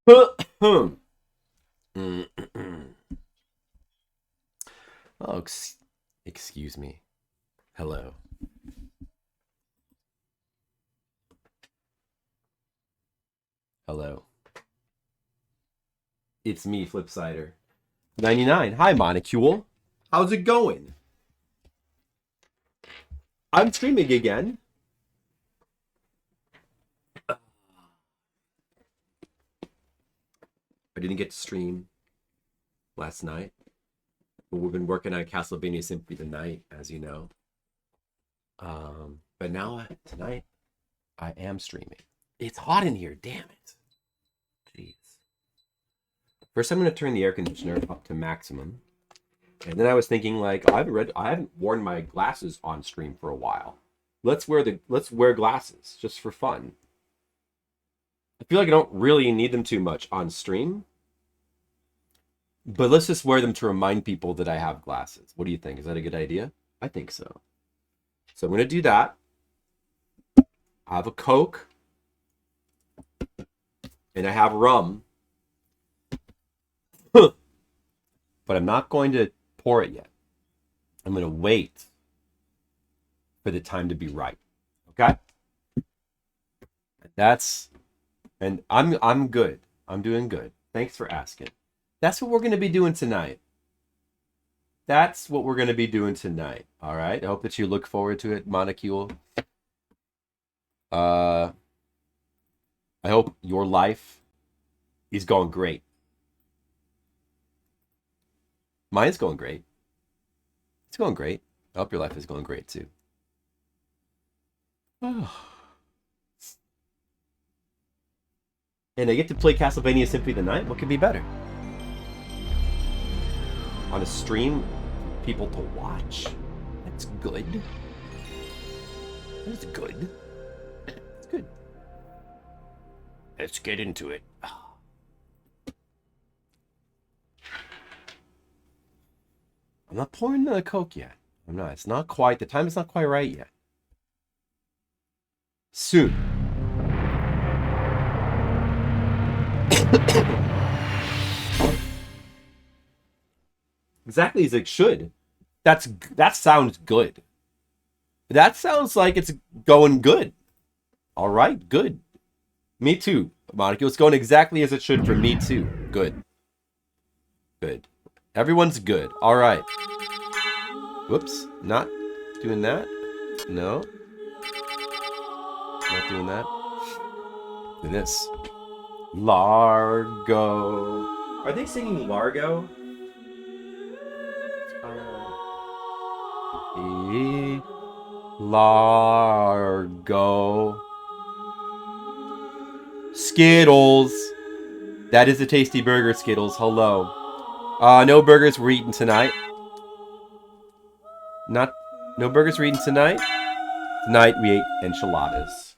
Oh, excuse me. Hello. Hello. It's me, Flipsider. 99. Hi, Monocule. How's it going? I'm streaming again. I didn't get to stream last night, but we've been working on Castlevania Symphony tonight, as you know. But now, tonight, I am streaming. It's hot in here, damn it. Jeez. First, I'm going to turn the air conditioner up to maximum. And then I was thinking, like, I haven't worn my glasses on stream for a while. Let's wear glasses just for fun. I feel like I don't really need them too much on stream. But let's just wear them to remind people that I have glasses. What do you think? Is that a good idea? I think so. So I'm going to do that. I have a Coke. And I have rum. But I'm not going to pour it yet. I'm going to wait for the time to be right. Okay? And I'm good. I'm doing good. Thanks for asking. That's what we're going to be doing tonight. That's what we're going to be doing tonight. All right? I hope that you look forward to it, Monocule. I hope your life is going great. Mine's going great. It's going great. I hope your life is going great too. Oh. And I get to play Castlevania Symphony tonight. What could be better? On a stream, people to watch. That's good. That's good. It's good. Let's get into it. I'm not pouring the Coke yet. I'm not. It's not quite. The time is not quite right yet. Soon. Exactly as it should. That sounds good. That sounds like it's going good. All right, good. Me too, Monica. It's going exactly as it should for me too. Good. Good. Everyone's good. All right. Whoops. Not doing that. No. Not doing that. Do this. Largo. Are they singing Largo? Largo. Skittles. That is a tasty burger, Skittles. Hello. No burgers were eaten tonight. No burgers were eaten tonight. Tonight we ate enchiladas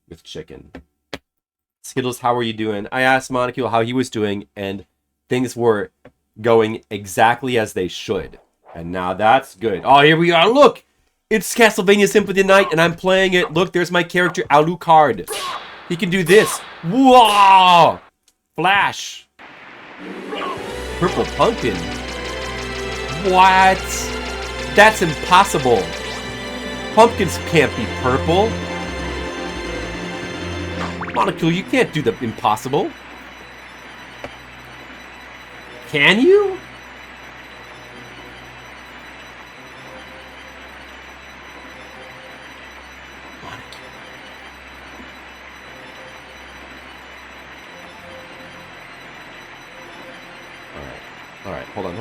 with chicken. Skittles, how are you doing? I asked Monocule how he was doing, and things were going exactly as they should. And now that's good. Oh, here we are. Look! It's Castlevania Symphony Night, and I'm playing it. Look, there's my character, Alucard. He can do this. Whoa! Flash. Purple pumpkin. What? That's impossible. Pumpkins can't be purple. Monocule, you can't do the impossible. Can you? Alright, hold on.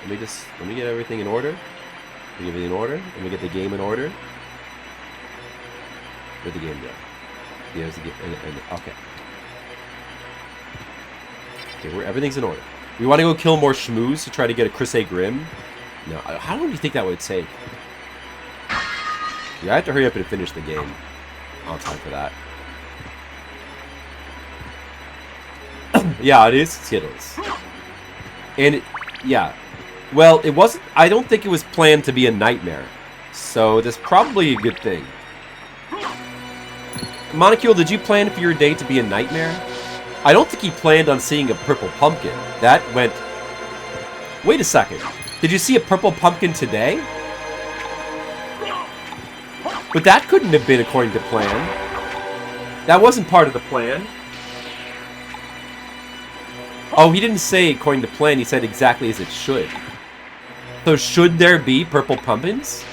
Let me get everything in order. Let me get the game in order. Where'd the game go? There's the game. Okay. Okay, everything's in order. We want to go kill more shmoos to try to get a Chris A. Grimm. No, how long do you think that would take? Yeah, I have to hurry up and finish the game. I don't have time for that. Yeah, it is Skittles. And, yeah. Well, it wasn't... I don't think it was planned to be a nightmare. So, that's probably a good thing. Monocule, did you plan for your day to be a nightmare? I don't think he planned on seeing a purple pumpkin. That went... Wait a second. Did you see a purple pumpkin today? But that couldn't have been according to plan. That wasn't part of the plan. Oh, he didn't say according to plan. He said exactly as it should. So should there be purple pumpkins?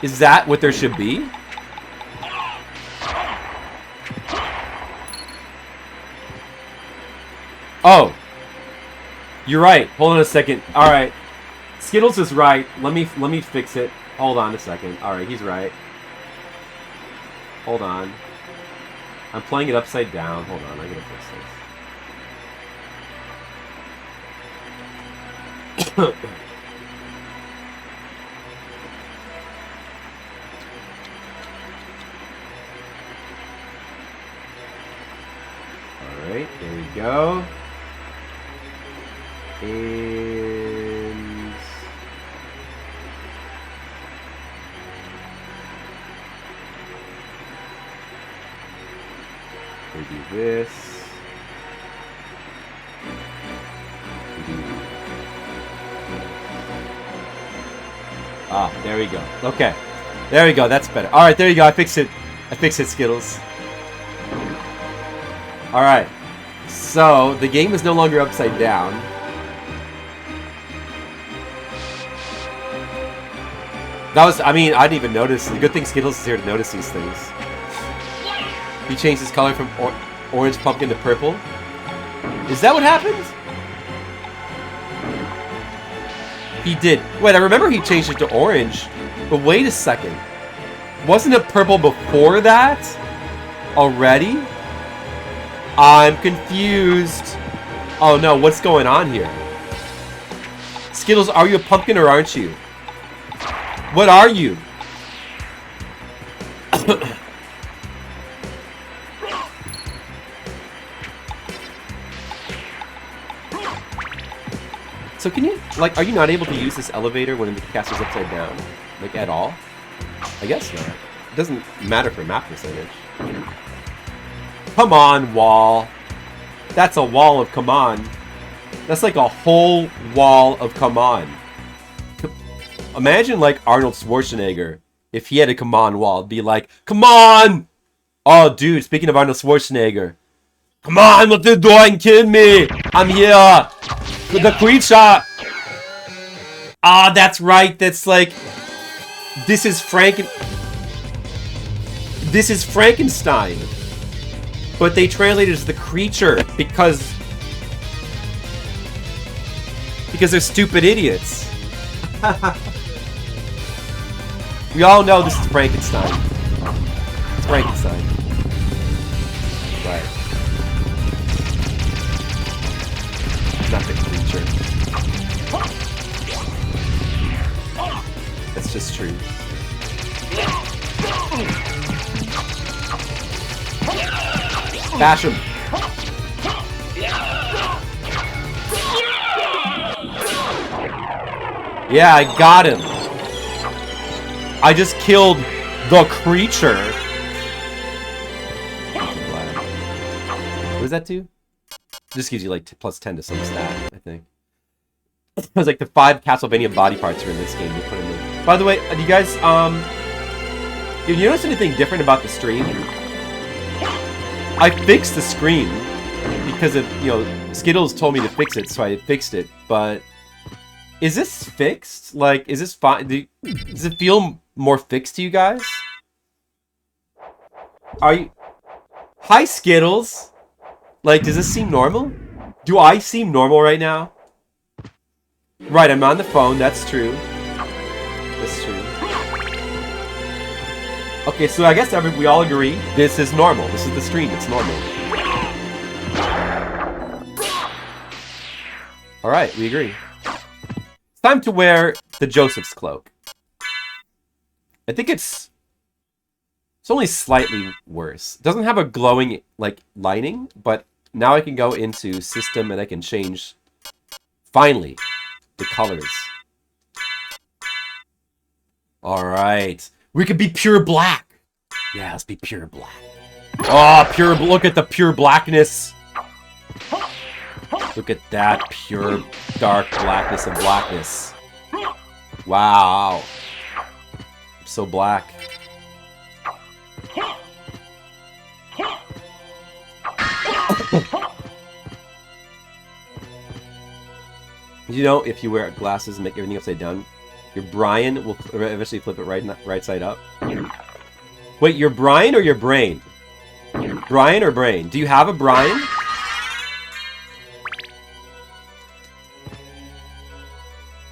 Is that what there should be? Oh. You're right. Hold on a second. Alright. Skittles is right. Let me fix it. Hold on a second. Alright, he's right. Hold on. I'm playing it upside down. Hold on, I gotta fix this. Alright, there we go. And... we do this. Ah, there we go. Okay. There we go. That's better. Alright, there you go. I fixed it. I fixed it, Skittles. Alright. So, the game is no longer upside down. That was, I mean, I didn't even notice. The good thing Skittles is here to notice these things. He changed his color from orange pumpkin to purple. Is that what happened? He did. Wait, I remember he changed it to orange. But wait a second. Wasn't it purple before that? Already? I'm confused. Oh no, what's going on here? Skittles, are you a pumpkin or aren't you? What are you? So can you, like, are you not able to use this elevator when the castle's upside down? Like, at all? I guess not. It doesn't matter for map percentage. Come on, wall. That's a wall of come on. That's like a whole wall of come on. Imagine, like, Arnold Schwarzenegger. If he had a come on wall, it'd be like, come on! Oh, dude, speaking of Arnold Schwarzenegger. Come on, what you doing? Kill me! I'm here! The creature! Ah, that's right. That's like... This is Frankenstein. But they translated it as the creature because they're stupid idiots. We all know this is Frankenstein. It's Frankenstein. Right. Not the creature. That's just true. Bash him. Yeah, I got him. I just killed the creature. What does that do? This gives you like plus 10 to some stat, I think. It was like the 5 Castlevania body parts are in this game. You put them in. By the way, do you guys did you notice anything different about the stream? I fixed the screen because of, you know, Skittles told me to fix it, so I fixed it. But is this fixed? Like, is this fine? Does it feel more fixed to you guys? Are you? Hi, Skittles. Like, does this seem normal? Do I seem normal right now? Right, I'm on the phone. That's true. That's true. Okay, so I guess we all agree this is normal. This is the stream. It's normal. Alright, we agree. It's time to wear the Joseph's cloak. I think it's only slightly worse. It doesn't have a glowing, like, lining, but now I can go into system and I can change, finally, the colors. Alright. We could be pure black. Yeah, let's be pure black. Oh, pure, look at the pure blackness. Look at that pure dark blackness of blackness. Wow. I'm so black. You know, if you wear glasses and make everything upside down, your Brian will eventually flip it right side up. Wait, your Brian or your brain? Brian or brain? Do you have a Brian?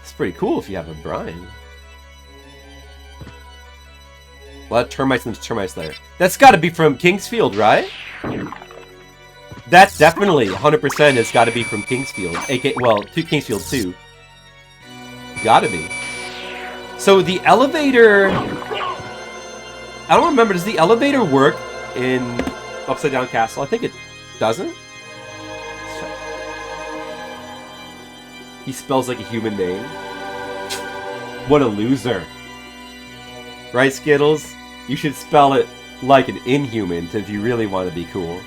It's pretty cool if you have a Brian. A lot of termites in the termite layer. That's got to be from Kingsfield, right? That's definitely 100% has got to be from Kingsfield. AK, well, Kingsfield 2. Gotta be. So the elevator... I don't remember, does the elevator work in Upside Down Castle? I think it doesn't. He spells like a human name. What a loser. Right, Skittles? You should spell it like an inhuman if you really want to be cool.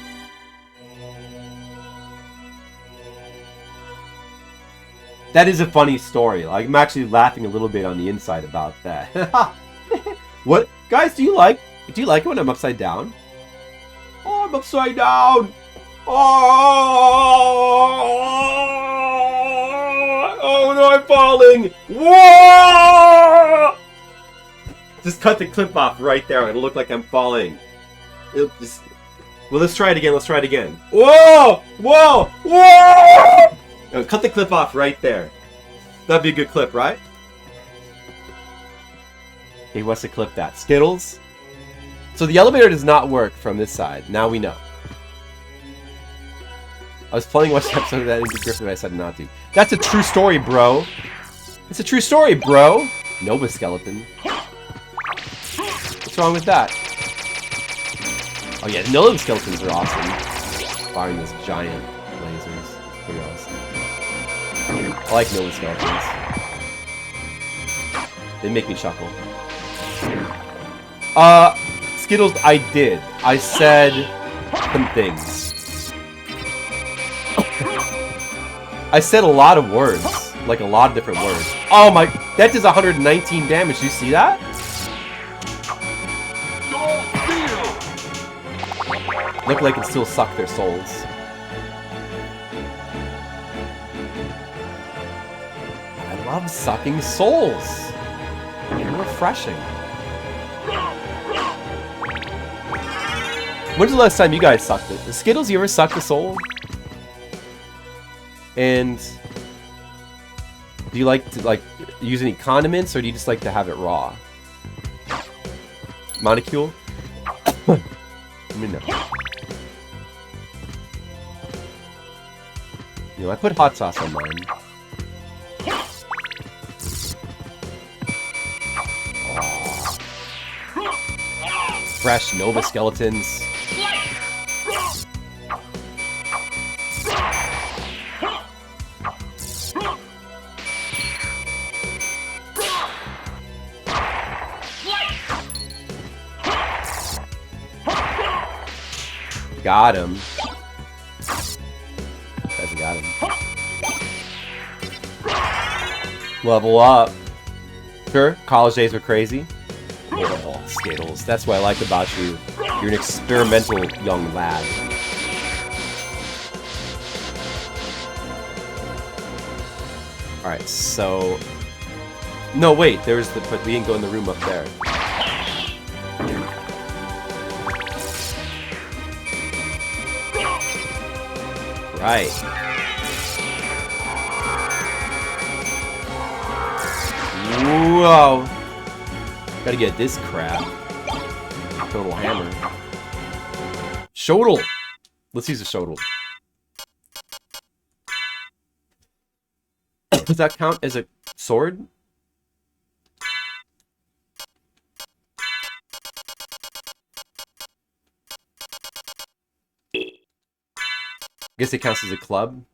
That is a funny story. Like, I'm actually laughing a little bit on the inside about that. What? Guys, do you like it when I'm upside down? Oh, I'm upside down! Oh no, I'm falling! Whoa! Just cut the clip off right there. It'll look like I'm falling. Well, let's try it again. Let's try it again. Whoa! Whoa! Whoa! No, cut the clip off right there. That'd be a good clip, right? He wants to clip that. Skittles? So the elevator does not work from this side. Now we know. I was planning watching episode of that into Griffin, but I said not to. That's a true story, bro. It's a true story, bro. Nova Skeleton. What's wrong with that? Oh yeah, Nova Skeletons are awesome. Firing those giant lasers. Pretty awesome. I like Nova Skeletons. They make me chuckle. Skittles, I did. I said some things. I said a lot of words. Like a lot of different words. Oh my, that does 119 damage. Do you see that? Look like it still suck their souls. I love sucking souls. They're refreshing. When's the last time you guys sucked it? Skittles, you ever sucked a soul? And do you like to use any condiments, or do you just like to have it raw? Monocule? Let me know. You know, I put hot sauce on mine. Oh. Fresh Nova Skeletons. Got him. Hasn't got him. Level up. Sure, college days were crazy. Oh, Skittles. That's what I like about you. You're an experimental young lad. Alright, so... No, wait, there's the... But we didn't go in the room up there. Right. Whoa. Gotta get this crap. Total hammer. Shodel. Let's use a shodel. Does that count as a sword? I guess it counts as a club.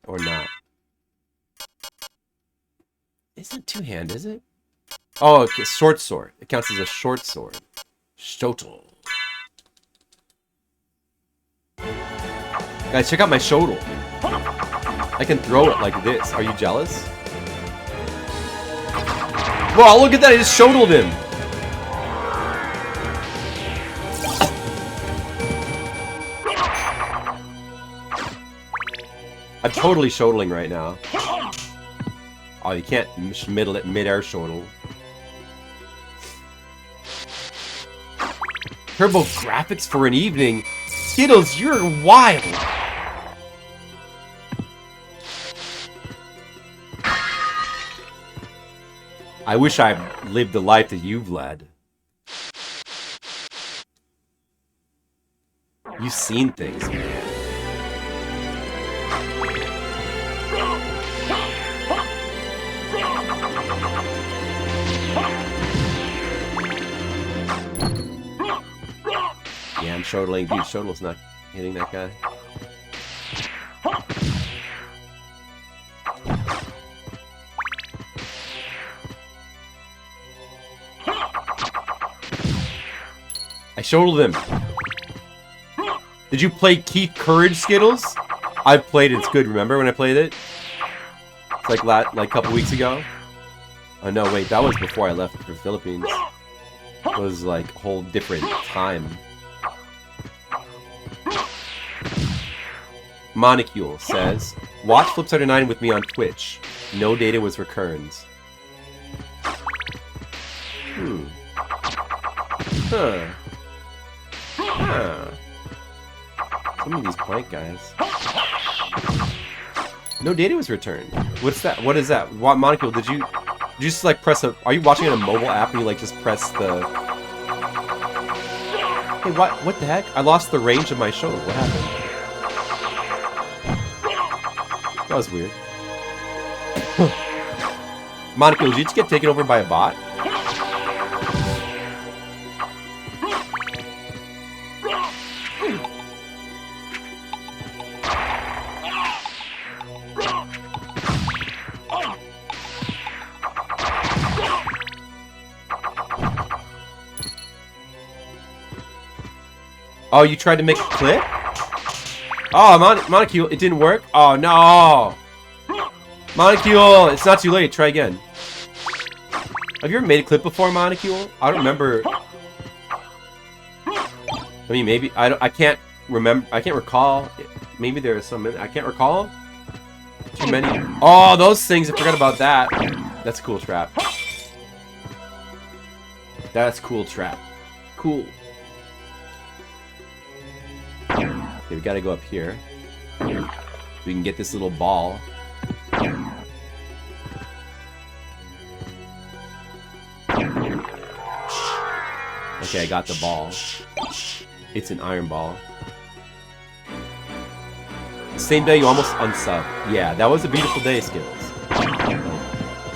Or not. Isn't two-hand, is it? Oh, okay, short sword. It counts as a short sword. Shotel. Guys, check out my shotel. I can throw it like this. Are you jealous? Whoa, look at that. I just shoteled him. I'm totally shoteling right now. Oh, you can't mid-air shotel. Turbo graphics for an evening? Skittles, you're wild! I wish I lived the life that you've led. You've seen things, man. Yeah, I'm shoteling. Dude, shotel's not hitting that guy. I shoteled him. Did you play Keith Courage, Skittles? I played it. It's good. Remember when I played it? It's like a couple weeks ago. Oh no, wait, that was before I left for the Philippines. It was like a whole different time. Monocule says, watch Flipsider 9 with me on Twitch. No data was recurrence. Huh. Huh. Some of these plank guys. No data was returned. What's that? What is that? What, Monocule, did you just like press a... Are you watching on a mobile app and you like just press the... Hey, what the heck? I lost the range of my show. What happened? That was weird. Monocule, did you just get taken over by a bot? Oh, you tried to make a clip? Oh, Monocule, it didn't work? Oh, no! Monocule, it's not too late. Try again. Have you ever made a clip before, Monocule? I don't remember. I mean, maybe. I can't remember. I can't recall. Maybe there are some. I can't recall. Too many. Oh, those things. I forgot about that. That's a cool trap. That's cool trap. Cool. Okay, we gotta go up here. We can get this little ball. Okay, I got the ball. It's an iron ball. Same day you almost unsub. Yeah, that was a beautiful day, Skittles.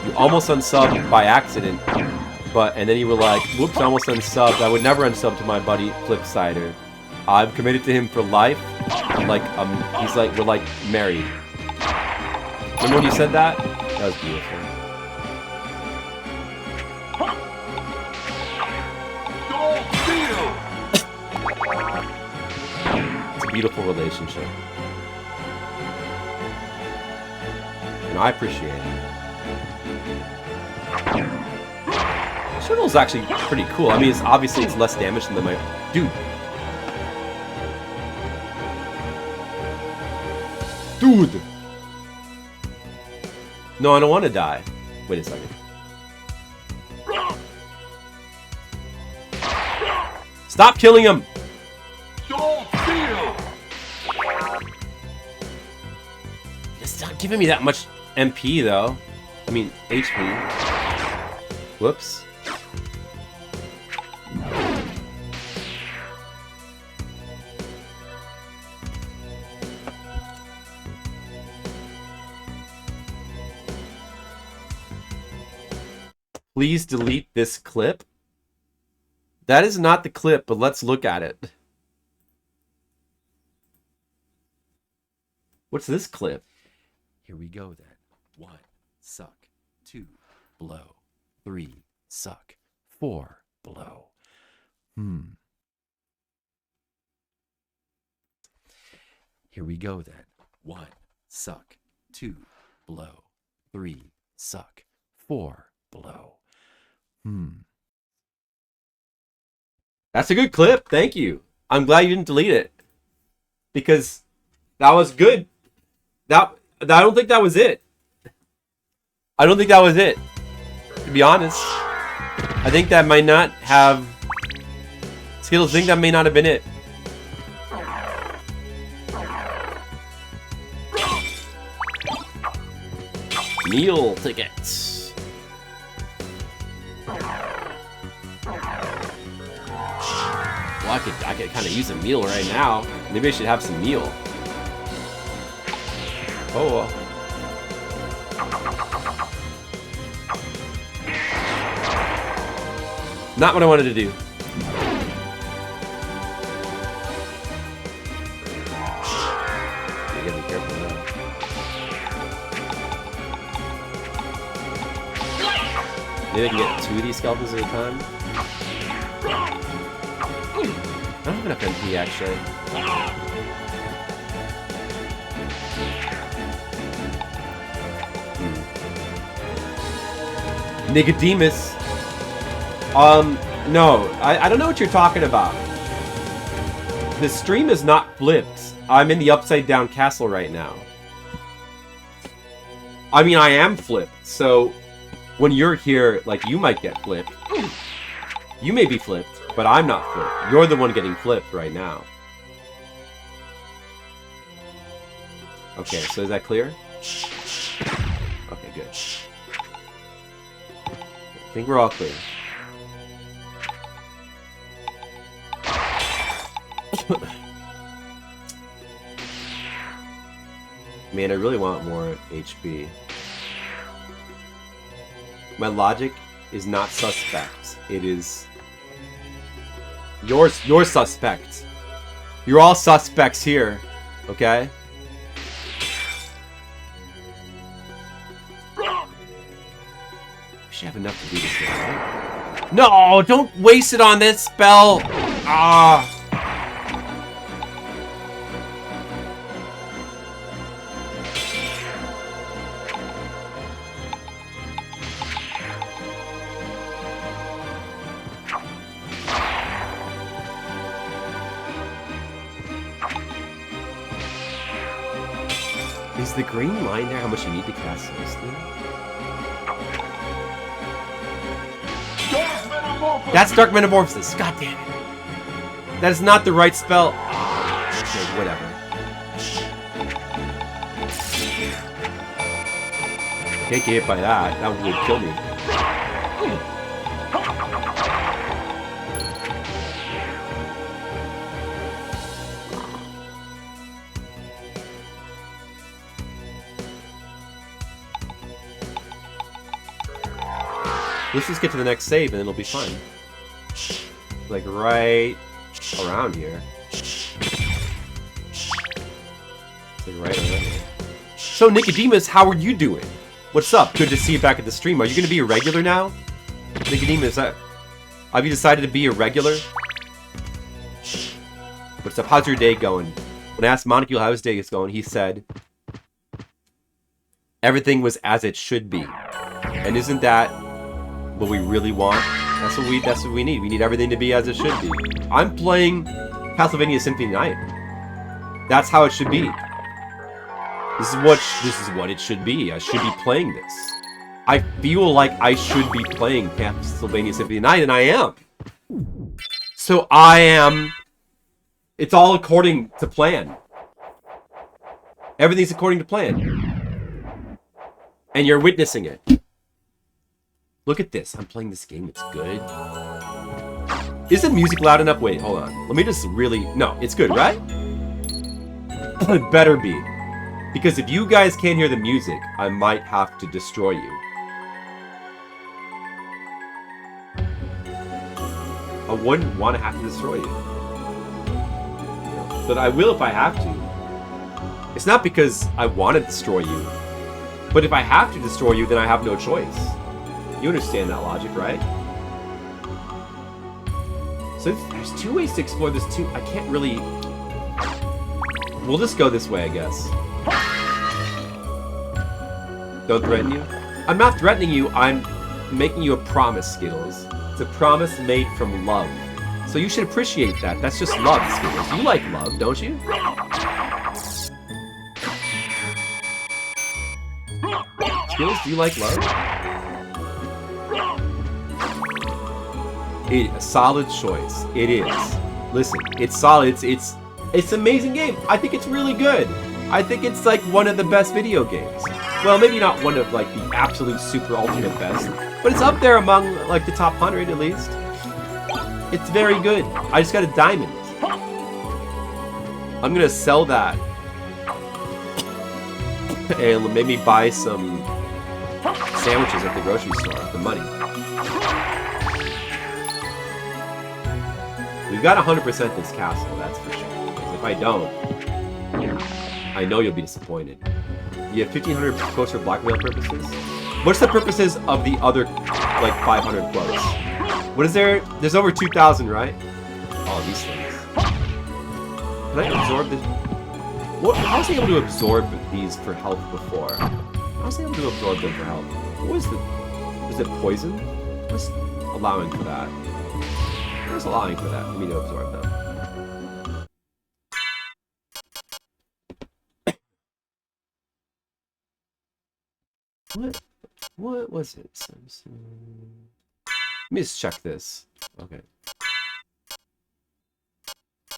You almost unsubbed by accident, and then you were like, whoops, I almost unsubbed. I would never unsub to my buddy Flipsider. I'm committed to him for life. Like, he's like, we're like married. Remember when you said that? That was beautiful. It's a beautiful relationship. And I appreciate it. Shuttle is actually pretty cool. I mean, it's obviously it's less damage than my... Dude. Dude! No, I don't want to die. Wait a second. Stop killing him! It's not giving me that much MP, though. I mean, HP. Whoops. Please delete this clip. That is not the clip, but let's look at it. What's this clip? Here we go then. 1, suck. 2, blow. 3, suck. 4, blow. Here we go then. 1, suck. 2, blow. 3, suck. 4, blow. That's a good clip. Thank you. I'm glad you didn't delete it. Because that was good. I don't think that was it. I don't think that was it. To be honest. I think that might not have... Skittles, think that may not have been it. Meal tickets. Well, I could kind of use a meal right now. Maybe I should have some meal. Oh. Not what I wanted to do. You gotta be careful now. Maybe I can get 2 of these skeletons at a time. I don't have enough MP actually. Nicodemus. No, I don't know what you're talking about. The stream is not flipped. I'm in the upside down castle right now. I mean, I am flipped, so when you're here, like, you might get flipped. You may be flipped, but I'm not flipped. You're the one getting flipped right now. Okay, so is that clear? Okay, good. I think we're all clear. Man, I really want more HP. My logic is not suspect. It is... You're suspect. You're all suspects here. Okay? I should have enough to do this now, right? No! Don't waste it on this spell! Ah! Is the green line there how much you need to cast Celestial? That's Dark Metamorphosis. God damn it. That is not the right spell. Oh, okay, whatever. Can't get hit by that. That would kill me. Let's just get to the next save and it'll be fine. Like right around here. It's like right around here. So Nicodemus, how are you doing? What's up? Good to see you back at the stream. Are you going to be a regular now? Nicodemus, have you decided to be a regular? What's up? How's your day going? When I asked Monicule how his day is going, he said everything was as it should be. And isn't that what we really want? That's what we need. We need everything to be as it should be. I'm playing Castlevania Symphony Night. That's how it should be. This is what it should be. I should be playing this. I feel like I should be playing Castlevania Symphony Night, and I am. So I am. It's all according to plan. Everything's according to plan. And you're witnessing it. Look at this. I'm playing this game. It's good. Is the music loud enough? Wait, hold on. Let me just really... No, it's good, right? It better be. Because if you guys can't hear the music, I might have to destroy you. I wouldn't want to have to destroy you. But I will if I have to. It's not because I want to destroy you. But if I have to destroy you, then I have no choice. You understand that logic, right? So there's 2 ways to explore this too. I can't really... We'll just go this way, I guess. Don't threaten you? I'm not threatening you, I'm making you a promise, Skittles. It's a promise made from love. So you should appreciate that. That's just love, Skittles. You like love, don't you? Skittles, do you like love? A solid choice. It is. Listen, it's solid. It's an amazing game. I think it's really good. I think it's like one of the best video games. Well, maybe not one of like the absolute super ultimate best, but it's up there among like the top 100 at least. It's very good. I just got a diamond. I'm gonna sell that and maybe buy some sandwiches at the grocery store with the money. We've got 100% this castle, that's for sure. Because if I don't, I know you'll be disappointed. You have 1,500 quotes for blackmail purposes? What's the purposes of the other, like, 500 quotes? What is there? There's over 2,000, right? All these things. Can I absorb this? What? How was I able to absorb these for health before? How was I able to absorb them for health? What was the... Was it poison? What's allowing for that? What's allowing for that? For me to absorb them? What was it? Let me just check this. Okay.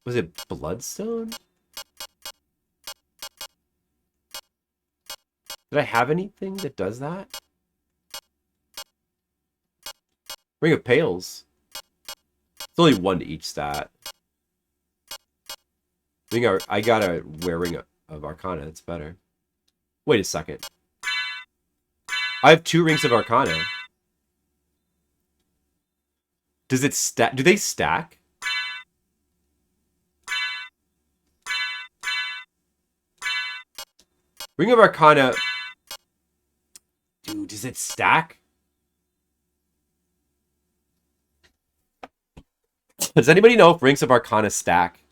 Was it Bloodstone? Did I have anything that does that? Ring of Pails. It's only 1 to each stat. I gotta wear Ring of Arcana. It's better. Wait a second. I have 2 Rings of Arcana. Does it stack? Do they stack? Ring of Arcana. Dude, does it stack? Does anybody know if Rings of Arcana stack?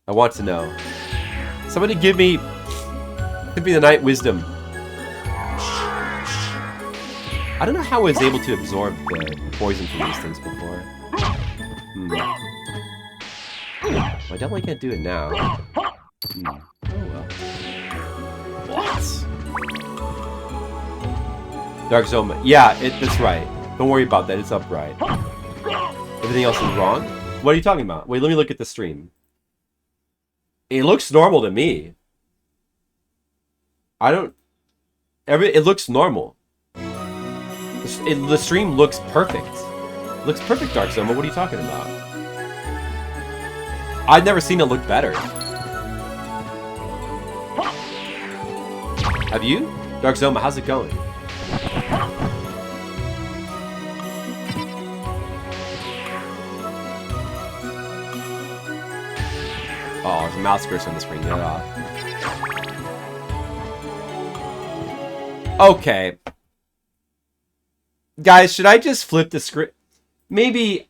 I want to know. Somebody give me... Could be the Night Wisdom. I don't know how I was able to absorb the poison from these things before. I definitely can't do it now. Oh well. What? Dark Zoma. Yeah, that's right. Don't worry about that. It's upright. Everything else is wrong? What are you talking about? Wait, let me look at the stream. It looks normal to me. It looks normal. The stream looks perfect. It looks perfect, Dark Zoma. What are you talking about? I've never seen it look better. Have you? Dark Zoma, how's it going? Oh, there's a mouse cursor on the screen. Get it off. Okay. Guys, should I just flip the script? Maybe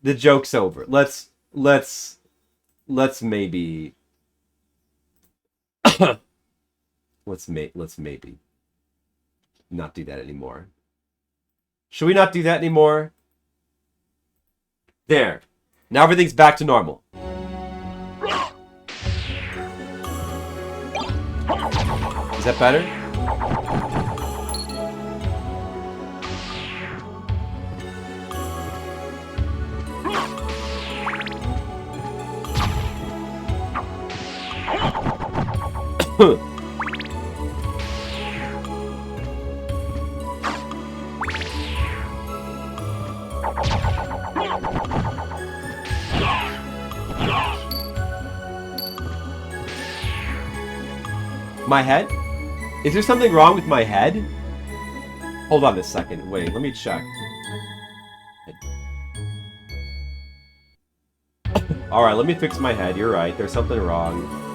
the joke's over. Let's maybe let's maybe not do that anymore. Should we not do that anymore? There. Now everything's back to normal. Is that better? My head? Is there something wrong with my head? Hold on a second. Wait, let me check. Alright, let me fix my head. You're right. There's something wrong.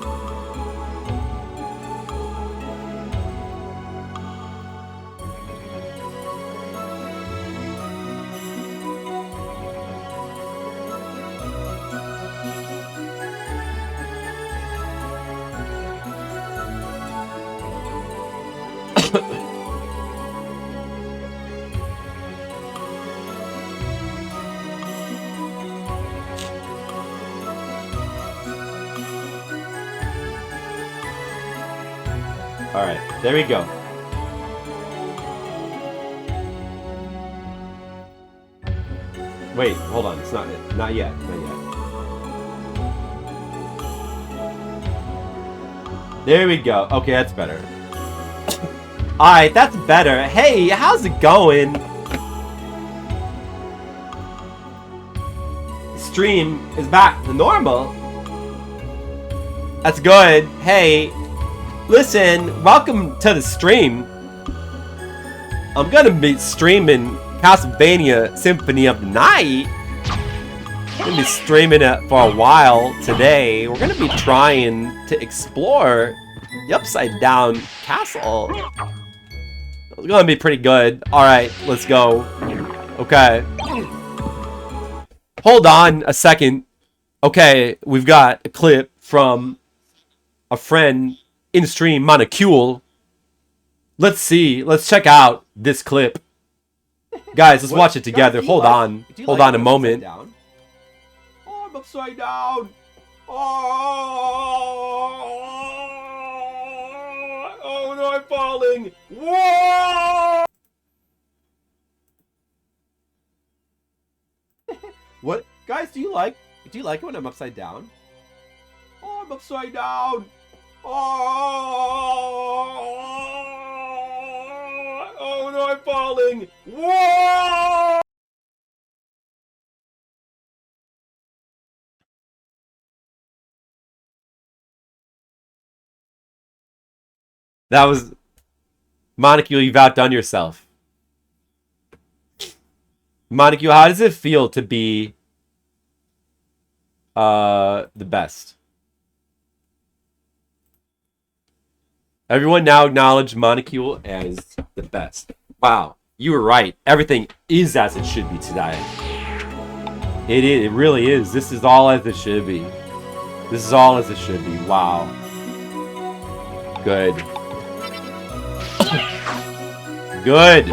There we go. Wait, hold on. It's not it. Not yet. Not yet. There we go. Okay, that's better. Alright, that's better. Hey, how's it going? Stream is back to normal. That's good. Hey, listen, welcome to the stream. I'm gonna be streaming Castlevania Symphony of the Night. I'm gonna be streaming it for a while today. We're gonna be trying to explore the upside down castle. It's gonna be pretty good. Alright, let's go. Okay. Hold on a second. Okay, we've got a clip from a friend in stream, Monocule. Let's see. Let's check out this clip. Guys, let's watch it together. Hold on. Hold on a moment. Oh, I'm upside down. Oh no, I'm falling. Whoa! What? Guys, do you like it when I'm upside down? Oh, I'm upside down. Oh no, I'm falling. Whoa! That was... Monocule, you've outdone yourself. Monocule, how does it feel to be the best? Everyone now acknowledge Monocule as the best. Wow, you were right. Everything is as it should be today. It is. It really is. This is all as it should be. This is all as it should be. Wow. Good. Good.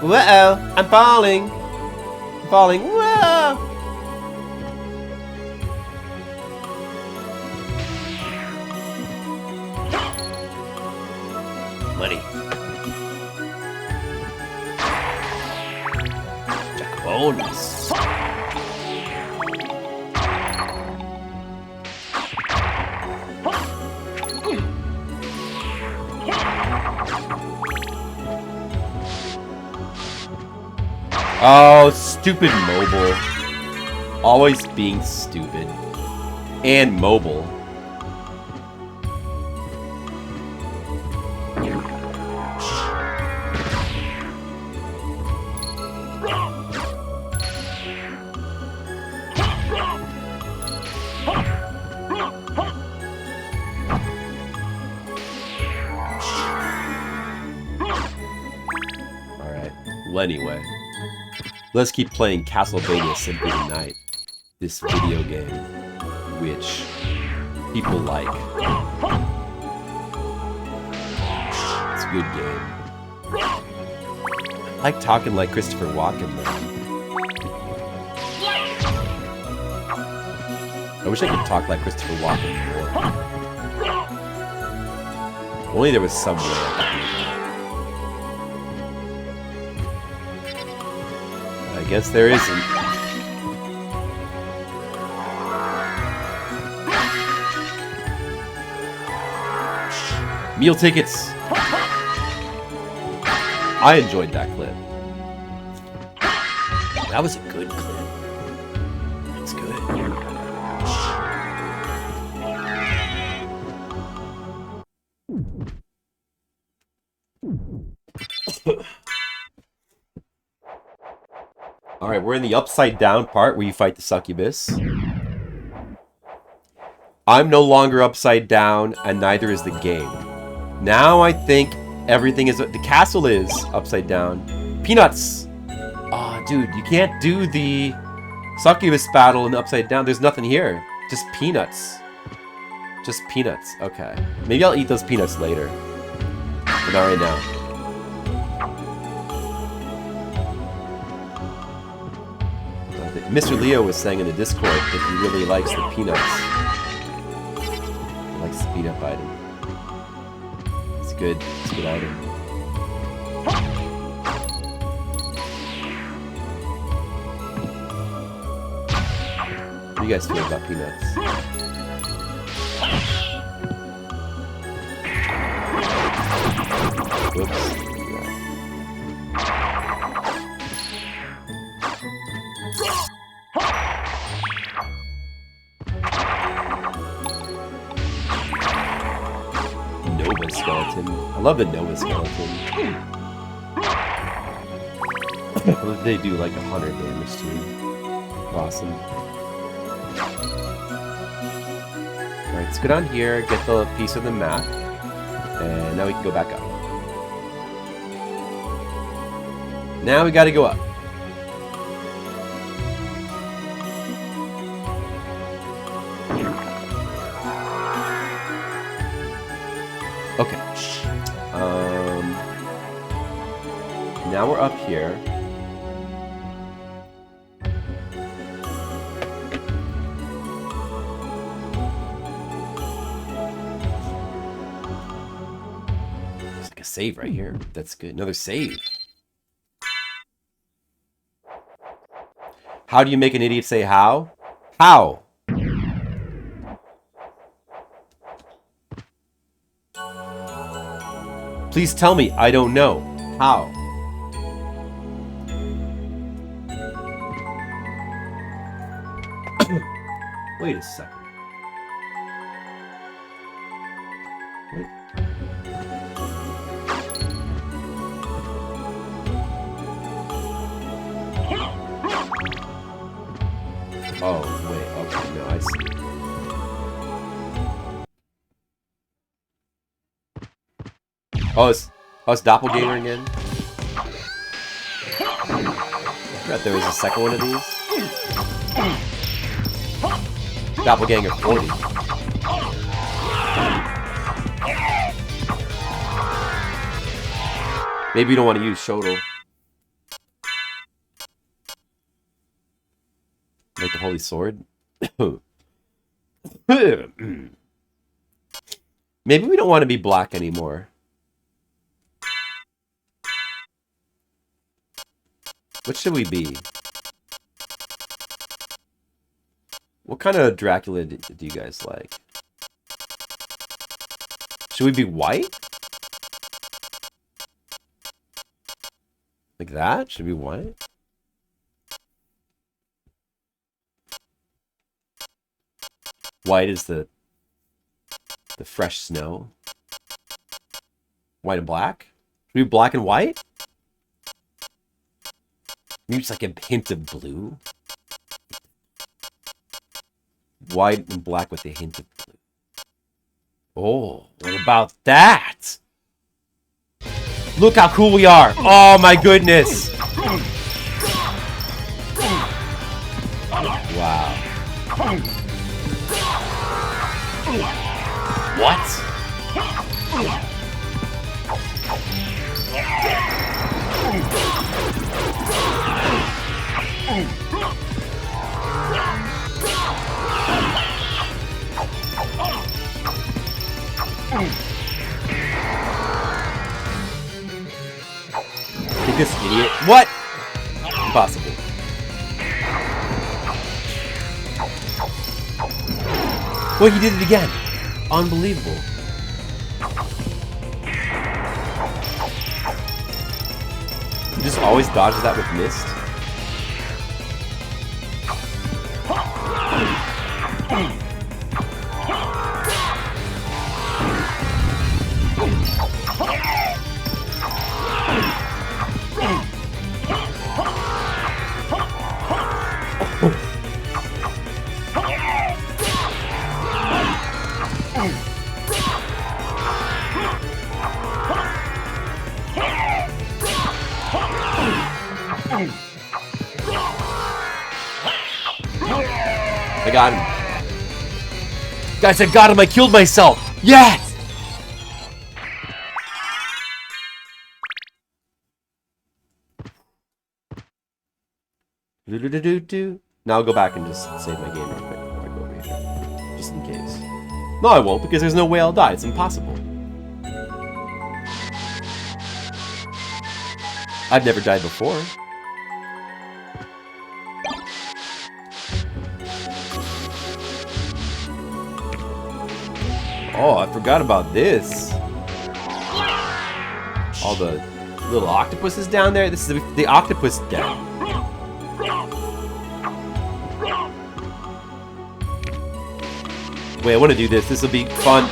Uh-oh. I'm falling. I'm falling. Whoa. Money. Jack bonus. Oh, stupid mobile. Always being stupid. And mobile. Alright. Well, anyway. Let's keep playing Castlevania Symphony of the Night. This video game, which people like. It's a good game. I like talking like Christopher Walken, though. I wish I could talk like Christopher Walken more. Only there was some way I could do that. I guess there isn't. Meal tickets! I enjoyed that clip. That was a good clip. That's good. Alright, we're in the upside down part where you fight the succubus. I'm no longer upside down, and neither is the game. Now I think everything is... The castle is upside down. Peanuts! Oh, dude, you can't do the succubus battle in the upside down. There's nothing here. Just peanuts. Just peanuts. Okay. Maybe I'll eat those peanuts later. But not right now. Mr. Leo was saying in the Discord that he really likes the peanuts. He likes the peanut item. good. It's a good item. What do you guys feel about peanuts? Whoops. Nova skeleton. I love the Nova skeleton. They do like 100 damage to me. Awesome. Alright, let's go down here, get the piece of the map, and now we can go back up. Now we gotta go up. Okay. Now we're up here. There's like a save right here. That's good. Another save. How do you make an idiot say how? How? Please tell me. I don't know. How? Wait a second. Wait. Oh, wait. Okay, no, I see. Oh, it's Doppelganger again? Forgot there was a second one of these. Doppelganger 40. Maybe you don't want to use Shodel. Like the Holy Sword? Maybe we don't want to be black anymore. What should we be? What kind of Dracula do you guys like? Should we be white? Like that? Should we be white? White is the fresh snow. White and black? Should we be black and white? Maybe just like a hint of blue? White and black with a hint of blue. Oh, what about that? Look how cool we are. Oh my goodness. Wow. What? Take this idiot. What? Impossible. Well, he did it again. Unbelievable. He just always dodges that with mist. I got him. Guys, I got him. I killed myself. Yes! Now I'll go back and just save my game real quick before I go over here. Just in case. No, I won't, because there's no way I'll die. It's impossible. I've never died before. Oh, I forgot about this. All the little octopuses down there. This is the octopus den. Wait, I want to do this. This will be fun.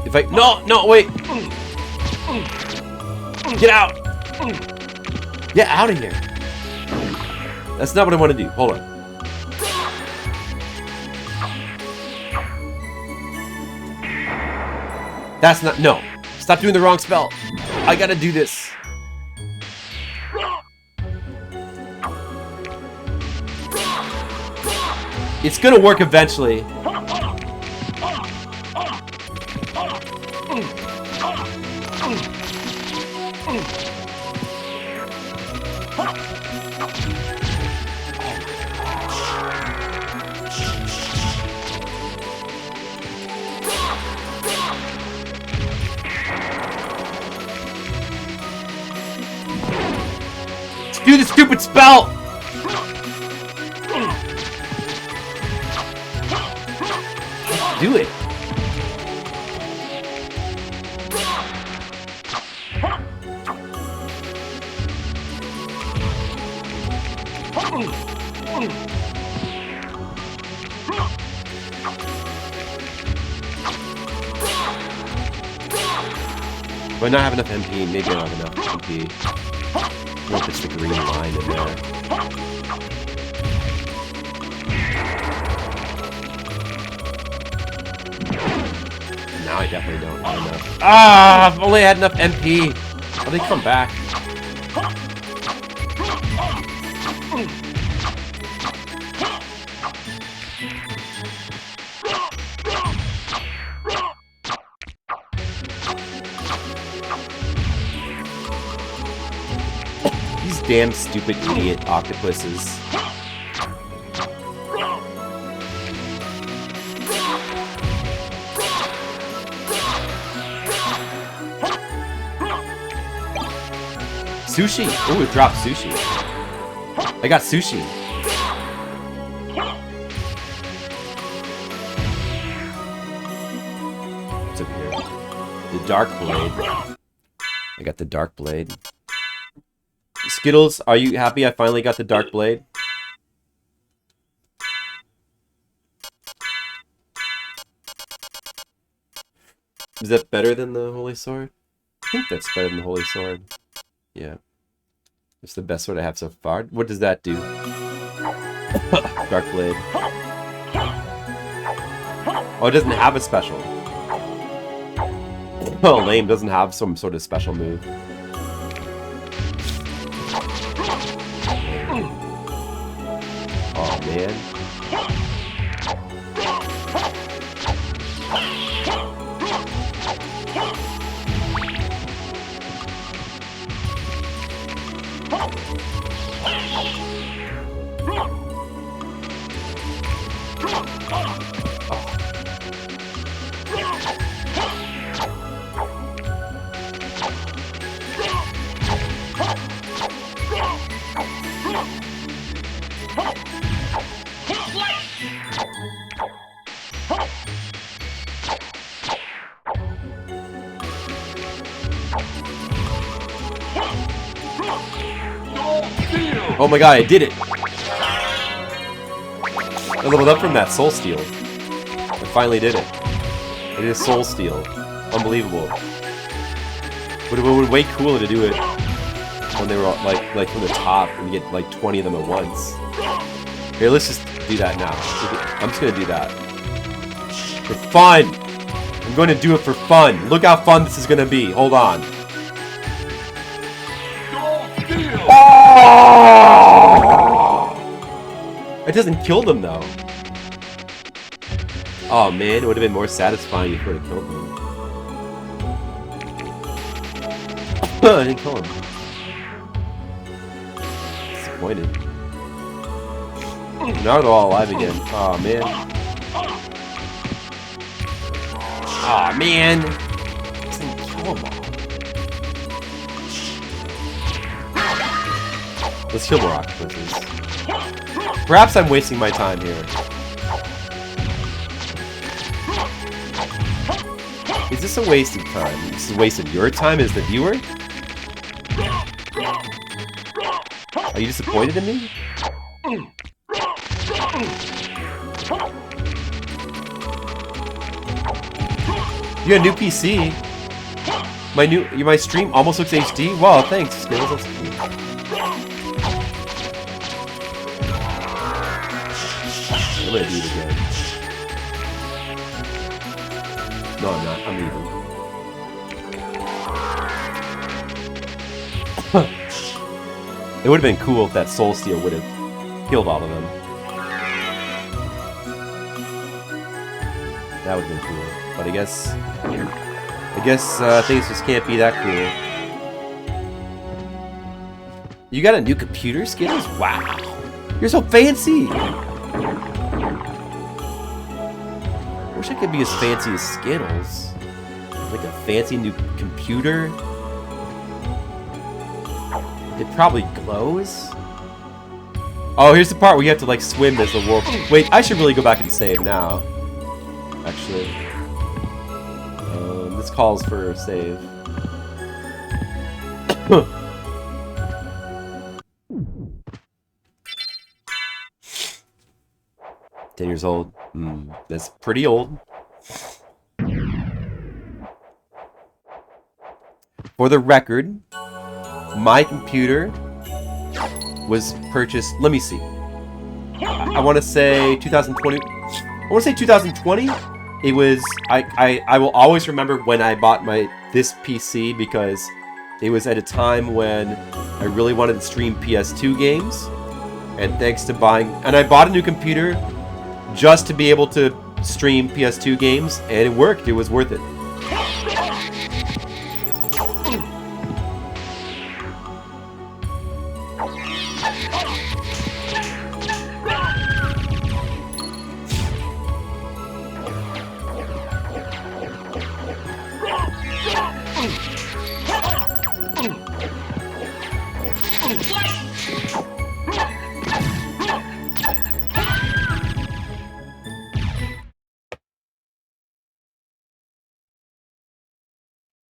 If I... No, wait. Get out. Get out of here. That's not what I want to do. Hold on. That's not... No. Stop doing the wrong spell. I gotta do this. It's gonna work eventually. Do the stupid spell! Do it. Do I not have enough MP? Maybe I don't have enough MP. I want just the green line in there. Now I definitely don't have enough. Ah! If only I had enough MP! Oh, they come back. These damn stupid idiot octopuses. Sushi! Ooh, it dropped sushi. I got sushi. What's up here? The Dark Blade. I got the Dark Blade. Skittles, are you happy I finally got the Dark Blade? Is that better than the Holy Sword? I think that's better than the Holy Sword. Yeah. It's the best sword I have so far. What does that do? Dark Blade. Oh, it doesn't have a special. Oh, lame. Doesn't have some sort of special move. Oh, man. Oh my god, I did it! I leveled up from that Soul Steal. I finally did it. It is Soul Steal. Unbelievable. But it would be way cooler to do it when they were all, like from the top and you get like 20 of them at once. Here, let's just do that now. I'm just gonna do that. For fun! I'm going to do it for fun. Look how fun this is gonna be. Hold on. It doesn't kill them though. Oh man, it would have been more satisfying if it would have killed them. I didn't kill him. Disappointed. Now they're all alive again. Oh man. Oh man. It doesn't kill them all. Let's kill more octopuses. Perhaps I'm wasting my time here. Is this a waste of time? This is a waste of your time as the viewer? Are you disappointed in me? You got a new PC. My stream almost looks HD. Wow, thanks, Skills. That's cool. I'm gonna do it again. No, I'm not. I'm leaving. It would have been cool if that Soul Steel would have killed all of them. That would have been cool. But I guess things just can't be that cool. You got a new computer, Skittles? Wow. You're so fancy. Wish I could be as fancy as Skittles. Like a fancy new computer. It probably glows. Oh, here's the part where you have to like swim as the wolf. Wait, I should really go back and save now. Actually, this calls for a save. 10 years old. That's pretty old. For the record, my computer was purchased. Let me see. I want to say 2020. I want to say 2020. It was. I will always remember when I bought this PC because it was at a time when I really wanted to stream PS2 games, and thanks to buying, and I bought a new computer just to be able to stream PS2 games, and it worked. It was worth it.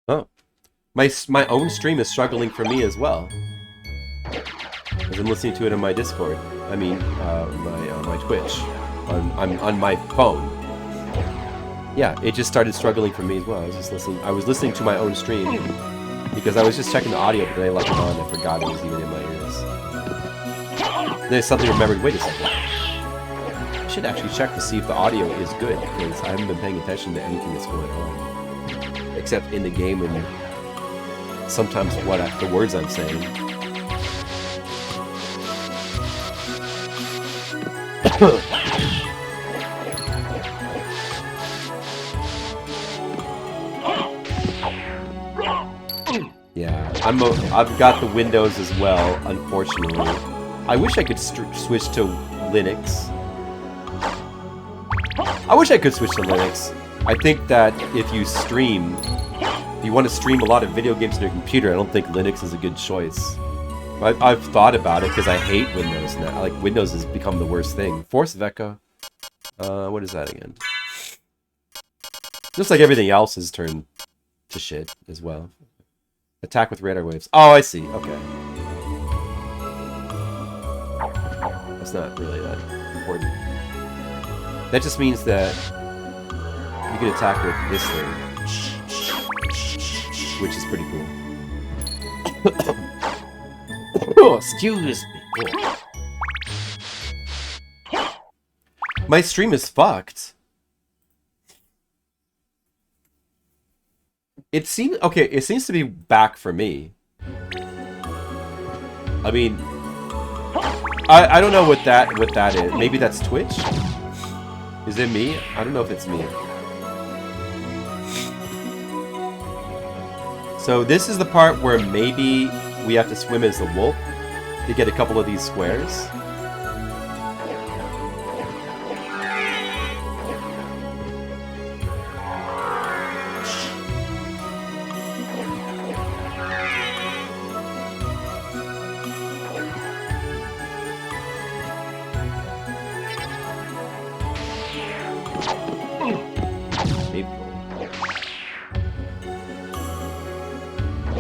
Oh, my own stream is struggling for me as well. As I'm listening to it on my Discord. I mean, my Twitch, on my phone. Yeah, it just started struggling for me as well. I was listening to my own stream because I was just checking the audio, but then I left it on and I forgot it was even in my ears. Then suddenly remembered, wait a second. I should actually check to see if the audio is good because I haven't been paying attention to anything that's going on. Except in the game and sometimes the words I'm saying. Yeah, I've got the Windows as well, unfortunately. I wish I could switch to Linux. I think that if you want to stream a lot of video games on your computer, I don't think Linux is a good choice. I've thought about it because I hate Windows now. Like, Windows has become the worst thing. Force of Echo. What is that again? Just like everything else has turned to shit as well. Attack with radar waves. Oh, I see. Okay. That's not really that important. That just means that you can attack with this thing, which is pretty cool. Oh, excuse me. Oh. My stream is fucked. It seems okay. It seems to be back for me. I mean, I don't know what that is. Maybe that's Twitch. Is it me? I don't know if it's me. So this is the part where maybe we have to swim as the wolf to get a couple of these squares.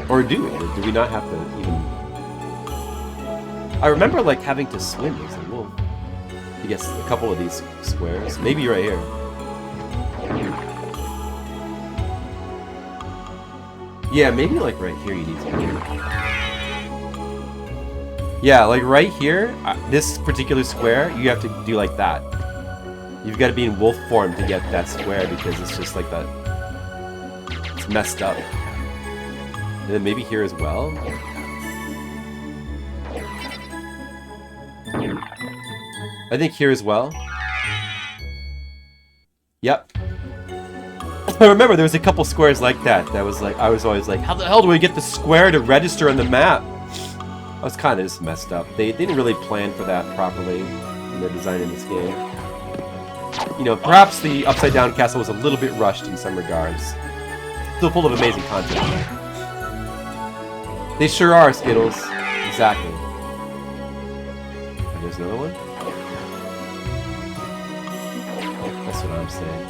Or do we? Or do we not have to even... I remember, like, having to swim as a wolf. I guess a couple of these squares. Maybe right here. Yeah, maybe, like, right here you need to do. Yeah, like, right here, this particular square, you have to do like that. You've got to be in wolf form to get that square because it's just like that. It's messed up. And then maybe here as well. I think here as well. Yep. I remember there was a couple squares like that. That was like, I was always like, how the hell do we get the square to register on the map? I was kind of just messed up. They didn't really plan for that properly in their design in this game. You know, perhaps the Upside Down Castle was a little bit rushed in some regards. Still full of amazing content. They sure are, Skittles. Exactly. And there's another one? That's what I'm saying.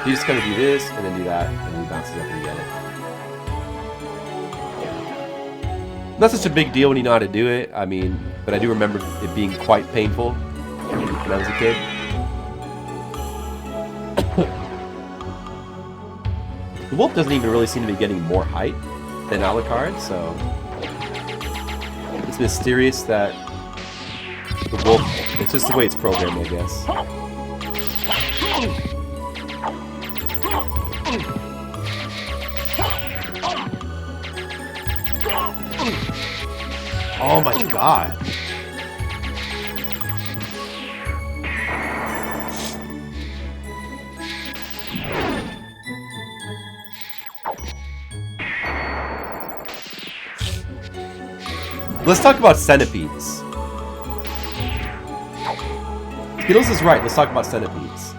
You just kind of do this, and then do that, and then he bounces up and you get it. Not such a big deal when you know how to do it. I mean, but I do remember it being quite painful when I was a kid. The wolf doesn't even really seem to be getting more height than Alucard, so it's mysterious that the wolf, it's just the way it's programmed, I guess. Oh my god. Let's talk about centipedes. Skittles is right. Let's talk about centipedes.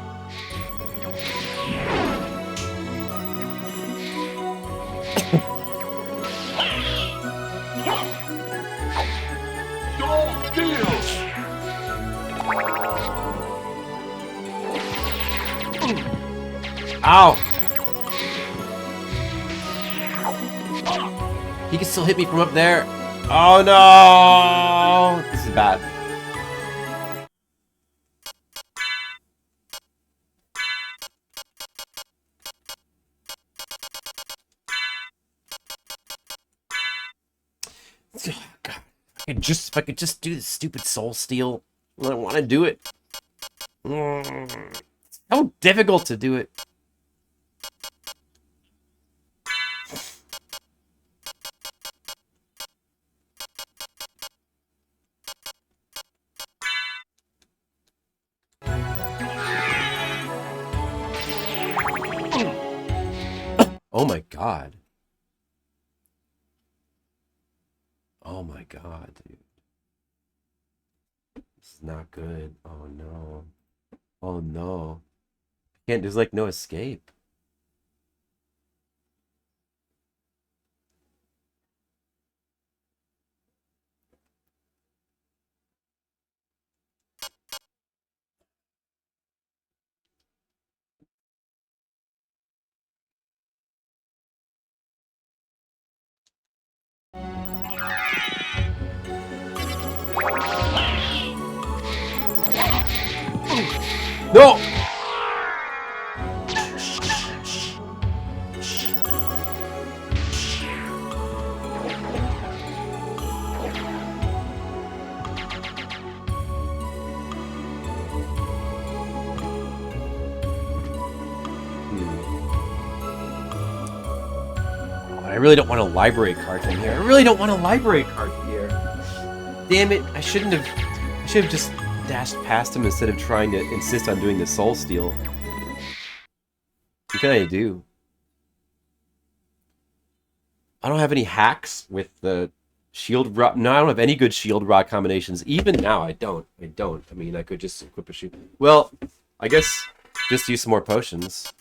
Ow! He can still hit me from up there. Oh no! This is bad. God. If I could just do this stupid soul steal. I don't want to do it. It's so difficult to do it. Oh my god. Oh my god, dude. This is not good. Oh no. Oh no. Can't, there's like no escape. No! I really don't want a library card from here. I really don't want a library card from here. Damn it, I should have just dashed past him instead of trying to insist on doing the soul steal. What can I do? I don't have any hacks with the shield rod. No, I don't have any good shield rod combinations. Even now, I don't. I mean, I could just equip a shield. Well, I guess just use some more potions.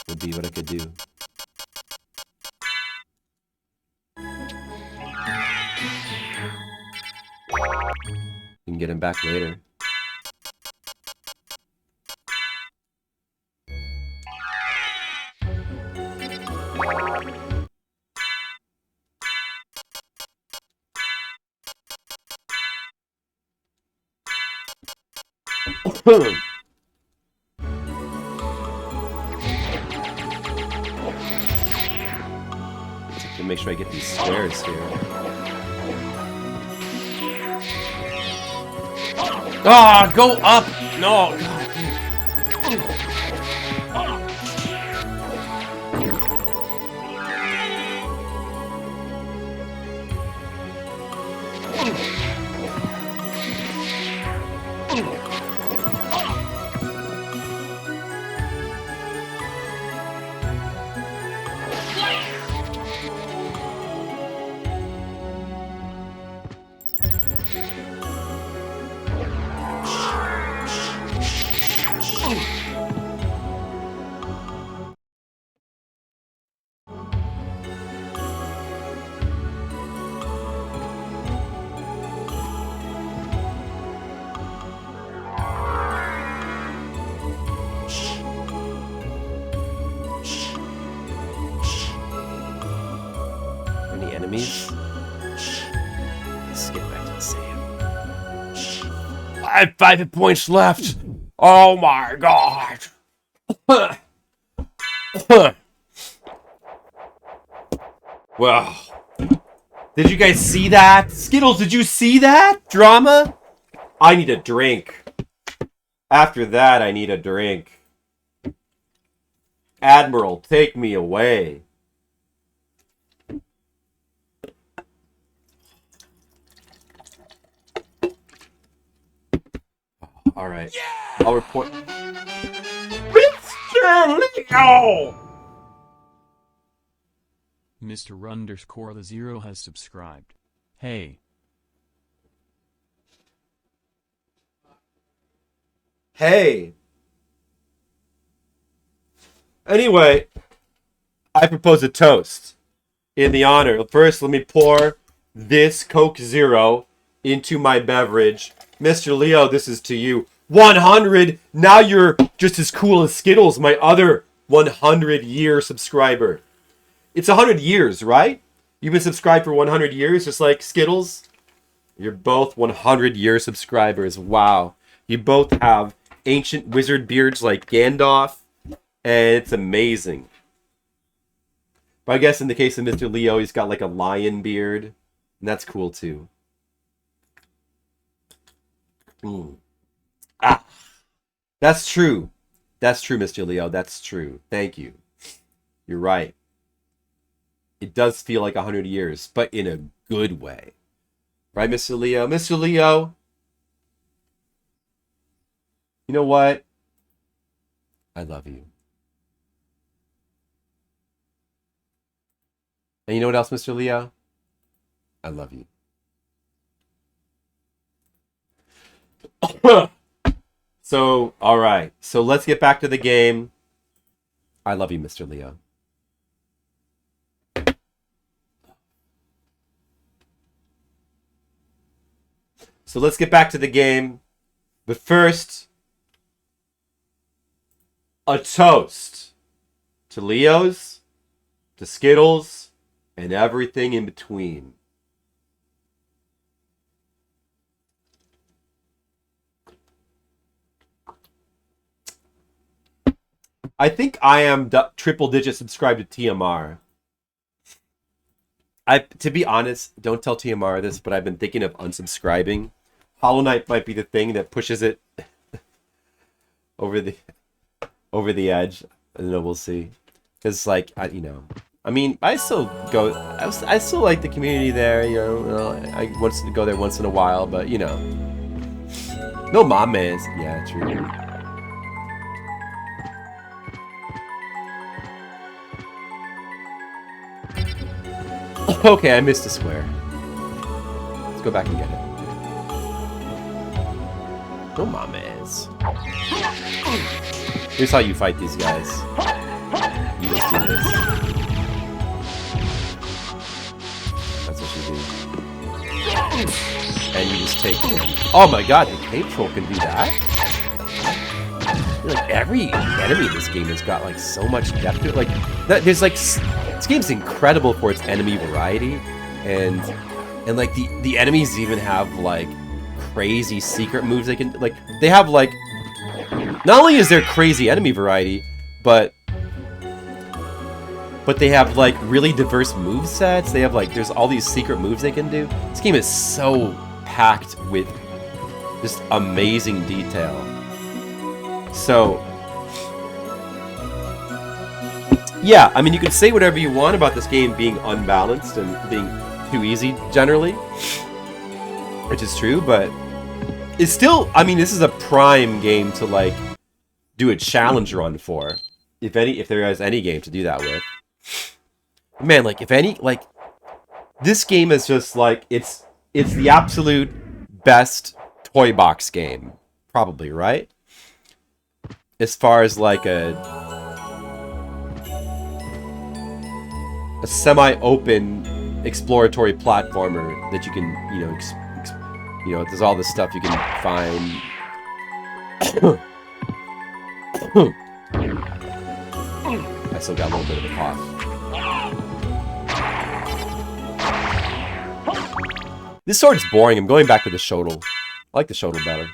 Would be what I could do. You can get him back later. To make sure I get these squares here. Ah, go up! No, God. Any enemies? Let's get back to the save. I have 5 hit points left. Oh my god. Well, did you guys see that? Skittles, did you see that? Drama? I need a drink. After that, I need a drink. Admiral, take me away. All right. Yeah! I'll report. Mr. Leo! Mr. _0 has subscribed. Hey. Hey. Anyway, I propose a toast in the honor. First, let me pour this Coke Zero into my beverage. Mr. Leo, this is to you. 100! Now you're just as cool as Skittles, my other 100-year subscriber. It's 100 years, right? You've been subscribed for 100 years, just like Skittles? You're both 100-year subscribers. Wow. You both have ancient wizard beards like Gandalf, and it's amazing. But I guess in the case of Mr. Leo, he's got like a lion beard, and that's cool too. Ah, that's true. That's true, Mr. Leo. That's true. Thank you. You're right. It does feel like 100 years, but in a good way. Right, Mr. Leo? Mr. Leo? You know what? I love you. And you know what else, Mr. Leo? I love you. So, all right. So let's get back to the game. I love you, Mr. Leo. So let's get back to the game. But first, a toast to Leos, to Skittles, and everything in between. I think I am triple digit subscribed to TMR. To be honest, don't tell TMR this, but I've been thinking of unsubscribing. Hollow Knight might be the thing that pushes it over the edge. I don't know, we'll see. Because, like, I mean, I still go. I still like the community there. I want to go there once in a while, but no mames. Yeah, true. Okay, I missed a square. Let's go back and get it. No mames. Here's how you fight these guys. You just do this. That's what you do. And you just take... Oh my god, the cave troll can do that? Like, every enemy in this game has got, like, so much depth to it. Like, there's, like... This game's incredible for its enemy variety. And like, the enemies even have, like, crazy secret moves they can... Like, they have, like, Not only is there crazy enemy variety, but they have like really diverse move sets. They have like, there's all these secret moves they can do. This game is so packed with just amazing detail. So, yeah, I mean, you can say whatever you want about this game being unbalanced and being too easy generally, which is true, but it's still, I mean, this is a prime game to like do a challenge run for, if there is any game to do that with. Man, like, if any, like, this game is just like, it's the absolute best toy box game, probably, right? As far as like a semi-open exploratory platformer that you can, you know, there's all this stuff you can find. I still got a little bit of a cough. This sword's boring. I'm going back to the Shotel. I like the Shotel better.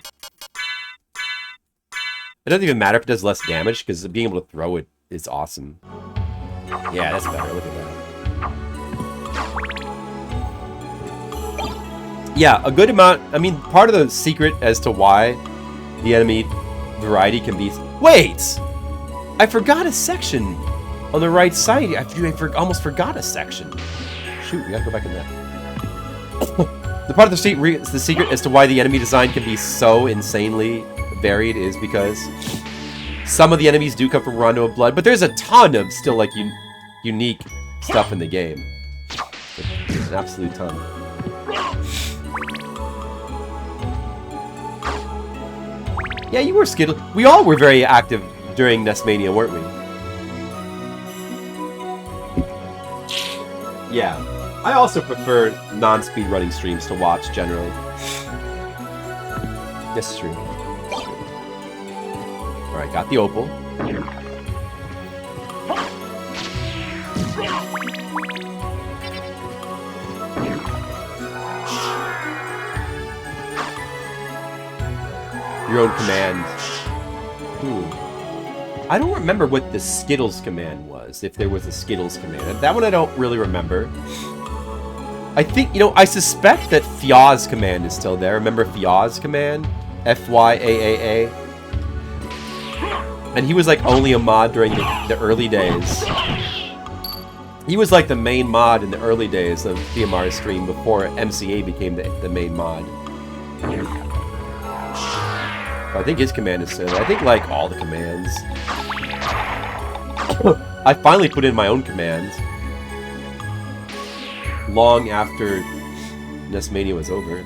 It doesn't even matter if it does less damage, because being able to throw it is awesome. Yeah, that's better. Look at that. Yeah, a good amount. I mean, part of the secret as to why the enemy variety can be... Wait! I forgot a section on the right side. I almost forgot a section. Shoot, we gotta go back in there. The part of the secret as to why the enemy design can be so insanely varied is because some of the enemies do come from Rondo of Blood, but there's a ton of still like unique stuff in the game. There's an absolute ton. Yeah, you were Skittle. We all were very active during NESmania, weren't we? Yeah. I also prefer non-speed running streams to watch, generally. This is true. Alright, got the opal. Your own command. I don't remember what the Skittles command was, if there was a Skittles command. That one I don't really remember. I think, I suspect that Fia's command is still there. Remember Fia's command? F-Y-A-A-A. And he was like only a mod during the early days. He was like the main mod in the early days of TMR's stream before MCA became the main mod. I think his command is still there. I think like all the commands. I finally put in my own command. Long after NESmania was over.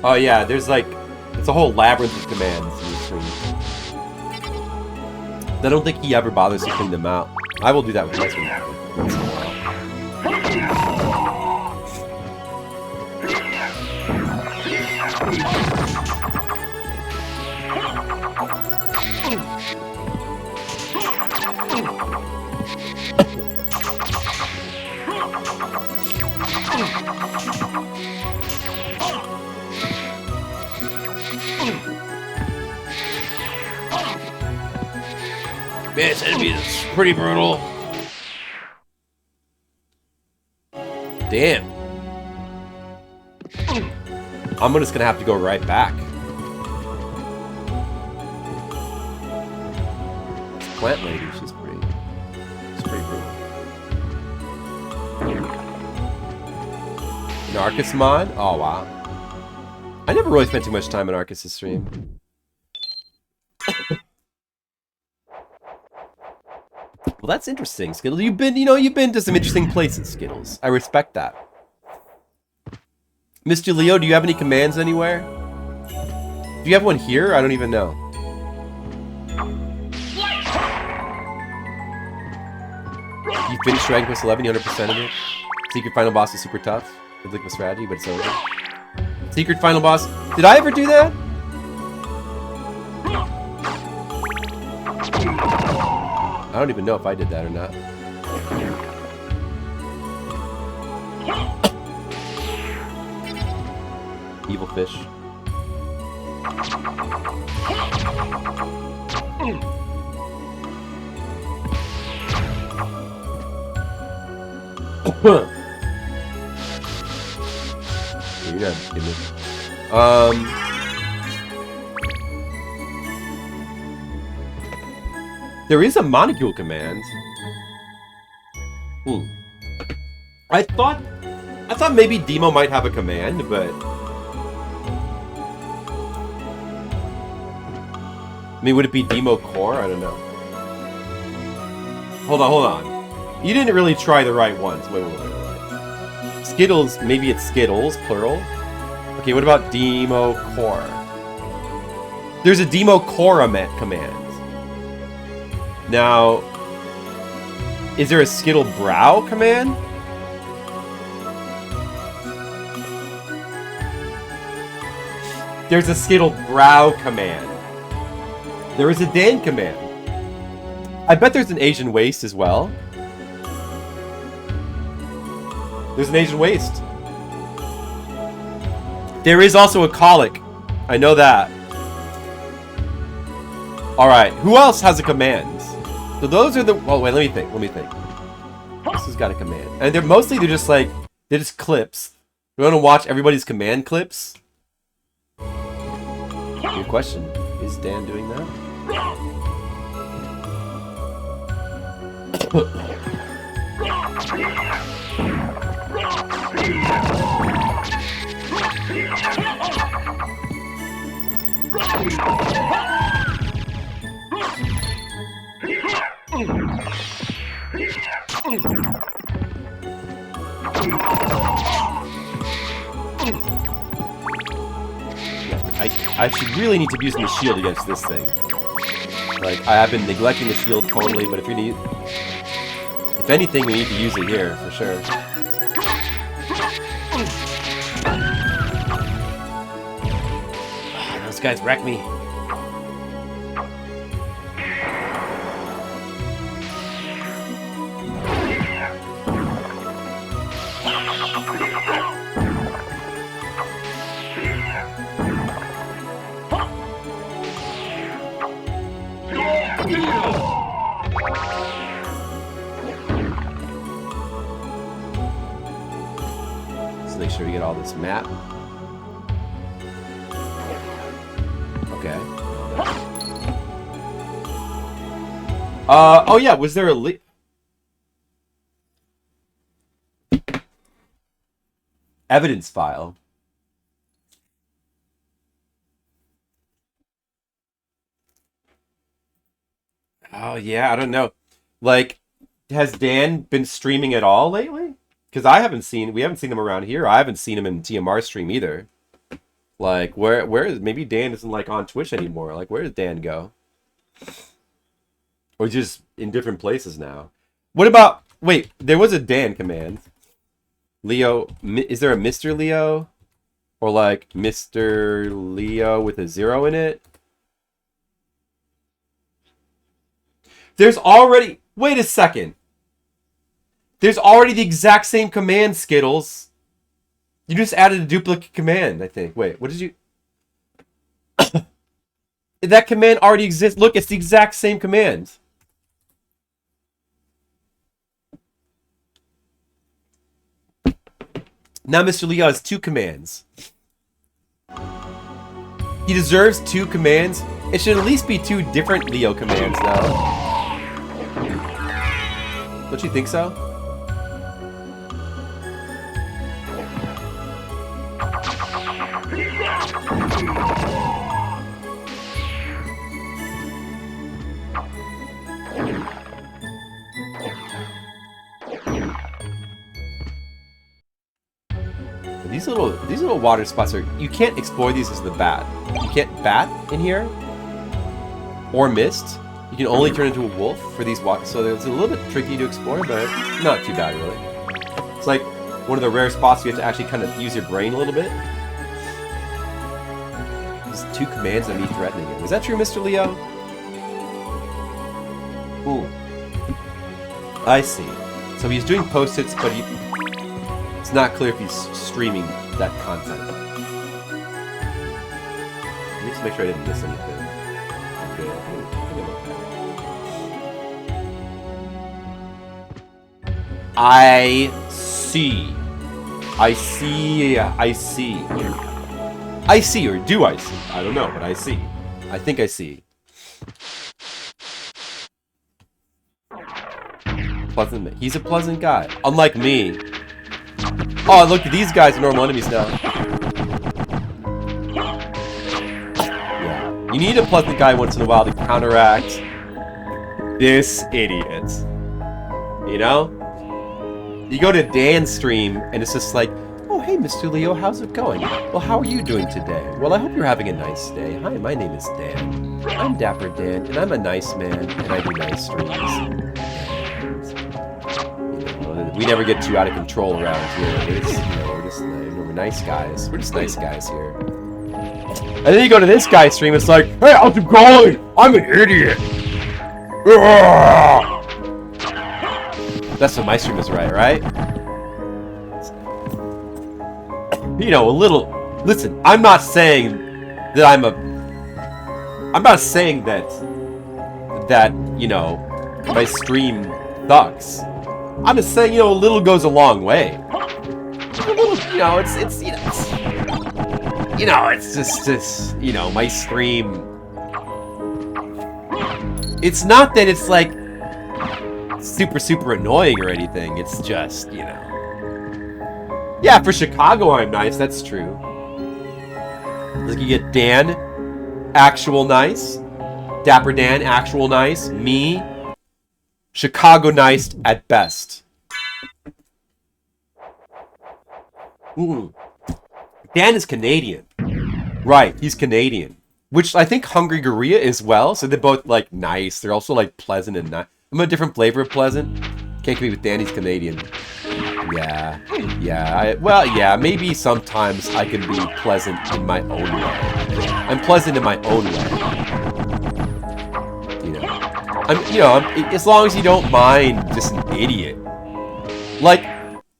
Oh yeah, there's like, it's a whole labyrinth of commands in this stream. I don't think he ever bothers to clean them out. I will do that with my stream once in a while. Man, this enemy is pretty brutal. Damn. I'm just gonna have to go right back. This plant lady, she's pretty brutal. An Arcus mod? Oh wow. I never really spent too much time on Arcus' stream. Well, that's interesting, Skittles. You've been to some interesting places, Skittles. I respect that. Mr. Leo, do you have any commands anywhere? Do you have one here? I don't even know. You finished Dragon Quest 11, you 100% of it. Secret final boss is super tough. Good luck with strategy, but it's over. Secret final boss. Did I ever do that? I don't even know if I did that or not. Evil fish. You're not kidding me. There is a molecule command. I thought maybe Demo might have a command, but I mean, would it be Demo Core? I don't know. Hold on. You didn't really try the right ones. Wait. Skittles, maybe it's Skittles, plural. Okay, what about Demo Core? There's a Demo Core command. Now, is there a Skittle Brow command? There's a Skittle Brow command. There is a Dan command. I bet there's an Asian Waste as well. There's an Asian Waste. There is also a Colic. I know that. Alright, who else has a command? So those are the... Oh, wait, let me think. This has got a command. And they're just like... They're just clips. We want to watch everybody's command clips? Good question. Is Dan doing that? I should really need to be using the shield against this thing. Like, I have been neglecting the shield totally, but if anything, we need to use it here, for sure. Those guys wreck me. Make sure we get all this map. Okay. Oh yeah, was there a evidence file? Oh yeah, I don't know. Like, has Dan been streaming at all lately? Because we haven't seen him around here. I haven't seen him in TMR stream either. Like, where is, maybe Dan isn't like on Twitch anymore. Like, where does Dan go? Or just in different places now. What about, wait, there was a Dan command. Leo, is there a Mr. Leo? Or like Mr. Leo with a 0 in it? There's already, wait a second. There's already the exact same command, Skittles. You just added a duplicate command, I think. Wait, what did you... That command already exists. Look, it's the exact same command. Now Mr. Leo has 2 commands. He deserves 2 commands. It should at least be 2 different Leo commands, though. Don't you think so? These little water spots are... You can't explore these as the bat. You can't bat in here. Or mist. You can only turn into a wolf for these water... So it's a little bit tricky to explore, but not too bad, really. It's like one of the rare spots you have to actually kind of use your brain a little bit. There's 2 commands of me threatening him. Is that true, Mr. Leo? Ooh. I see. So he's doing post-its, but it's not clear if he's streaming that content. just make sure I didn't miss anything. Okay. I see. I see. I see. I see, or do I see? I don't know, but I see. I think I see. Pleasant. He's a pleasant guy. Unlike me. Oh, look, these guys are normal enemies now. Yeah. You need a pleasant guy once in a while to counteract this idiot. You know? You go to Dan's stream, and it's just like, oh, hey, Mr. Leo, how's it going? Well, how are you doing today? Well, I hope you're having a nice day. Hi, my name is Dan. I'm Dapper Dan, and I'm a nice man, and I do nice streams. And, you know, we never get too out of control around here. We're nice guys. We're just nice guys here. And then you go to this guy's stream, it's like, hey, how's it going? I'm an idiot. That's what my stream is right? You know, a little... Listen, I'm not saying that I'm not saying that, you know, my stream sucks. I'm just saying, you know, a little goes a long way. A little, you know, it's just, you know, my stream... It's not that it's, like, super annoying or anything. It's just, you know... Yeah, for Chicago I'm nice, that's true. Like, you get Dan, actual nice. Dapper Dan, actual nice. Me, Chicago nice at best. Dan is Canadian. Right, he's Canadian. Which I think Hungry Gorilla is well, so they're both, like, nice. They're also, like, pleasant and nice. I'm a different flavor of pleasant. Can't compete with Danny's Canadian. Yeah. Yeah, maybe sometimes I can be pleasant in my own way. I'm pleasant in my own way. You know, as long as you don't mind just an idiot. Like,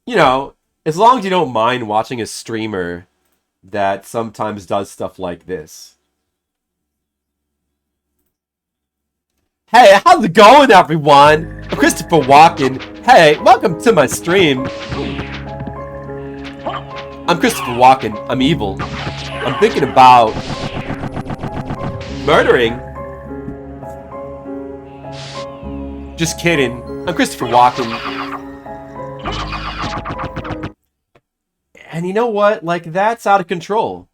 you know, as long as you don't mind watching a streamer that sometimes does stuff like this. Hey, how's it going, everyone? I'm Christopher Walken. Hey, welcome to my stream. I'm Christopher Walken. I'm evil. I'm thinking about murdering. Just kidding. I'm Christopher Walken. And you know what? Like, that's out of control.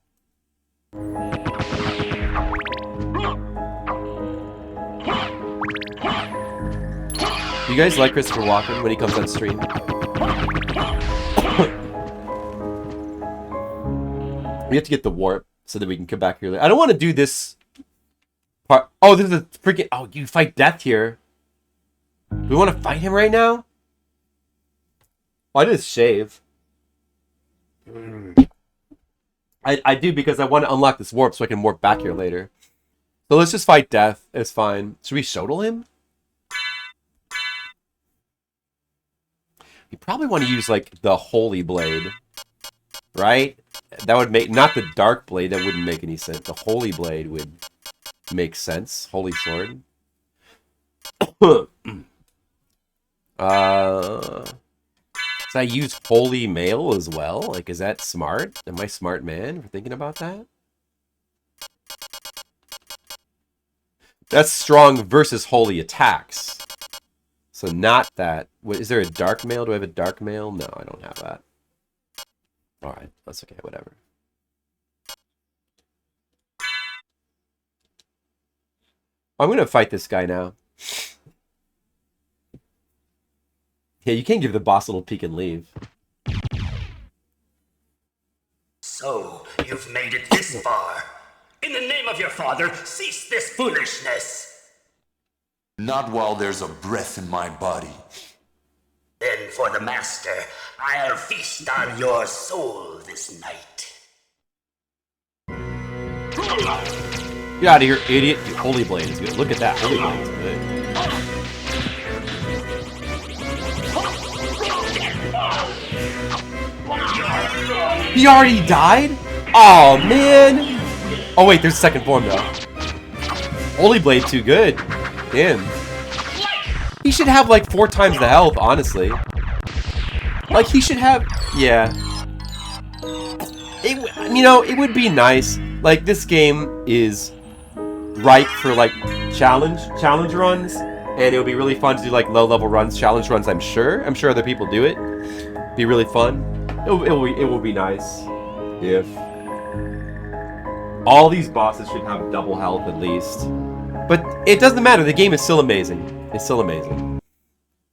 You guys like Christopher Walken when he comes on stream? We have to get the warp so that we can come back here. I don't want to do this part. Oh, this is a freaking... Oh, you fight death here. Do we want to fight him right now? Oh, I just shave. I do because I want to unlock this warp so I can warp back here later. So let's just fight death. It's fine. Should we Shodal him? You probably want to use, like, the Holy Blade. Right? That would make... Not the Dark Blade. That wouldn't make any sense. The Holy Blade would make sense. Holy Sword. So I use Holy Mail as well? Like, is that smart? Am I smart man for thinking about that? That's strong versus holy attacks. So not that. Wait, is there a Dark Mail? Do I have a Dark Mail? No, I don't have that. Alright, that's okay, whatever. I'm gonna fight this guy now. Yeah, you can't give the boss a little peek and leave. So, you've made it this far. In the name of your father, cease this foolishness! Not while there's a breath in my body. Then for the master, I'll feast on your soul this night. Get out of here, idiot. Dude, Holy Blade is good. Look at that. Holy Blade is good. He already died? Oh man! Oh wait, there's a second form though. Holy Blade too good. Damn. He should have like 4 times the health, honestly. Like he should have, yeah. You know, it would be nice. Like this game is ripe for like challenge runs, and it would be really fun to do like low level runs, challenge runs. I'm sure other people do it. Be really fun. It will be nice if all these bosses should have double health at least. But it doesn't matter. The game is still amazing. It's still amazing.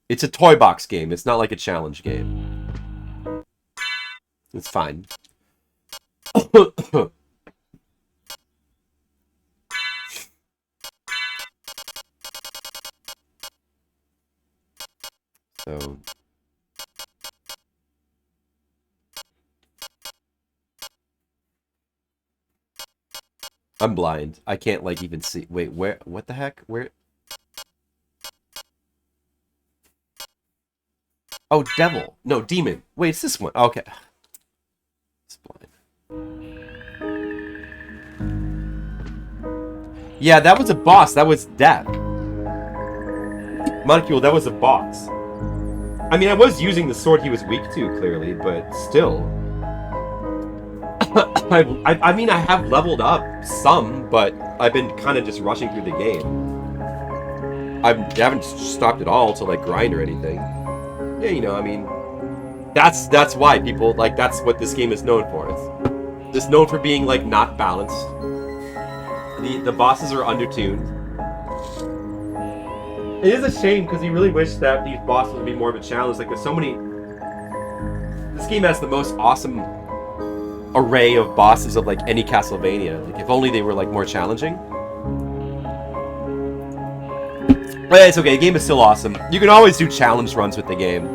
It's a toy box game. It's not like a challenge game. It's fine. So I'm blind. I can't like even see. Wait, where? What the heck? Where? Oh, devil. No, demon. Wait, it's this one. Okay. It's blind. Yeah, that was a boss. That was death. Molecule, that was a boss. I mean, I was using the sword he was weak to, clearly, but still. I mean, I have leveled up some, but I've been kind of just rushing through the game. I haven't stopped at all to, like, grind or anything. Yeah, you know, I mean, that's why people, like, that's what this game is known for. It's known for being, like, not balanced. The bosses are undertuned. It is a shame, because you really wish that these bosses would be more of a challenge. Like, there's so many... This game has the most awesome array of bosses of, like, any Castlevania. Like, if only they were, like, more challenging. But it's okay, the game is still awesome. You can always do challenge runs with the game.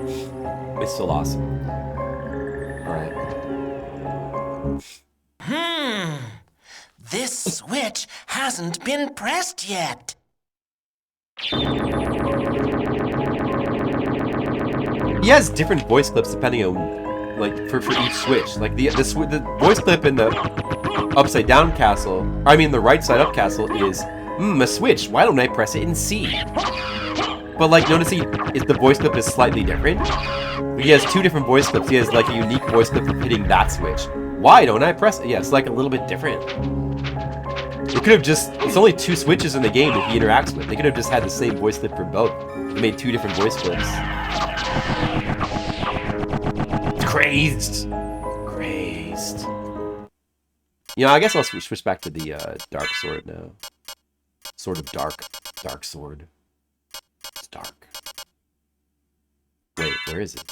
It's still awesome. Alright. This switch hasn't been pressed yet. He has different voice clips depending on, like, for each switch. Like, the voice clip in the upside down castle, or I mean the right side up castle is, a switch, why don't I press it in C? But, like, notice the voice clip is slightly different. He has 2 different voice clips. He has, like, a unique voice clip for hitting that switch. Why don't I press it? Yeah, it's, like, a little bit different. It could have just... It's only 2 switches in the game that he interacts with. They could have just had the same voice clip for both. They made 2 different voice clips. Crazed. You know, I guess I'll switch back to the dark sword now. Sword of dark. Dark sword. It's dark. Wait, where is it?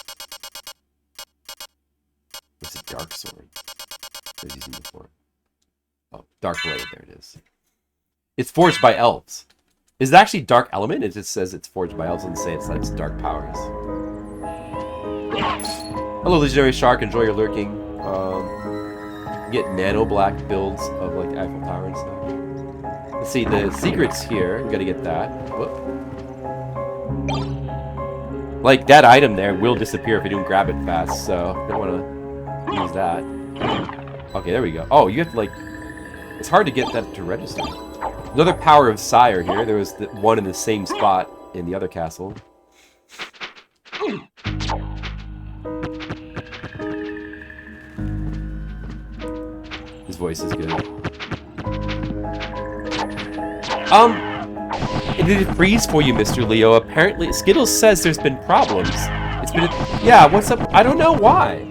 What's a dark sword? I was using before. Oh, dark blade. There it is. It's forged by elves. Is it actually dark element? It just says it's forged by elves and say it's dark powers. Hello, Legendary Shark. Enjoy your lurking. Get nano black builds of like Eiffel Tower and stuff. Let's see the secrets here. We gotta get that. Whoop. Like that item there will disappear if you don't grab it fast, so don't want to use that. Okay, there we go. Oh, you have to like. It's hard to get that to register. Another power of Sire here. There was one in the same spot in the other castle. His voice is good. Did it freeze for you, Mr. Leo? Apparently, Skittles says there's been problems. It's been yeah, what's up? I don't know why.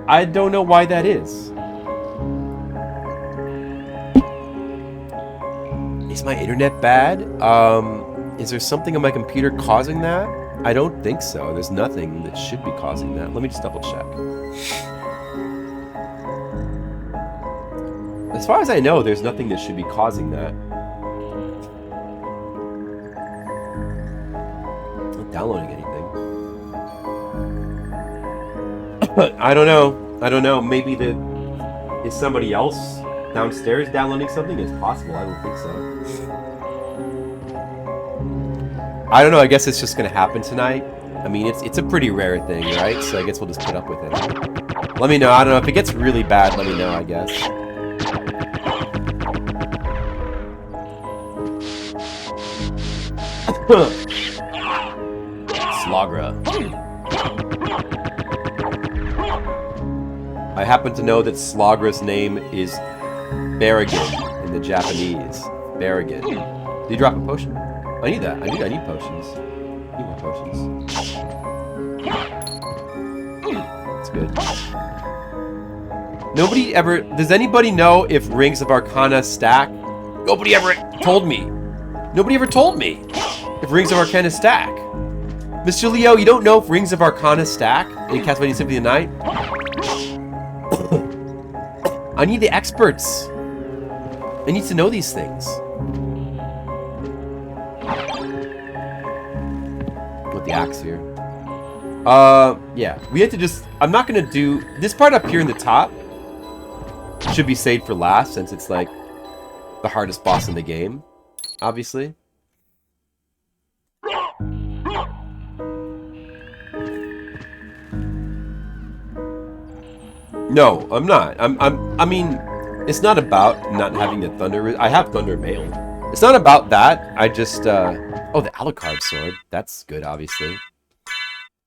I don't know why that is. Is my internet bad? Is there something on my computer causing that? I don't think so. There's nothing that should be causing that. Let me just double check. As far as I know, there's nothing that should be causing that. Not downloading anything. I don't know. Maybe is somebody else downstairs downloading something? It's possible. I don't think so. I don't know. I guess it's just gonna happen tonight. I mean, it's a pretty rare thing, right? So I guess we'll just put up with it. Let me know. I don't know if it gets really bad. Let me know. I guess. Slagra. I happen to know that Slagra's name is Berrigan in the Japanese. Berrigan. Did you drop a potion? I need that. I need potions. I need more potions. That's good. Nobody ever... Does anybody know if Rings of Arcana stack? Nobody ever told me. Nobody ever told me if Rings of Arcana stack. Mr. Leo, you don't know if Rings of Arcana stack in Castlevania Symphony of the Night? I need the experts. I need to know these things. With the axe here. Yeah. We have to just... I'm not going to do... This part up here in the top should be saved for last, since it's like the hardest boss in the game, obviously. No, I'm not. I mean, it's not about not having the thunder. I have thunder mail. It's not about that. I just, oh, the Alucard sword. That's good, obviously.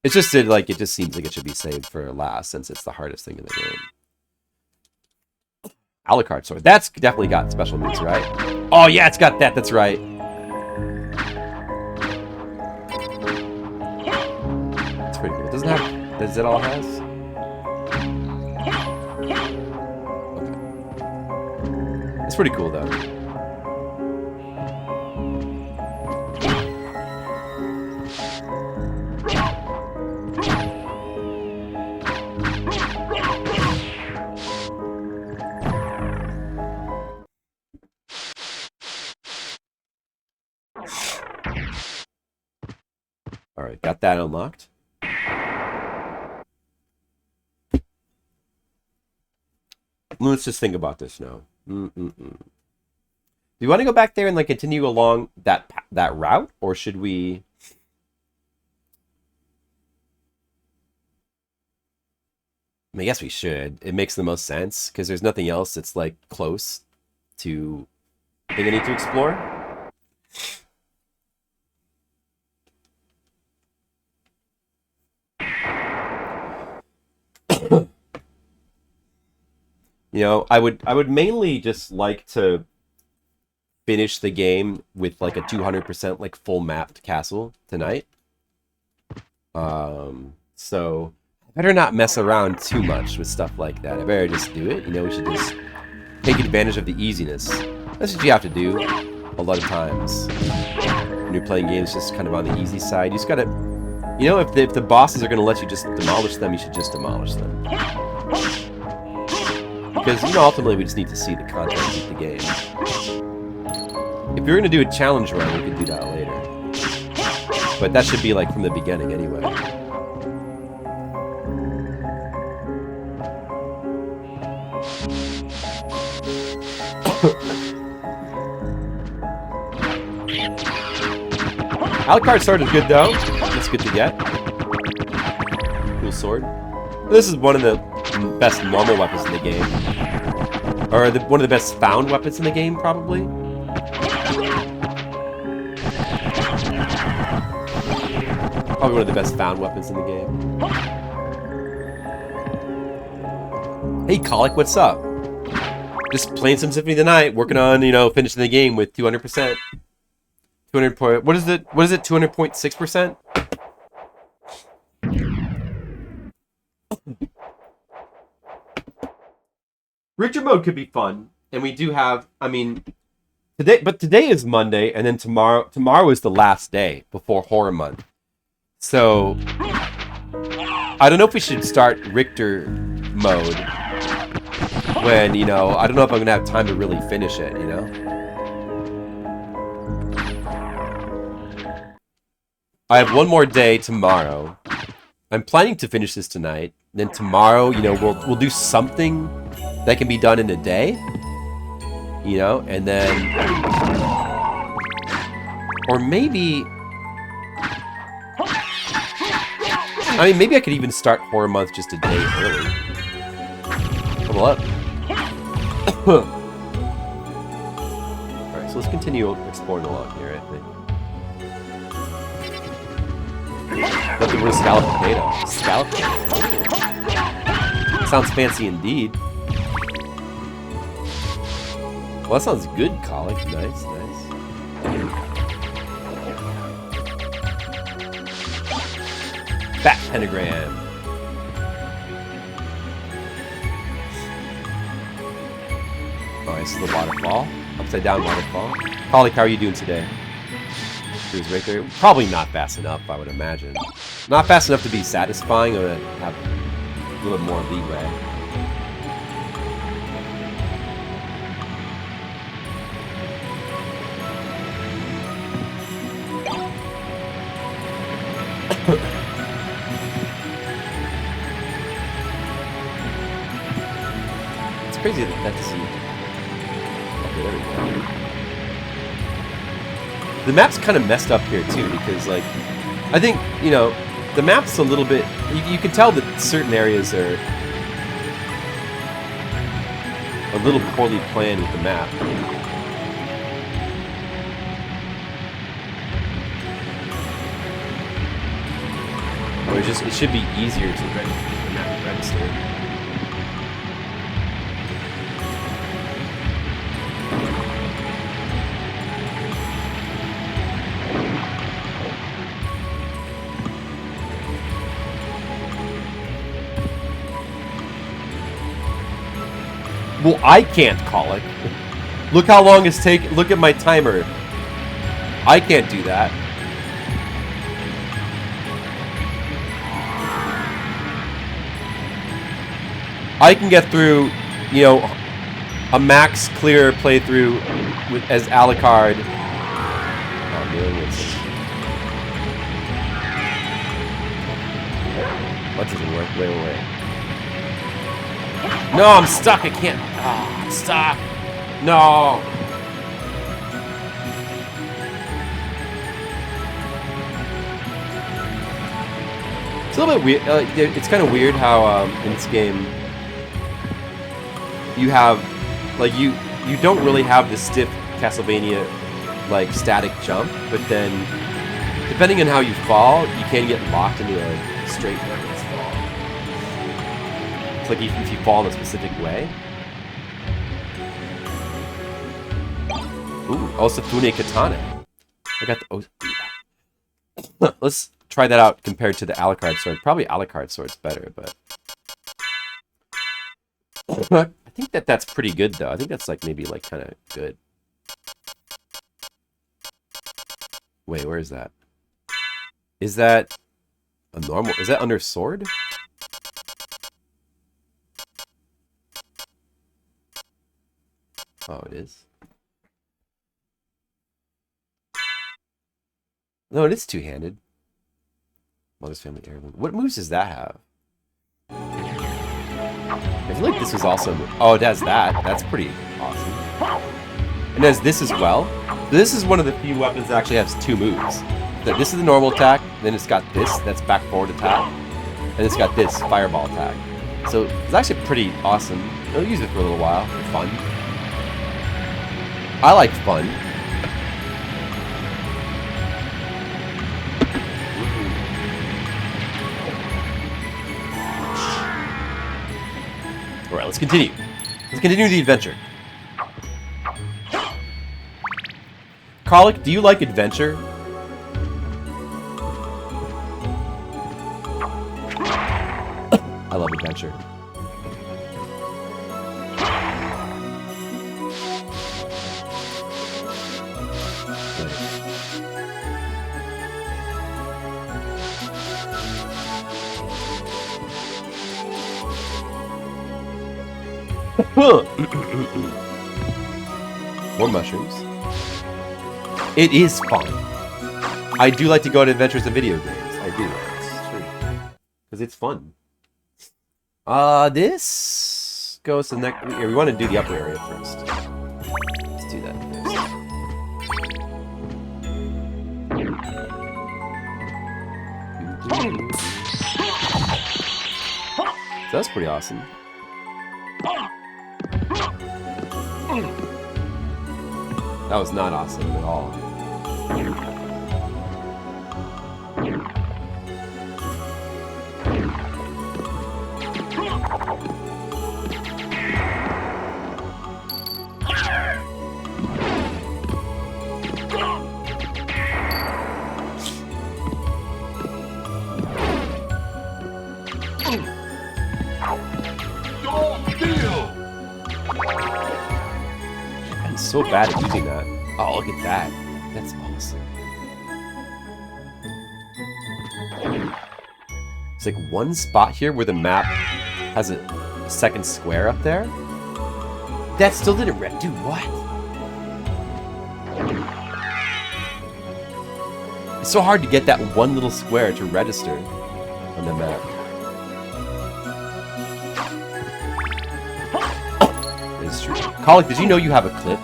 It's just that, like, it just seems like it should be saved for last, since it's the hardest thing in the game. Alucard sword. That's definitely got special moves, right? Oh, yeah, it's got that. That's right. It's pretty cool. It doesn't have... Does it all has? Okay. It's pretty cool, though. Alright, got that unlocked. Let's just think about this now. Do you want to go back there and like continue along that route, or should we? I mean, I guess we should. It makes the most sense because there's nothing else that's like close to thing I need to explore. You know, I would mainly just like to finish the game with like a 200% like full mapped castle tonight. So I better not mess around too much with stuff like that. I better just do it. You know, we should just take advantage of the easiness. That's what you have to do a lot of times when you're playing games just kind of on the easy side. You just gotta, you know, if the bosses are gonna let you just demolish them, you should just demolish them. Because, you know, ultimately we just need to see the content of the game. If you're going to do a challenge run, we could do that later. But that should be, like, from the beginning anyway. Alucard sword is good, though. That's good to get. Cool sword. This is one of the best normal weapons in the game. Or one of the best found weapons in the game, probably. Probably one of the best found weapons in the game. Hey, Colic, what's up? Just playing some Symphony of the Night, working on, you know, finishing the game with 200%. 200 point... What is it? 200.6%? Richter mode could be fun, and we do have, I mean, today is Monday, and then tomorrow is the last day before Horror Month. So, I don't know if we should start Richter mode when, you know, I don't know if I'm going to have time to really finish it, you know? I have one more day tomorrow. I'm planning to finish this tonight. Then tomorrow, you know, we'll do something that can be done in a day, you know, and then, or maybe, I mean, maybe I could even start Horror Month just a day early. Come on up. Alright, so let's continue exploring along here, I think. But the word scalloped potato. Scalloped potato. Sounds fancy indeed. Well, that sounds good, Colic. Nice, nice. Bat pentagram. Oh, this is the waterfall. Upside down waterfall. Colic, how are you doing today? Cruise right there. Probably not fast enough, I would imagine. Not fast enough to be satisfying, or to have a little bit more leeway. It's crazy that that's... Okay, there we go. The map's kind of messed up here, too, because, like, I think, you know, the map's a little bit... You can tell that certain areas are a little poorly planned with the map. Or it should be easier to register. Well, I can't call it. Look how long it's taken. Look at my timer. I can't do that. I can get through, you know, a max clear playthrough with as Alucard. Oh, what doesn't work? Wait. No, I'm stuck. I can't. Oh, I'm stuck. No. It's a little bit weird. It's kind of weird how in this game you have, like, you don't really have the stiff Castlevania like static jump, but then depending on how you fall, you can get locked into a straight reckless fall. It's like if you fall in a specific way. Ooh, oh, Symphony Katana. I got the... Oh, let's try that out compared to the Alucard sword. Probably Alucard sword's better, but... I think that's pretty good, though. I think that's, like, maybe, like, kind of good. Wait, where is that? Is that a normal... Is that under sword? Oh, it is. No, it is two-handed. Mother's Family Heirloom. What moves does that have? I feel like this was also... Oh, it has that. That's pretty awesome. And it has this as well. This is one of the few weapons that actually has two moves. This is the normal attack, then it's got this, that's back forward attack. And it's got this, fireball attack. So it's actually pretty awesome. I'll use it for a little while, for fun. I like fun. Alright, let's continue. Let's continue the adventure. Colic, do you like adventure? I love adventure. More mushrooms. It is fun. I do like to go on adventures in video games. I do. It's true. Because it's fun. This goes to the next... Yeah, we want to do the upper area first. Let's do that first. So that's pretty awesome. That was not awesome at all. so bad at using that. Oh, look at that. That's awesome. It's like one spot here where the map has a second square up there. That still didn't dude, what? It's so hard to get that one little square to register on the map. It's true. Colic, did you know you have a clip?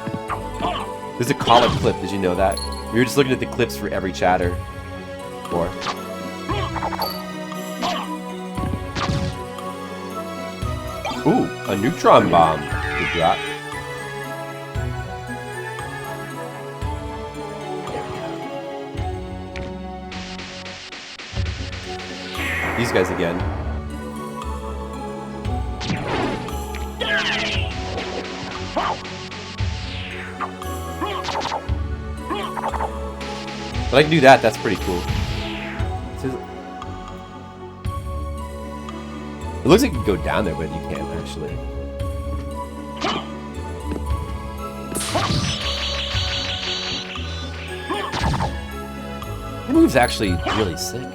There's a Colic clip, did you know that? We were just looking at the clips for every chatter. Or ooh, a neutron bomb. Good drop. These guys again. But I can do that, that's pretty cool. It looks like you can go down there, but you can't actually. That move's actually really sick.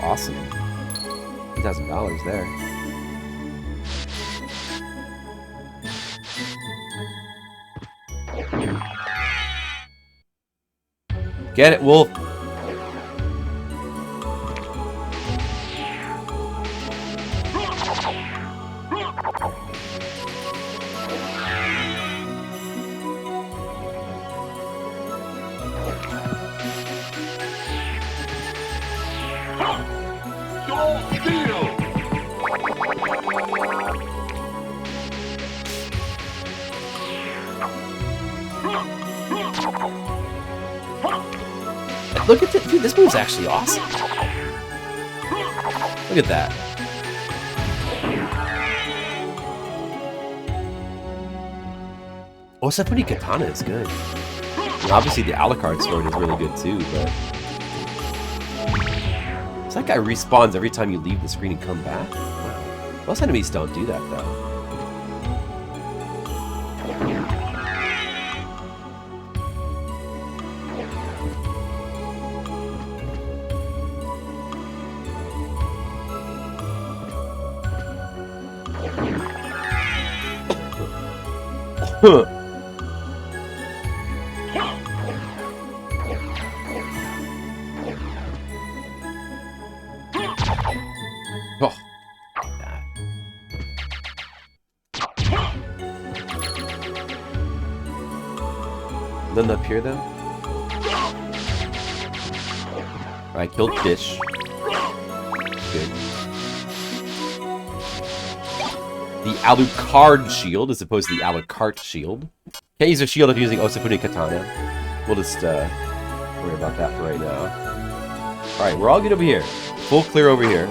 Awesome. $2,000 there. Get it, Wolf. Look at this, dude, this move's actually awesome. Look at that. Oh, Symphony Katana is good. And obviously the Alucard sword is really good too, but... So that guy respawns every time you leave the screen and come back? Wow. Most enemies don't do that though. Huh. Oh. Nothing up here though? Alright, killed fish. Good. The Alucard shield as opposed to the Alucard shield. Can't use a shield if you're using Symphony Katana. We'll just worry about that for right now. Alright, we're all good over here. Full clear over here.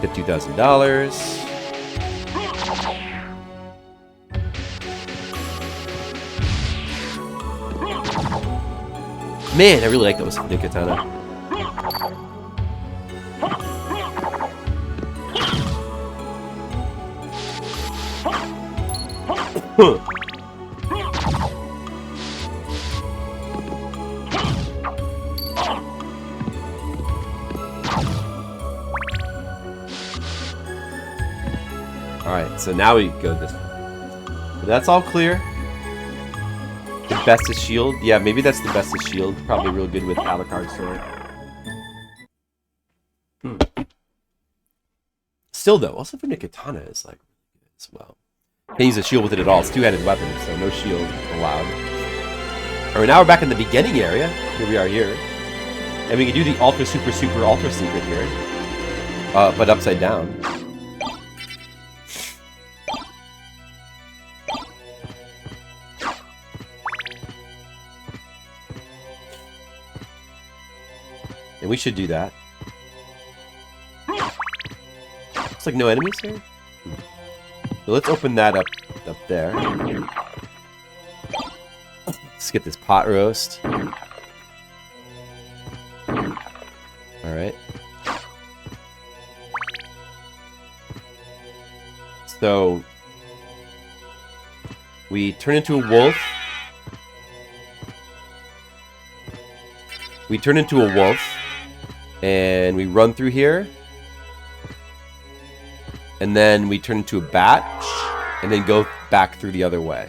Get $2,000. Man, I really like those Symphony Katana. Alright, so now we go this way. So that's all clear. The bestest shield? Yeah, maybe that's the bestest shield. Probably real good with Alucard sword. Still though, also for Katana is like as well. Can't use a shield with it at all. It's two-handed weapon, so no shield allowed. Alright, now we're back in the beginning area. Here we are here. And we can do the ultra super ultra secret here. But upside down. And we should do that. Looks like no enemies here. So let's open that up there. Let's get this pot roast. Alright. So we turn into a wolf. We turn into a wolf. And we run through here. And then we turn into a bat. And then go back through the other way.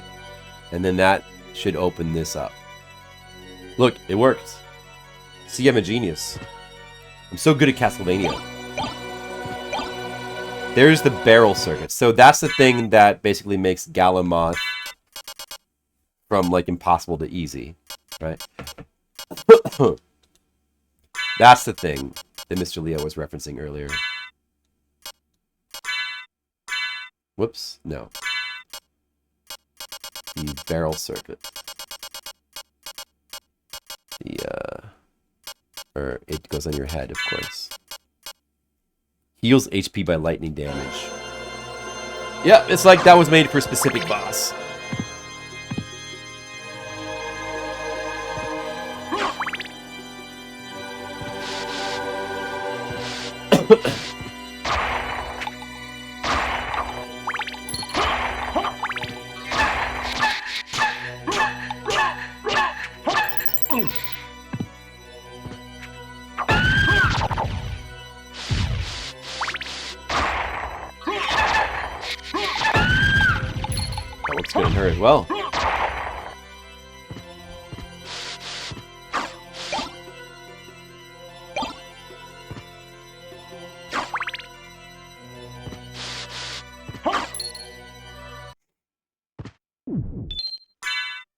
And then that should open this up. Look, it worked. See, I'm a genius. I'm so good at Castlevania. There's the barrel circuit. So that's the thing that basically makes Galamoth from, like, impossible to easy. Right? That's the thing that Mr. Leo was referencing earlier. Whoops. No. The barrel circuit. Or it goes on your head, of course. Heals HP by lightning damage. Yeah, it's like that was made for a specific boss. Well,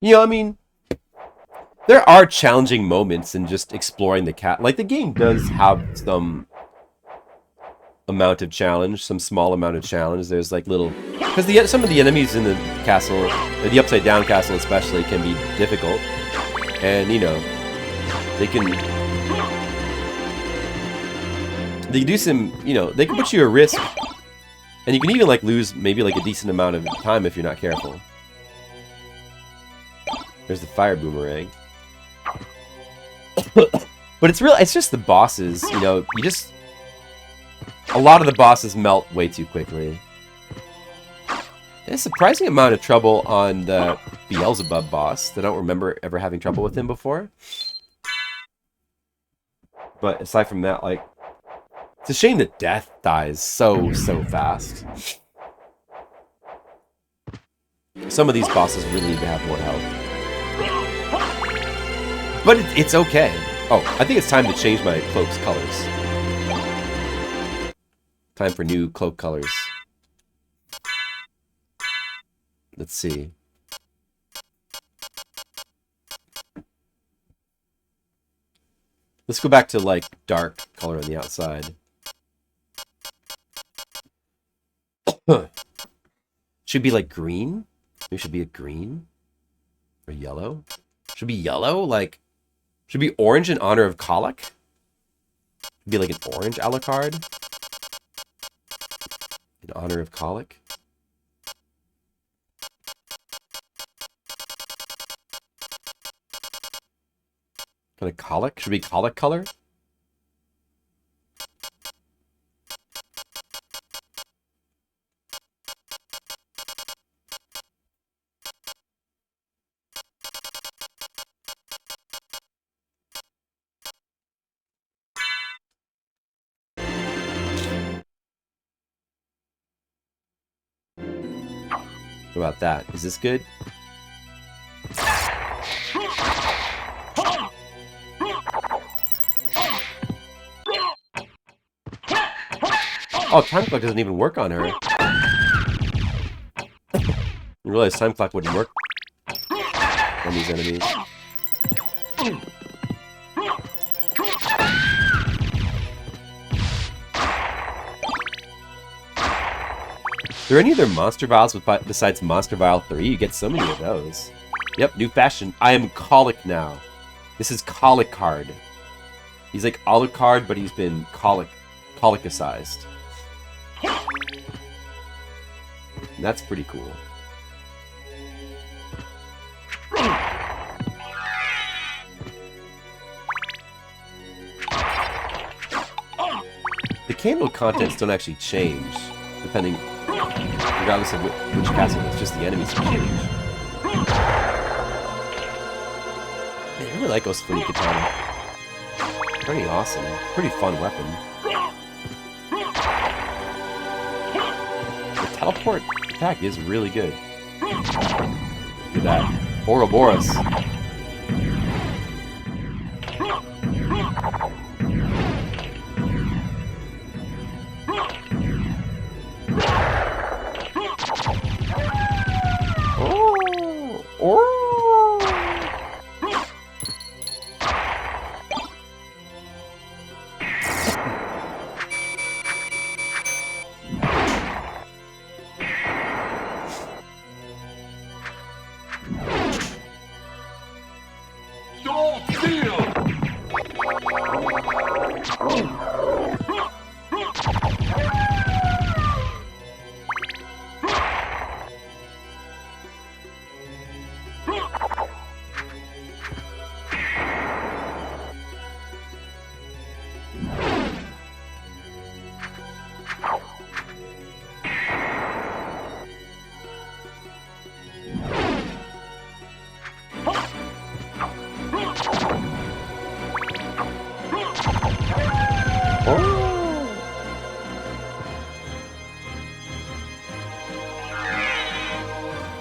you know, I mean, there are challenging moments in just exploring the cat. Like, the game does have some amount of challenge, some small amount of challenge. There's like little, because some of the enemies in the castle, the upside down castle especially, can be difficult, and you know, they can do some, you know, they can put you at risk, and you can even like lose maybe like a decent amount of time if you're not careful. There's the fire boomerang. But it's just the bosses, you know, a lot of the bosses melt way too quickly. There's a surprising amount of trouble on the Beelzebub boss. I don't remember ever having trouble with him before. But aside from that, like, it's a shame that Death dies so fast. Some of these bosses really need to have more health. But it's okay. Oh, I think it's time to change my cloak's colors. Time for new cloak colors. Let's see. Let's go back to, like, dark color on the outside. Should be, like, green? Maybe it should be a green? Or yellow? Should be yellow? Like, should be orange in honor of Colic? Should be, like, an orange Alucard? In honor of Colic? Kind of Colic? Should be Colic color? What about that? Is this good? Oh, time clock doesn't even work on her. You realize time clock wouldn't work on these enemies. Are there any other monster vials besides Monster Vial 3? You get so many of those. Yep, new fashion. I am Colic now. This is Colic card. He's like Alucard, but he's been Colicicized. And that's pretty cool. candle contents don't actually change, depending, regardless of which castle. It's just the enemies can change. Man, I really like Symphony Katana. Pretty awesome. Pretty fun weapon. The teleport attack is really good. Look at that. Ouroboros.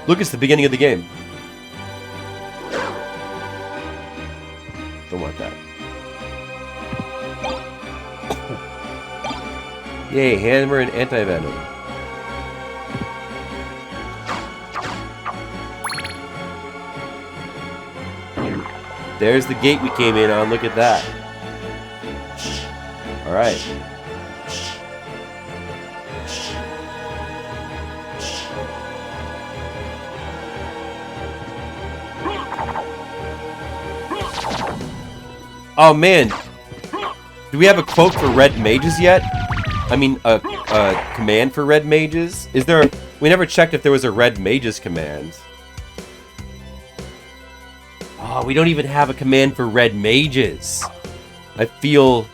Look, it's the beginning of the game. Don't want that. Yay, hammer and anti-venom. There's the gate we came in on. Look at that. Alright. Oh man, do we have a quote for red mages yet? I mean, a command for red mages? Is there? We never checked if there was a red mages command. Oh, we don't even have a command for red mages. I feel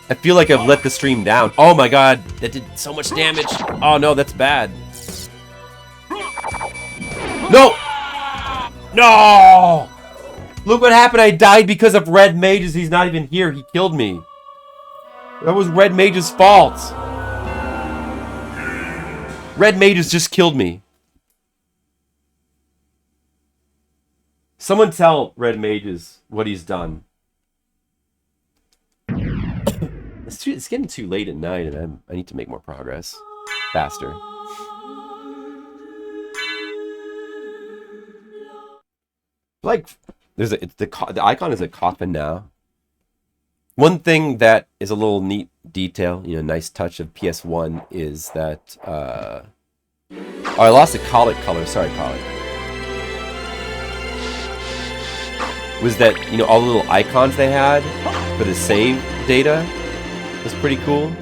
like I've let the stream down. Oh my god, that did so much damage. Oh no, that's bad. No! No! Look what happened. I died because of red mages. He's not even here. He killed me. That was red mage's fault. Red mages just killed me. Someone tell red mages what he's done. It's getting too late at night, and I need to make more progress. Faster. Like, there's the icon is a coffin now. One thing that is a little neat detail, you know, nice touch of PS1 is that oh, I lost the colic color. Sorry, colic. Was that, you know, all the little icons they had for the save data was pretty cool.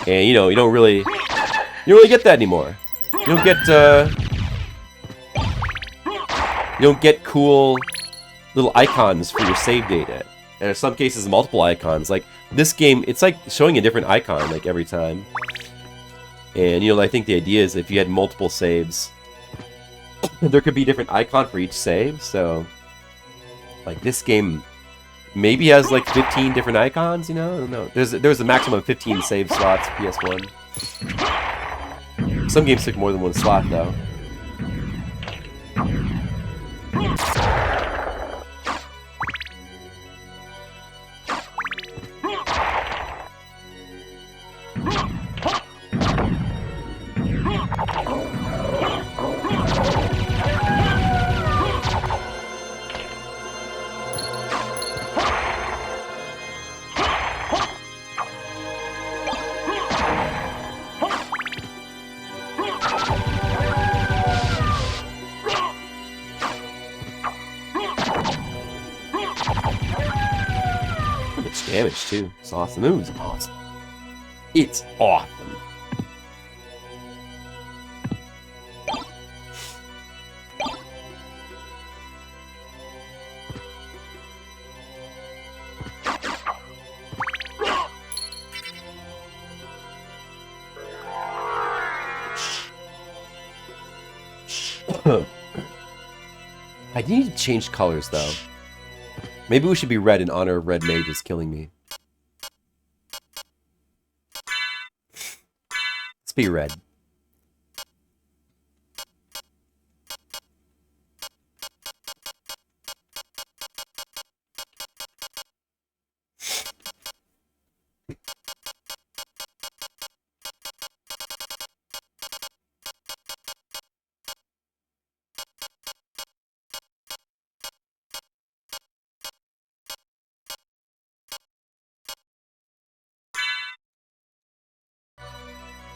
And you know, you don't really get that anymore. You don't get cool little icons for your save data. And in some cases multiple icons. Like this game, it's like showing a different icon like every time. And you know, I think the idea is if you had multiple saves, there could be a different icon for each save. So like this game maybe has like 15 different icons, you know? I don't know. There's a maximum of 15 save slots PS1. Some games took more than one slot though. Damage too. It's awesome. It was awesome. It's awesome. I need to change colors, though. Maybe we should be red in honor of Red Mages killing me. Let's be red.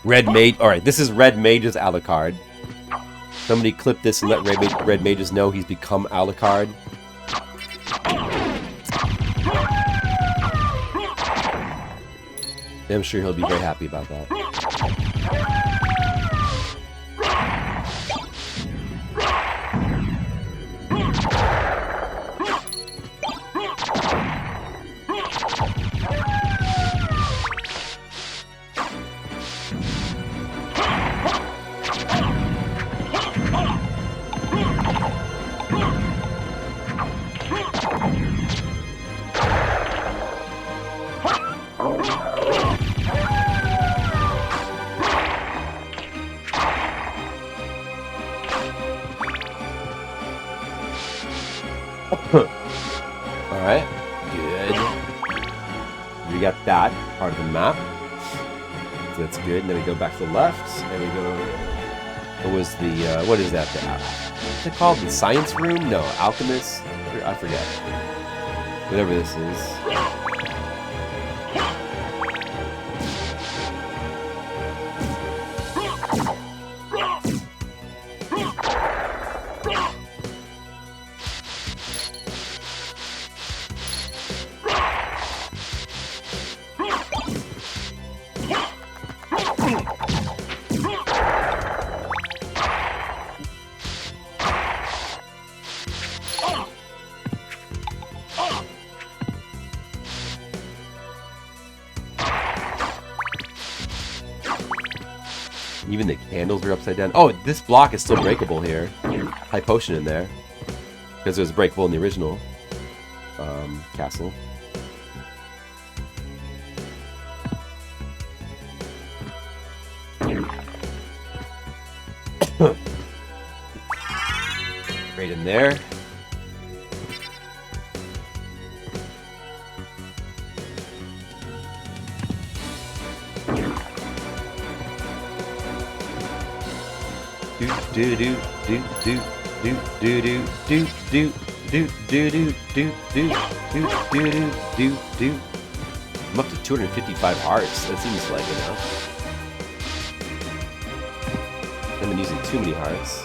Red Mage. Alright, this is Red Mage's Alucard. Somebody clip this and let Red Mages know he's become Alucard. I'm sure he'll be very happy about that. Alright, good. We got that part of the map. So that's good. And then we go back to the left, and we go... What was the, what is that? What's it called? The science room? No, alchemist? I forget. Whatever this is. Even the candles are upside down. Oh, this block is still breakable here. High potion in there. Because it was breakable in the original castle. Right in there. Do do do do do do do do do do do do do do do do do do. I'm up to 255 hearts. That seems like enough. I've been using too many hearts.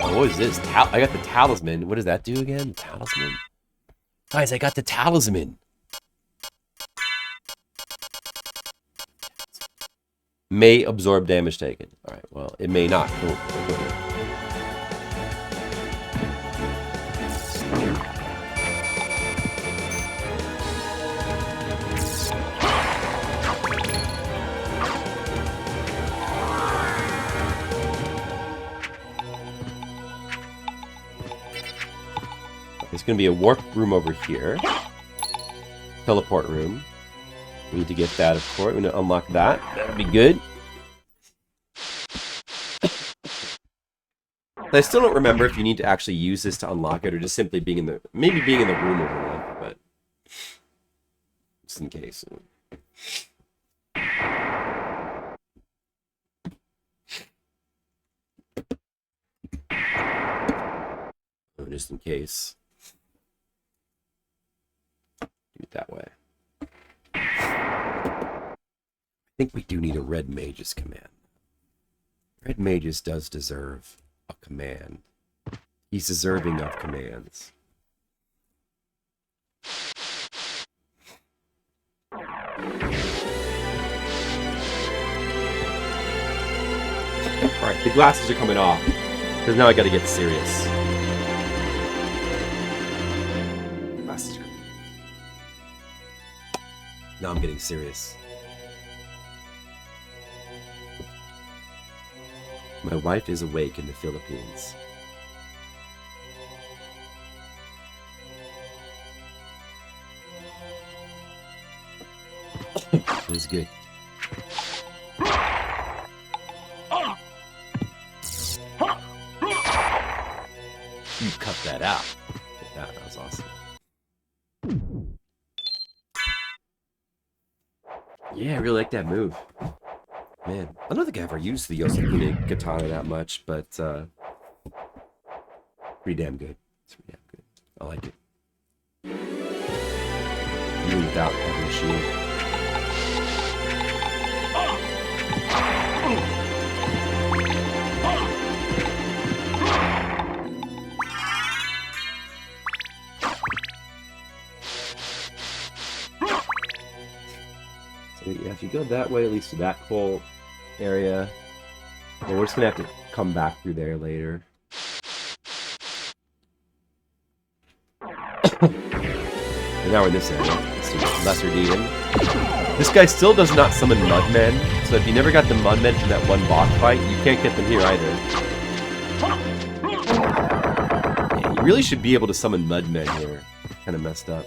Oh, what is this? I got the talisman. What does that do again? Talisman. Guys, I got the talisman. May absorb damage taken. Alright, well, it may not. We'll go here. There's going to be a warp room over here. Teleport room. We need to get that, of course. We're going to unlock that. That would be good. I still don't remember if you need to actually use this to unlock it or just simply being in the... Maybe being in the room over there, but... Just in case. Just in case. Do it that way. I think we do need a Red Mage's command. Red Mage's does deserve a command. He's deserving of commands. Alright, the glasses are coming off. Because now I gotta get serious. Glasses are... Now I'm getting serious. My wife is awake in the Philippines. This is good. You cut that out. That was awesome. Yeah, I really like that move. Man, I don't think I ever used the Yosakune katana that much, but pretty damn good. It's pretty damn good. I like it. Even without having a shield. So yeah, if you go that way, at least to that whole area, and we're just gonna have to come back through there later. And now we're in this area. Let's do Lesser Demon. This guy still does not summon Mudmen, so if you never got the Mudmen from that one boss fight, you can't get them here either. Yeah, you really should be able to summon Mudmen here. Kind of messed up.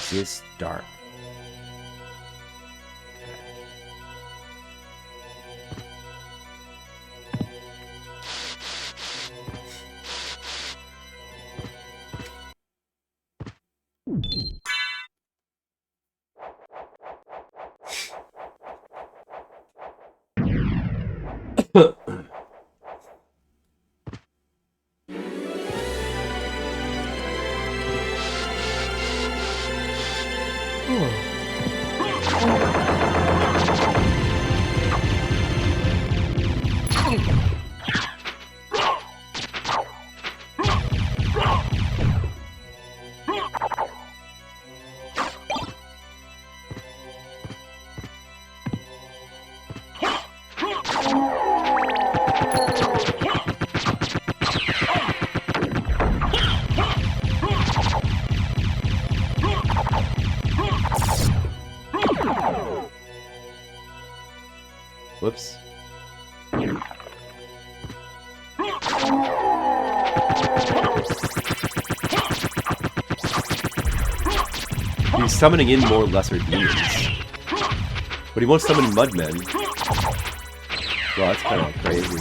This is dark. Whoops. He's summoning in more lesser demons. But he won't summon Mudmen. Well, that's kind of crazy.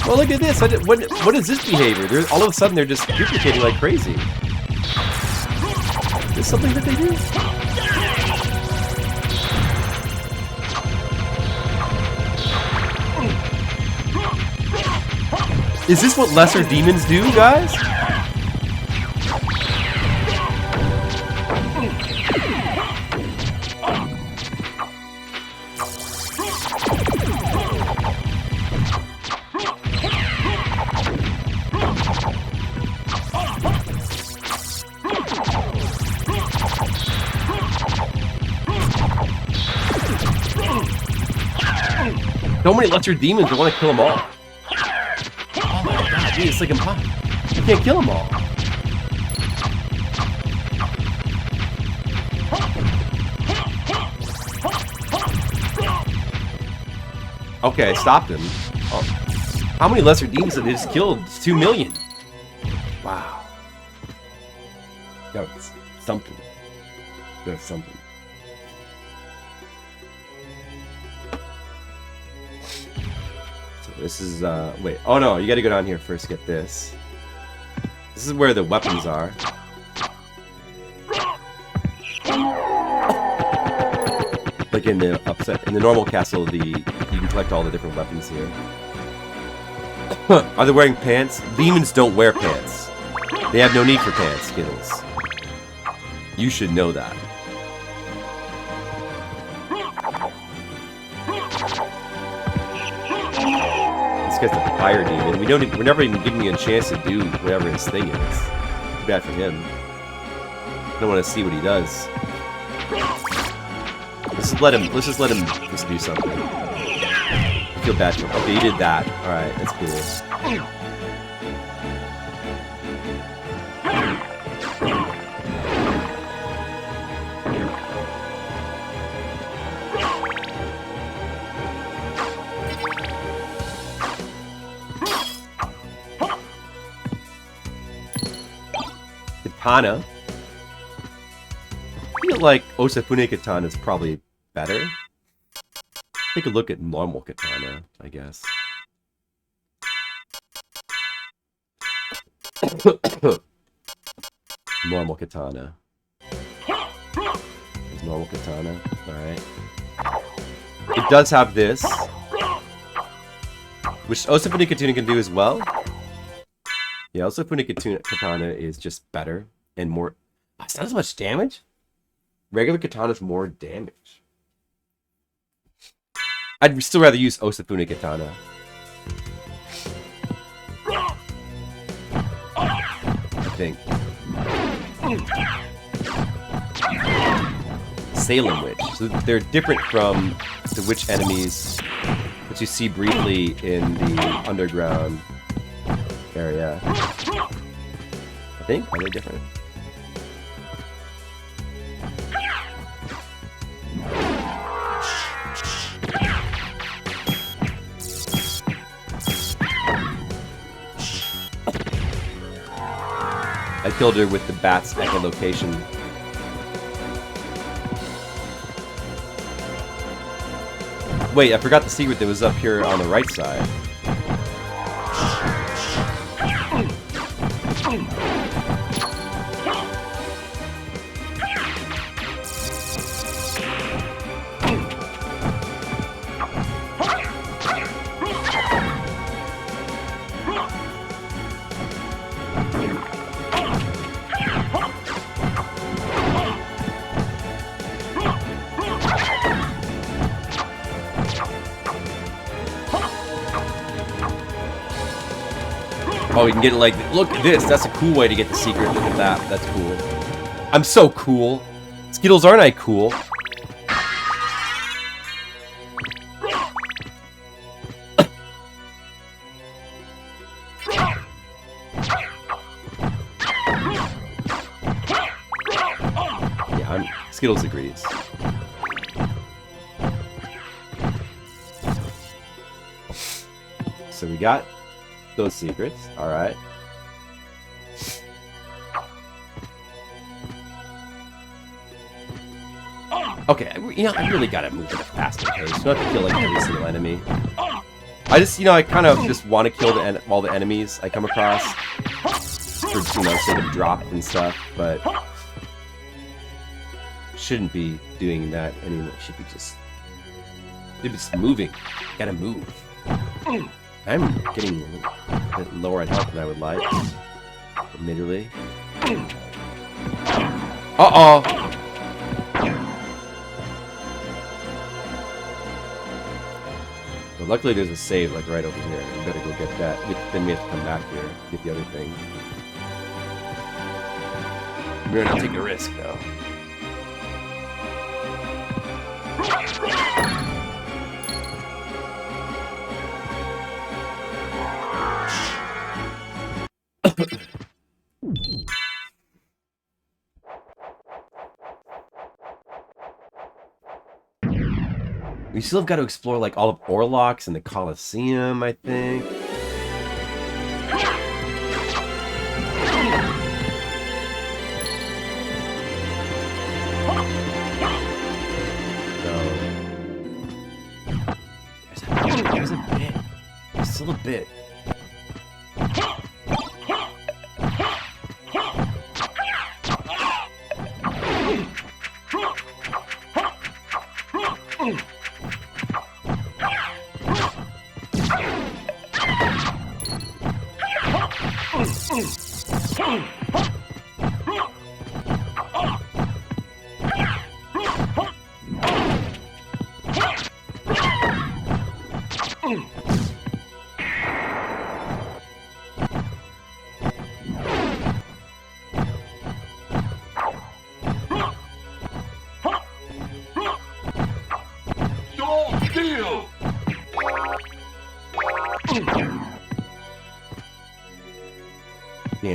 Well, look at this. What is this behavior? All of a sudden, they're just duplicating like crazy. Is this something that they do? Is this what lesser demons do, guys? So many lesser demons, I want to kill them all. Oh my god, dude, it's like impossible. You can't kill them all. Okay, I stopped him. Oh. How many lesser demons have they just killed? It's 2 million. Wow. That was something. That's something. This is, wait. Oh no, you gotta go down here first, get this. This is where the weapons are. Like in the normal castle, you can collect all the different weapons here. Are they wearing pants? Demons don't wear pants. They have no need for pants, Skittles. You should know that. This guy's the fire demon. We're never even giving him a chance to do whatever his thing is. Too bad for him. I don't want to see what he does. Let's just let him just do something. I feel bad for him. Okay, he did that. Alright, that's cool. Katana. I feel like Osafune Katana is probably better. Take a look at normal Katana, I guess. Normal Katana. There's normal Katana. Alright. It does have this, which Osafune Katana can do as well. Yeah, Osafune Katana is just better and more... It's not as much damage? Regular Katana is more damage. I'd still rather use Osafune Katana. I think. Salem Witch. So they're different from the witch enemies that you see briefly in the underground area. I think? Are they different? I killed her with the bat's echolocation. Wait, I forgot the secret that was up here on the right side. Oh, you can get it like, look at this. That's a cool way to get the secret. Look at that. That's cool. I'm so cool. Skittles, aren't I cool? Yeah, Skittles agrees. So we got those secrets. Alright. Okay, you know, I really gotta move at a faster pace. You don't have to kill like every single enemy. I just, you know, I kind of just want to kill all the enemies I come across. For, you know, sake of drop and stuff, but shouldn't be doing that anymore. Should be just moving. Gotta move. I'm getting a bit lower on health than I would like, admittedly. Uh-oh! Well, luckily there's a save, like, right over here. We better go get that. Then we have to come back here, get the other thing. We're gonna take a risk, though. We still have got to explore like all of Orlocks and the Colosseum, I think. So there's a bit. There's still a bit.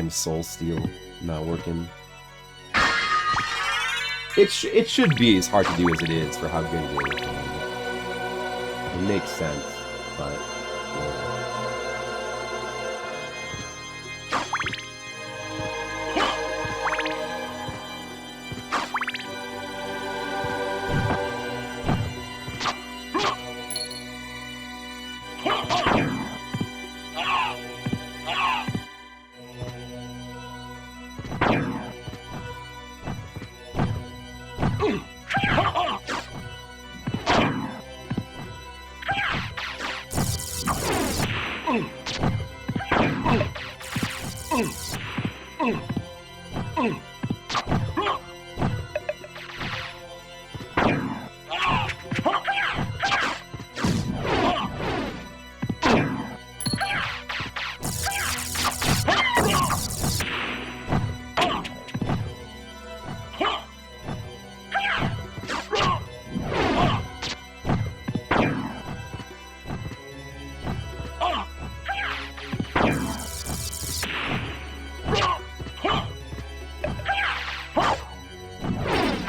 Goddamn Soul Steel not working. It should be as hard to do as it is for how good it is. It makes sense, but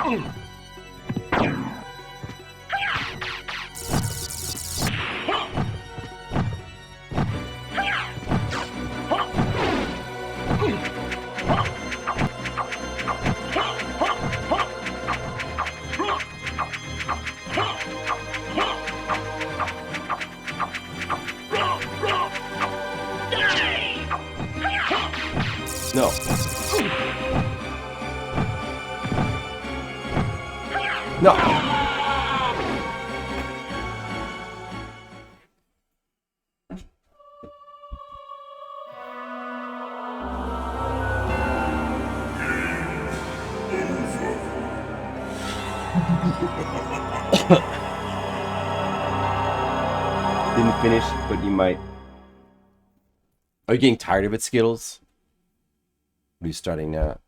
yeah. No. No. Didn't finish, but you might. Are you getting tired of it, Skittles? What are you starting now?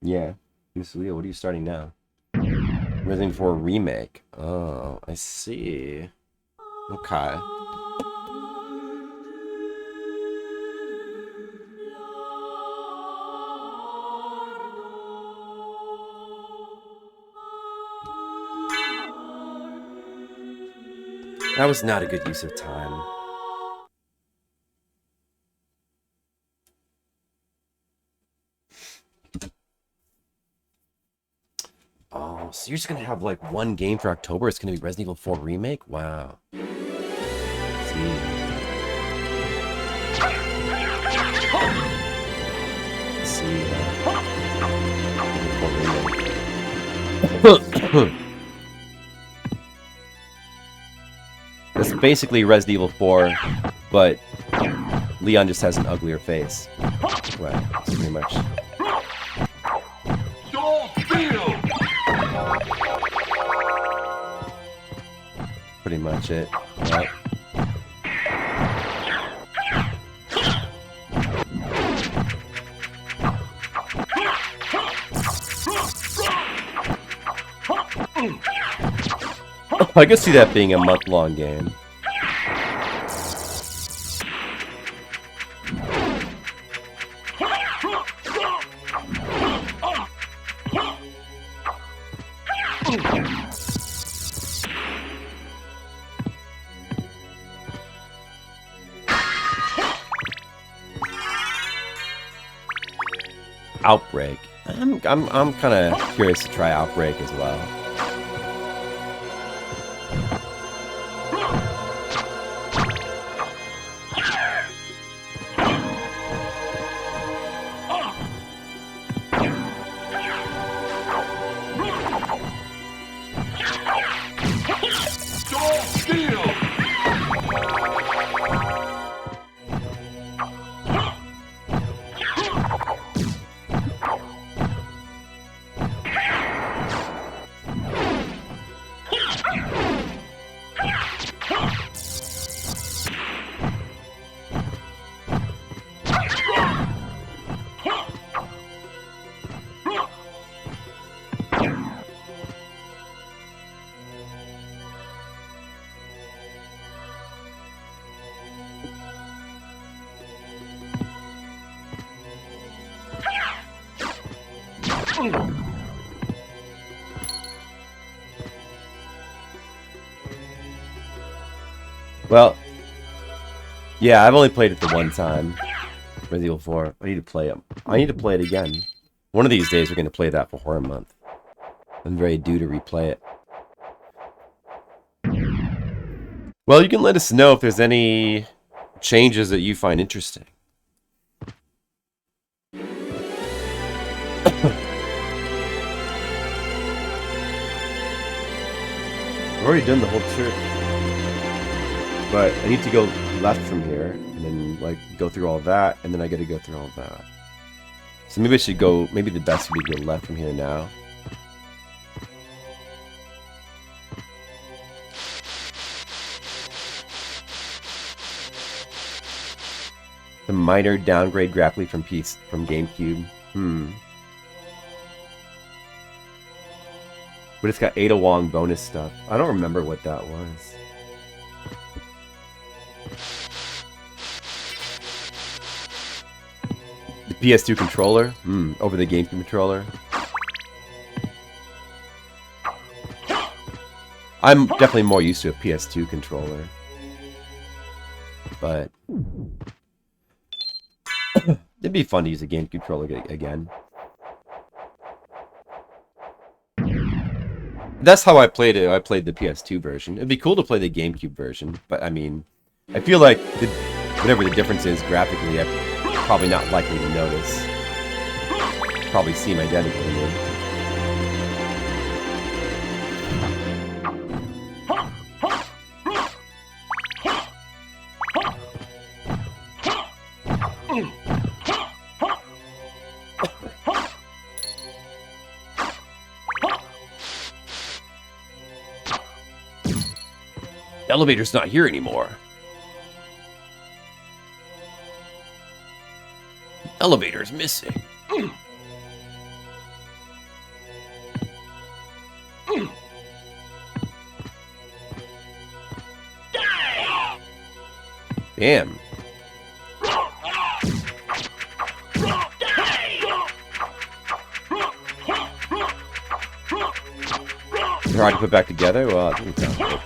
Yeah. Miss Leo, what are you starting now? Resident Evil 4 Remake. Oh, I see. Okay. That was not a good use of time. Oh, so you're just gonna have like one game for October? It's gonna be Resident Evil 4 Remake? Wow. See. It's basically Resident Evil 4, but Leon just has an uglier face. Right, that's pretty much. Pretty much it. Right. I could see that being a month-long game. Outbreak. I'm kind of curious to try Outbreak as well. Well, yeah, I've only played it the one time. Resident Evil 4. I need to play it. I need to play it again. One of these days we're going to play that for Horror Month. I'm very due to replay it. Well, you can let us know if there's any changes that you find interesting. I've already done the whole church. But I need to go left from here, and then, like, go through all that, and then I gotta go through all that. So maybe I should go, maybe the best would be to go left from here now. The minor downgrade graphically from GameCube. But it's got Ada Wong bonus stuff. I don't remember what that was. The PS2 controller? Over the GameCube controller. I'm definitely more used to a PS2 controller. But it'd be fun to use a GameCube controller again. That's how I played it. I played the PS2 version. It'd be cool to play the GameCube version, but I mean, I feel like whatever the difference is graphically, I'm probably not likely to notice. Probably seem identical to me. Elevator's not here anymore. Elevator's missing. Damn. They're hard to put back together? Well, that doesn't sound good.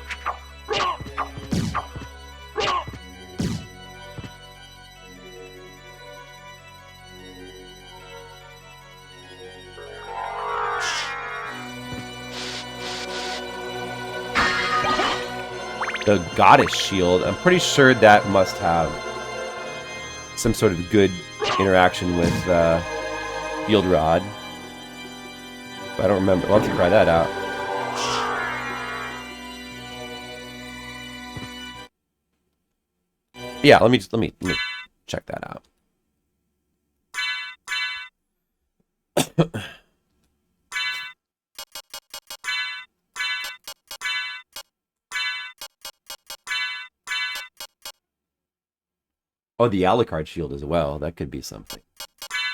The Goddess Shield, I'm pretty sure that must have some sort of good interaction with Field Rod. But I don't remember. We'll have to try that out. Yeah, let me check that out. Oh, the Alucard shield as well. That could be something.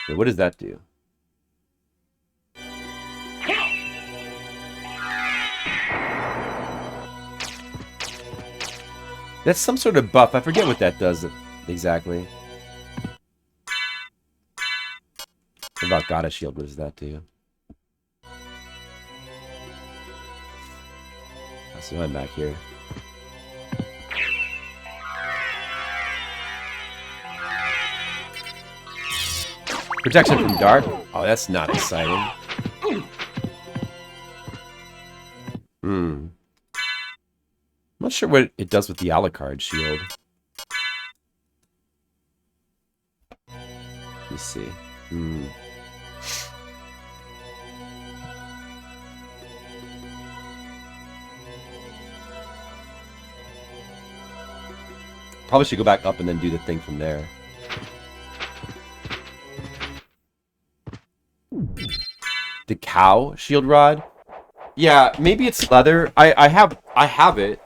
Wait, what does that do? That's some sort of buff. I forget what that does exactly. What about Goddess Shield? What does that do? So I'm back here. Protection from dark? Oh, that's not exciting. I'm not sure what it does with the Alucard shield. Let me see. Probably should go back up and then do the thing from there. The cow shield rod? Yeah, maybe it's leather. I have it.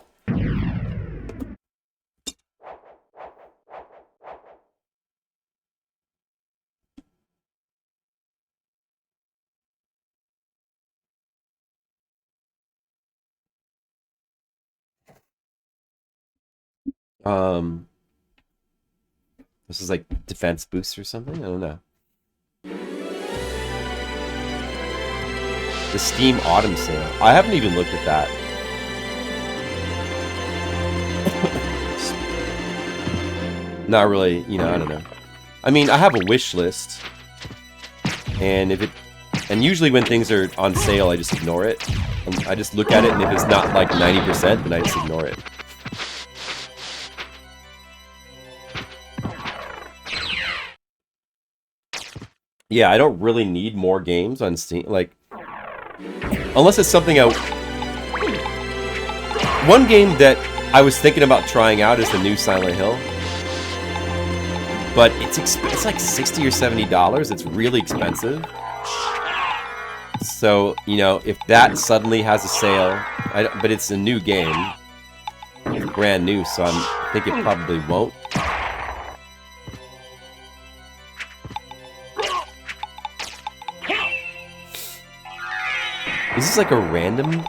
This is like defense boost or something? I don't know. The Steam Autumn Sale. I haven't even looked at that. Not really, you know, I don't know. I mean, I have a wish list. And usually when things are on sale, I just ignore it. I just look at it, and if it's not like 90%, then I just ignore it. Yeah, I don't really need more games on Steam. Like, unless it's something one game that I was thinking about trying out is the new Silent Hill. But it's like $60 or $70. It's really expensive. So, you know, if that suddenly has a sale, but it's a new game. It's brand new, so I think it probably won't. Is this like a random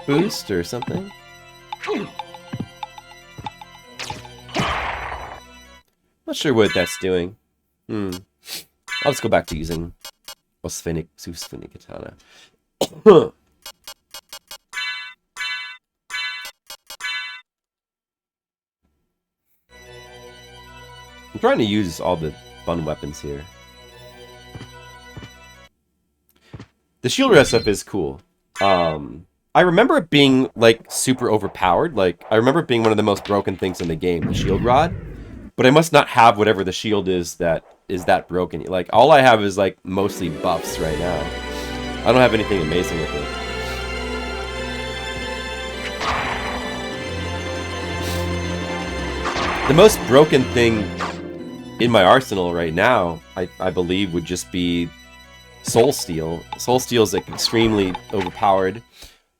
boost or something? Not sure what that's doing. I'll just go back to using Symphony Katana. I'm trying to use all the fun weapons here. The shield rest stuff is cool. I remember it being, like, super overpowered. Like, I remember it being one of the most broken things in the game, the shield rod. But I must not have whatever the shield is that broken. Like, all I have is, like, mostly buffs right now. I don't have anything amazing with it. The most broken thing in my arsenal right now, I believe, would just be Soul Steel. Soul Steel is, like, extremely overpowered,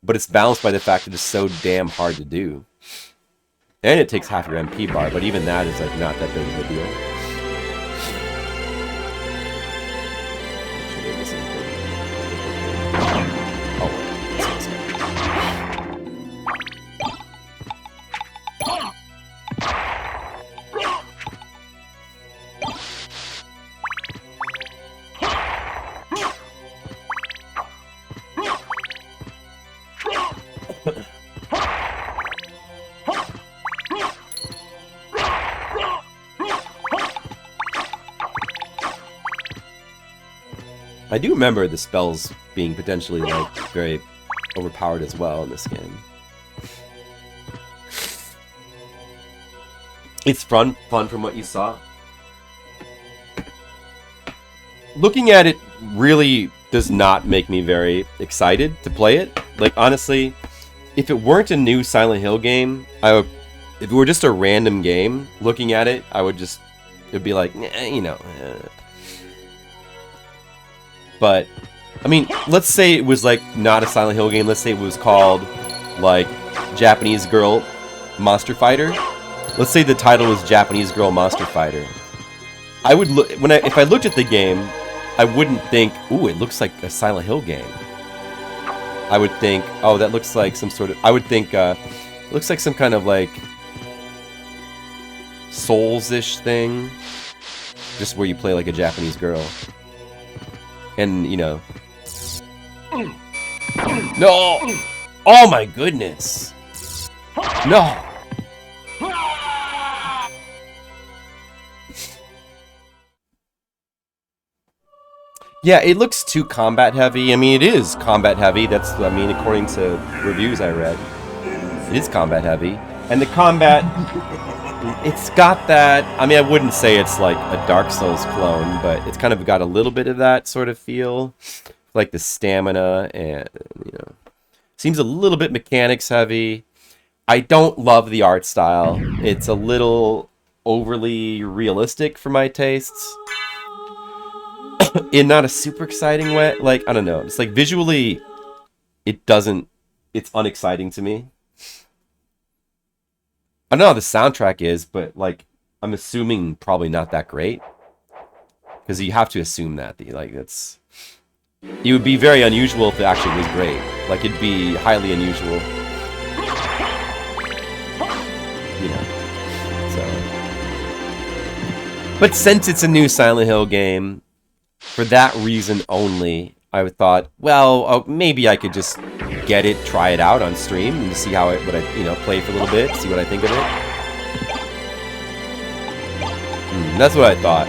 but it's balanced by the fact that it's so damn hard to do. And it takes half your MP bar, but even that is, like, not that big of a deal. I do remember the spells being potentially, like, very overpowered as well in this game. It's fun from what you saw. Looking at it really does not make me very excited to play it. Like, honestly, if it weren't a new Silent Hill game, if it were just a random game, looking at it, it'd be like, you know. But, I mean, let's say it was, like, not a Silent Hill game. Let's say it was called, like, Japanese Girl Monster Fighter. Let's say the title was Japanese Girl Monster Fighter. I would look if I looked at the game, I wouldn't think, ooh, it looks like a Silent Hill game. I would think, oh, that looks like some sort of. I would think, it looks like some kind of, like, Souls-ish thing, just where you play like a Japanese girl. And, you know... No! Oh my goodness! No! Yeah, it looks too combat heavy. I mean, it is combat heavy. That's, I mean, according to reviews I read. It is combat heavy. And the combat... It's got that... I mean, I wouldn't say it's like a Dark Souls clone, but it's kind of got a little bit of that sort of feel. Like the stamina and, you know... Seems a little bit mechanics heavy. I don't love the art style. It's a little overly realistic for my tastes. In not a super exciting way. Like, I don't know. It's like visually, it doesn't... It's unexciting to me. I don't know how the soundtrack is, but, like, I'm assuming probably not that great. Because you have to assume that. Like, it's... It would be very unusual if it actually was great. Like, it'd be highly unusual. You know. So... But since it's a new Silent Hill game, for that reason only, I thought, well, maybe I could just get it, try it out on stream, and see how it would, play for a little bit, see what I think of it. That's what I thought.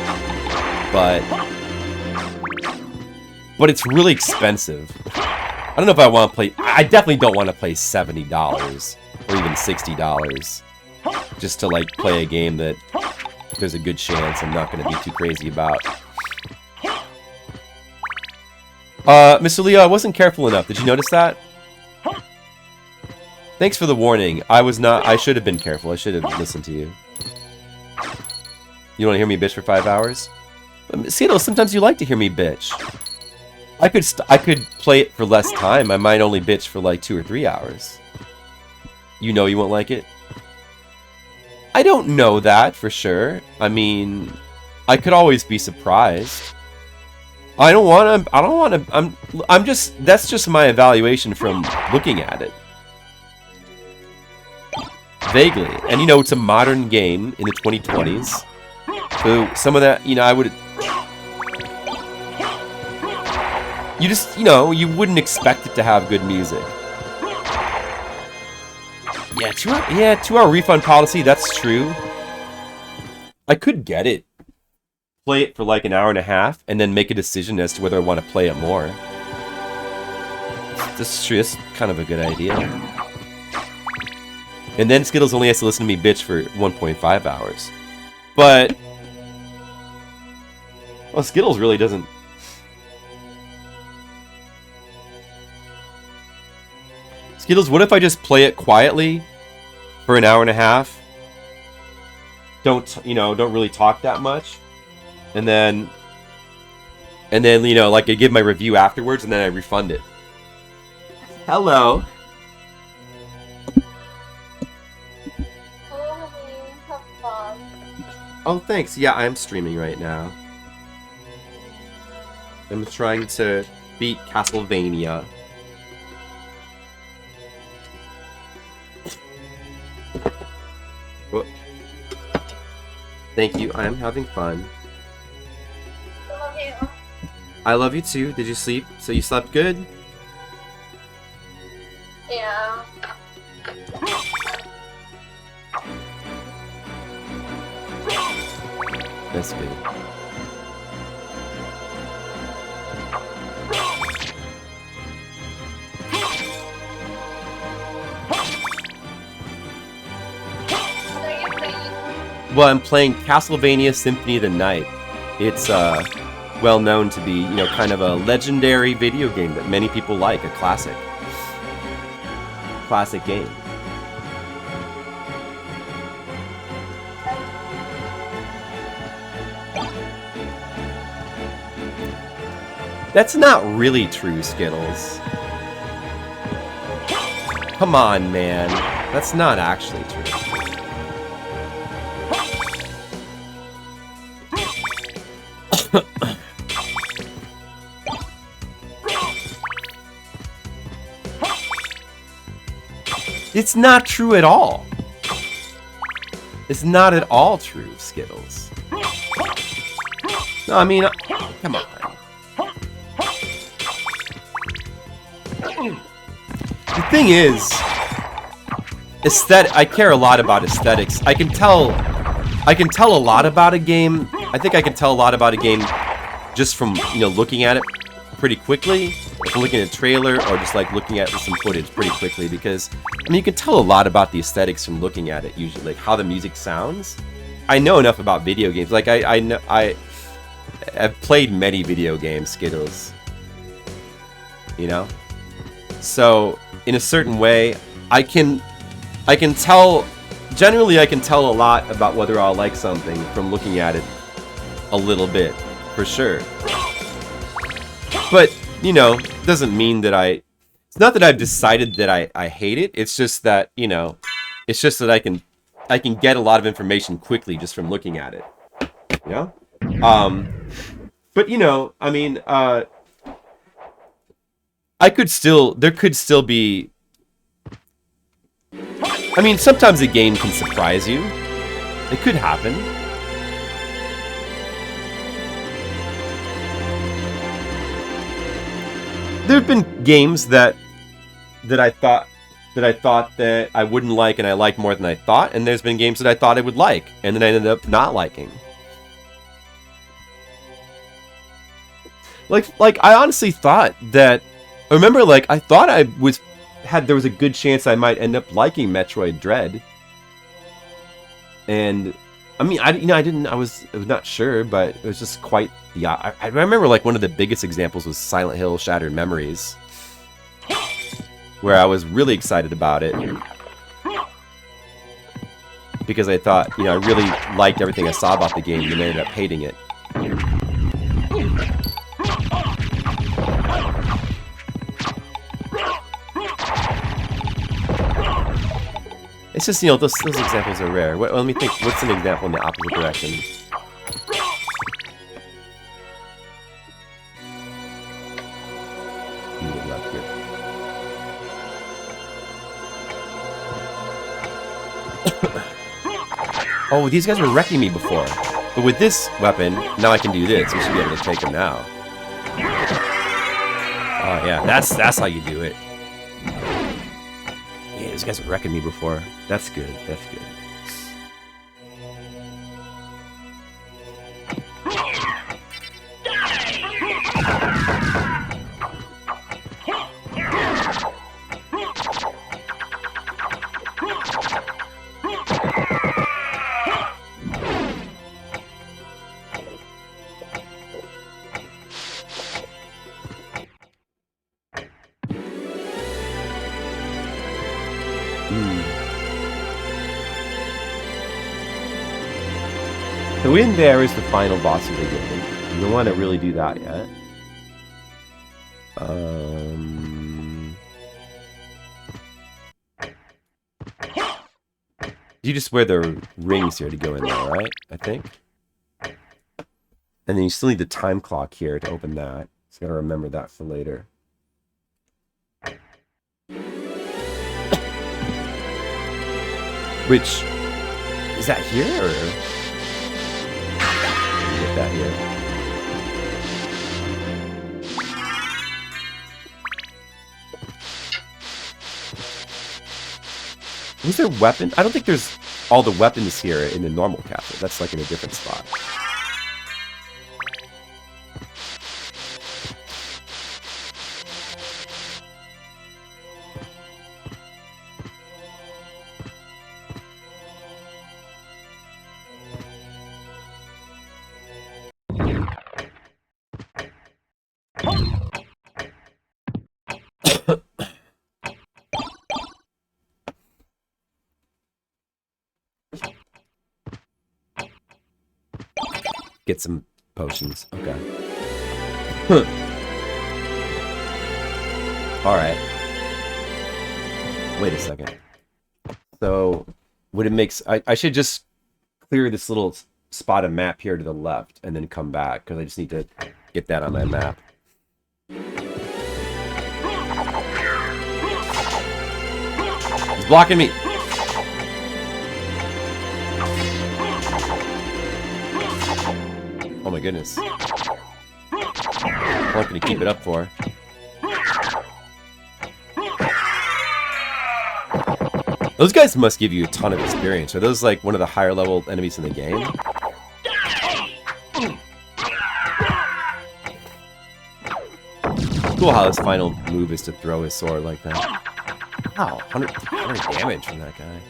But it's really expensive. I don't know if I want to play. I definitely don't want to play $70 or even $60 just to like play a game that there's a good chance I'm not going to be too crazy about. Mr. Leo, I wasn't careful enough. Did you notice that? Thanks for the warning. I should have been careful. I should have listened to you. You want to hear me bitch for 5 hours? Skittles, sometimes you like to hear me bitch. I could play it for less time. I might only bitch for like 2 or 3 hours. You know you won't like it? I don't know that for sure. I mean, I could always be surprised. That's just my evaluation from looking at it. Vaguely. And you know, it's a modern game in the 2020s. So some of that, I would... You just, you wouldn't expect it to have good music. Yeah, 2-hour refund policy, that's true. I could get it. Play it for like an hour and a half, and then make a decision as to whether I want to play it more. This is true, that's kind of a good idea. And then Skittles only has to listen to me bitch for 1.5 hours. But... well, Skittles really doesn't... Skittles, what if I just play it quietly for an hour and a half? Don't really talk that much. And then, like, I give my review afterwards, and then I refund it. Hello. Hello, honey. Have fun. Oh, thanks. Yeah, I'm streaming right now. I'm trying to beat Castlevania. Whoop. Thank you. I am having fun. I love you. I love you too. Did you sleep? So you slept good? Yeah. That's good. What are you playing? Well, I'm playing Castlevania Symphony of the Night. It's well known to be, kind of a legendary video game that many people like, a classic game. That's not really true, Skittles. Come on, man. That's not actually true. It's not true at all. It's not at all true, Skittles. No, I mean, come on. The thing is, I care a lot about aesthetics. I can tell a lot about a game. I think I can tell a lot about a game just from, looking at it pretty quickly. Like looking at a trailer or just like looking at some footage pretty quickly, because I mean you can tell a lot about the aesthetics from looking at it usually, like how the music sounds. I know enough about video games. Like I've played many video games, Skittles. So in a certain way, I can tell. Generally, I can tell a lot about whether I'll like something from looking at it a little bit, for sure. But doesn't mean that it's not that I've decided that I hate it. It's just that, it's just that I can get a lot of information quickly just from looking at it. But I mean, there could still be, I mean, sometimes a game can surprise you. It could happen. there have been games that I thought that I wouldn't like and I liked more than I thought, and there's been games that I thought I would like and then I ended up not liking. Like I honestly thought that I remember like I thought there was a good chance I might end up liking Metroid Dread. And I mean, I was not sure, but it was just quite the I remember like one of the biggest examples was Silent Hill Shattered Memories, where I was really excited about it because I thought, I really liked everything I saw about the game and ended up hating it. It's just, those examples are rare. Let me think, what's an example in the opposite direction? Left here. Oh, these guys were wrecking me before. But with this weapon, now I can do this. We should be able to take them now. Oh yeah, that's how you do it. Yeah, these guys were wrecking me before. That's good, that's good. The win there is the final boss of the game. You don't want to really do that yet. You just wear the rings here to go in there, right? I think. And then you still need the time clock here to open that. So you gotta remember that for later. Which is that here or? Get that here. Was there weapon? I don't think there's all the weapons here in the normal castle. That's like in a different spot. Get some potions. Okay. Alright. Wait a second. So, would it make... I should just clear this little spot of map here to the left and then come back, because I just need to get that on my map. He's blocking me! Oh my goodness. How long can you keep it up for? Those guys must give you a ton of experience. Are those like one of the higher level enemies in the game? Cool how his final move is to throw his sword like that. Wow, 100 damage from that guy.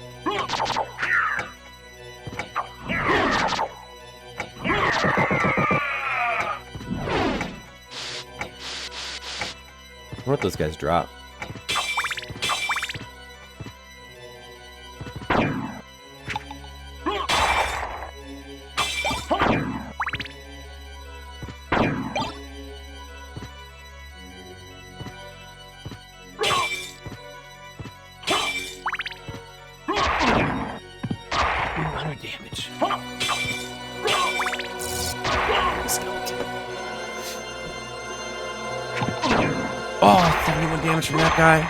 I wonder what those guys drop. Damage. Oh, 71 damage from that guy.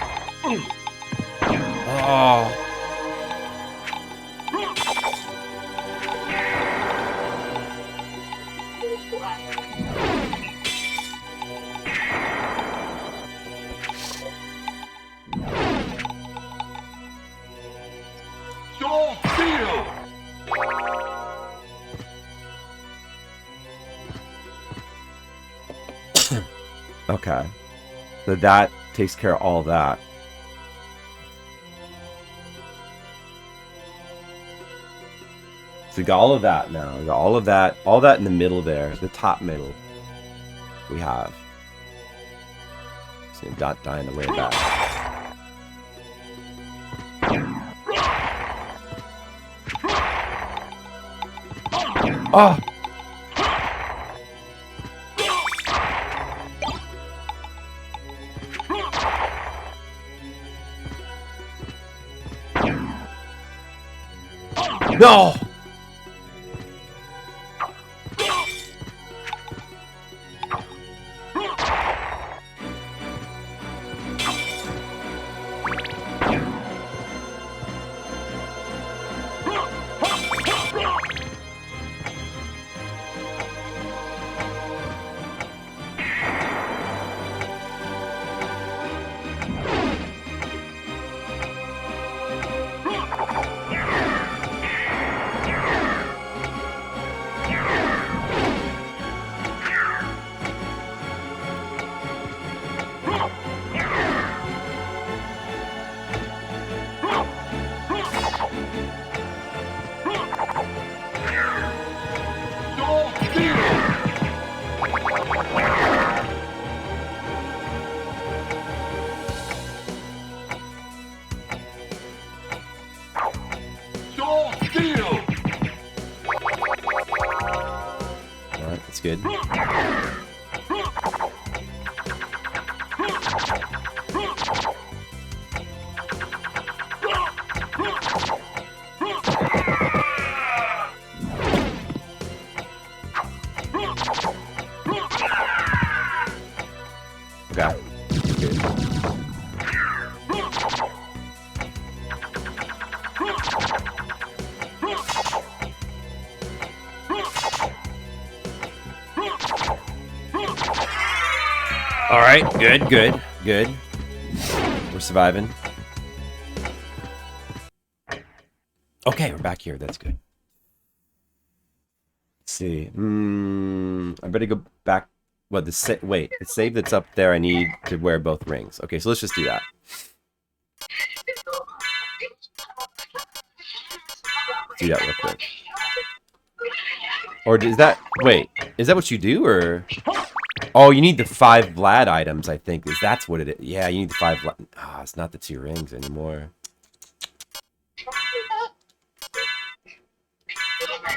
Oh. Okay. So that takes care of all that. So we got all of that now. We got all that in the middle there, the top middle. We have. Just gonna dot die on the way back. Oh! No! Alright, that's good. Okay. Good. Alright, good. We're surviving. Okay, we're back here. That's good. Let's see. I better go back. What, wait, the save that's up there, I need to wear both rings. Okay, so let's just do that. Do that real quick. Or is that... Wait, is that what you do, or... Oh, you need the 5 Vlad items, I think. That's what it is. Yeah, you need the 5 Vlad... Ah, it's not the 2 rings anymore.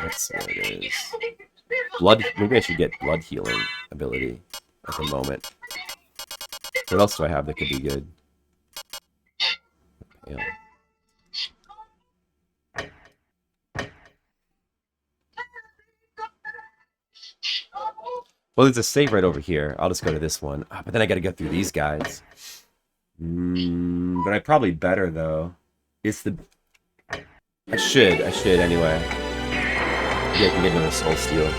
That's what it is. Blood... Maybe I should get blood healing ability at the moment. What else do I have that could be good? Yeah. Well, there's a save right over here. I'll just go to this one. But then I gotta go through these guys. But I probably better, though. It's the... I should anyway. Yeah, I can get another soul steal.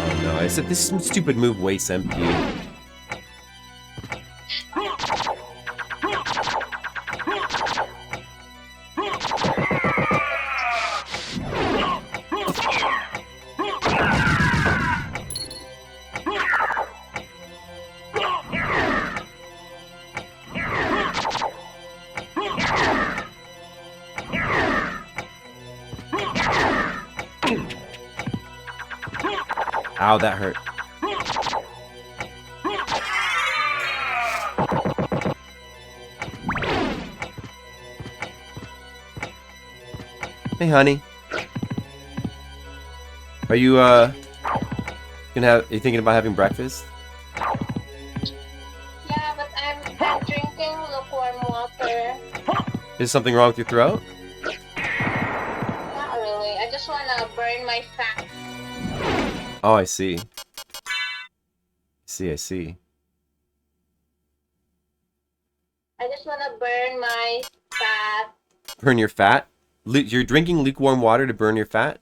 Oh no, I said this stupid move wastes MP. Ow, that hurt. Hey, honey. Are you, are you thinking about having breakfast? Yeah, but I'm drinking lukewarm water. Is something wrong with your throat? Not really. I just wanna burn my fat. Oh, I see. I see. I just wanna burn my fat. Burn your fat? You're drinking lukewarm water to burn your fat?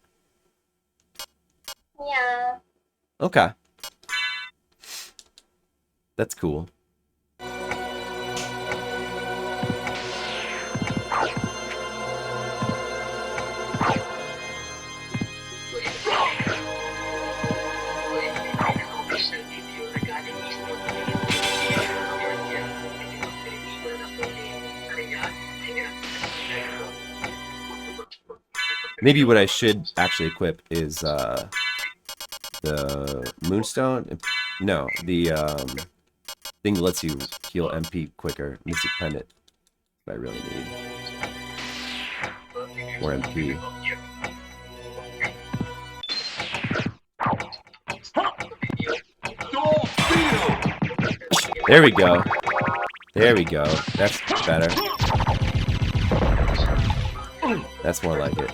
Yeah. Okay. That's cool. Maybe what I should actually equip is the Moonstone. No, the thing that lets you heal MP quicker. Mystic Pendant. What I really need. More MP. There we go. There we go. That's better. That's more like it.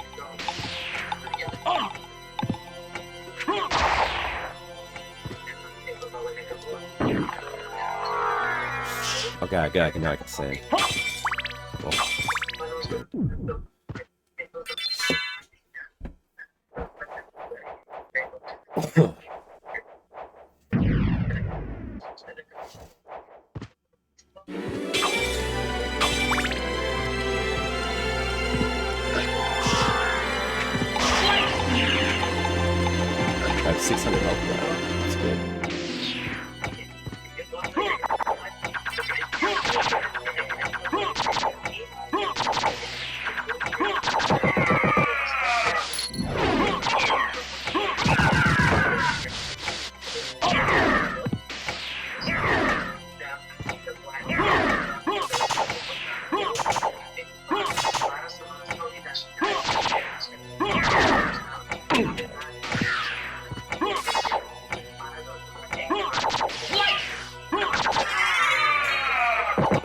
Okay, good. Now I can save. Cool. I have 600 health now. That's good.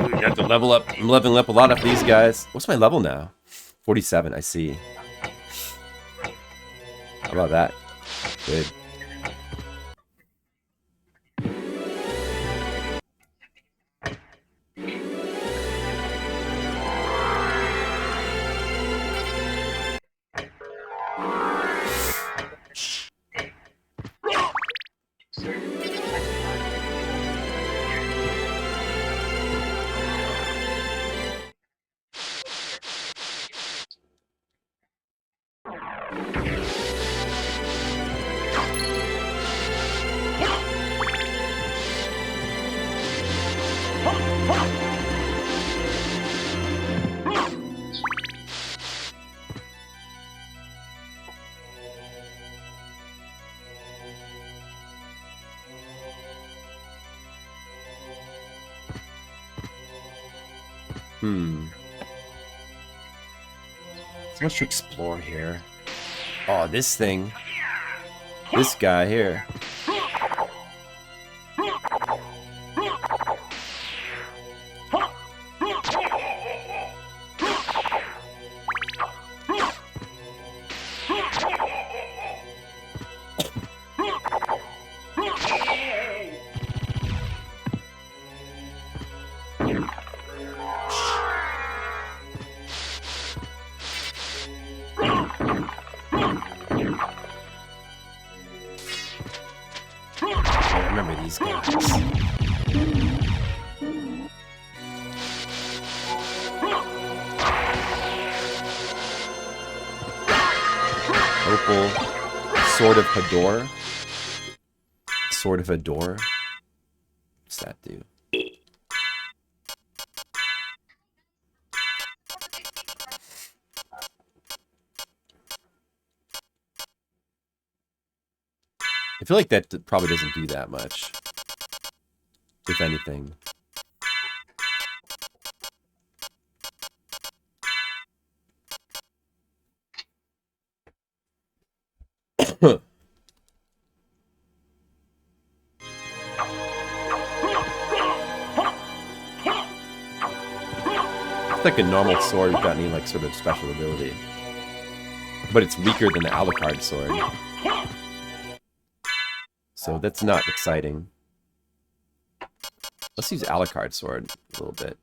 You have to level up. I'm leveling up a lot of these guys. What's my level now? 47, I see. How about that? Good. So much to explore here. Oh, this thing. This guy here. I remember these guys. Opal. Sword of Hador. Sword of Hador. What's that do? I feel like that probably doesn't do that much, if anything. It's like a normal sword without any like sort of special ability, but it's weaker than the Alucard sword. So that's not exciting. Let's use Alucard sword a little bit.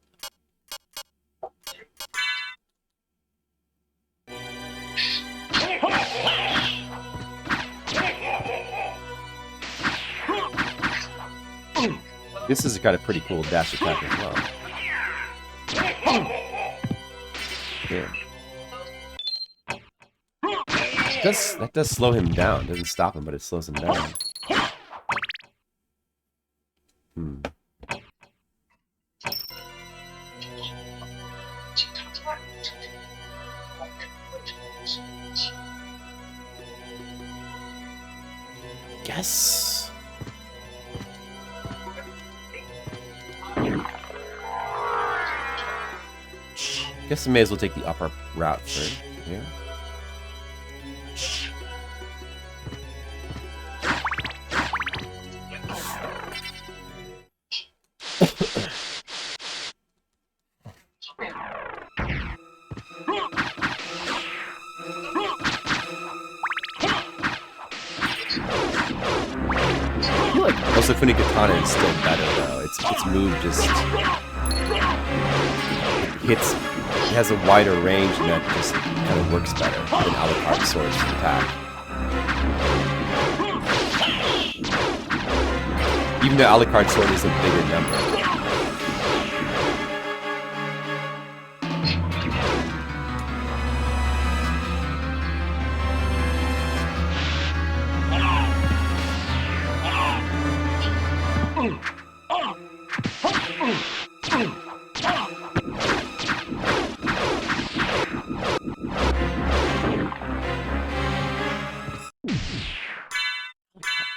This has got a pretty cool dash attack as well. Yeah. That does slow him down. It doesn't stop him, but it slows him down. guess. Guess I may as well take the upper route for here. I feel like Symphony Katana is still better though. Its move just hits. It has a wider range and that just kind of works better than Alucard's sword's attack. Even though Alucard's sword is a bigger number.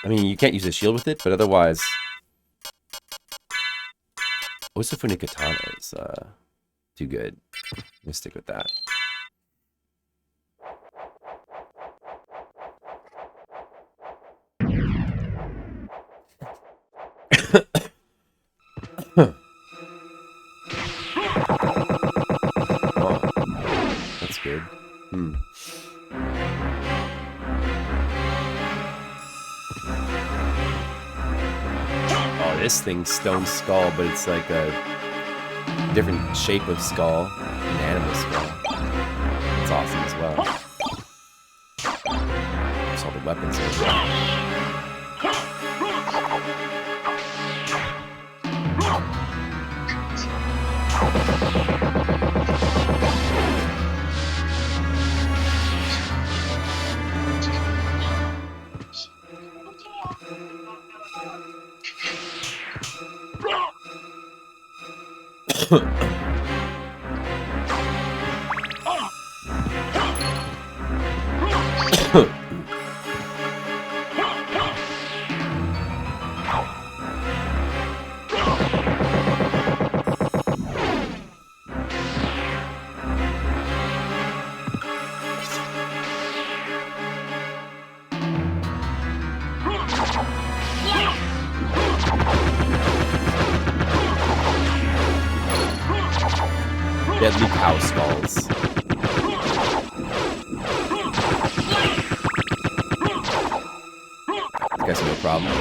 I mean, you can't use a shield with it, but otherwise... Symphony Katana is too good. I'm gonna stick with that. Oh, that's good. Oh, this thing's stone skull, but it's like a different shape of skull, an animal skull. It's awesome as well. There's all the weapons over there. Deadly cow skulls. I guess no problem.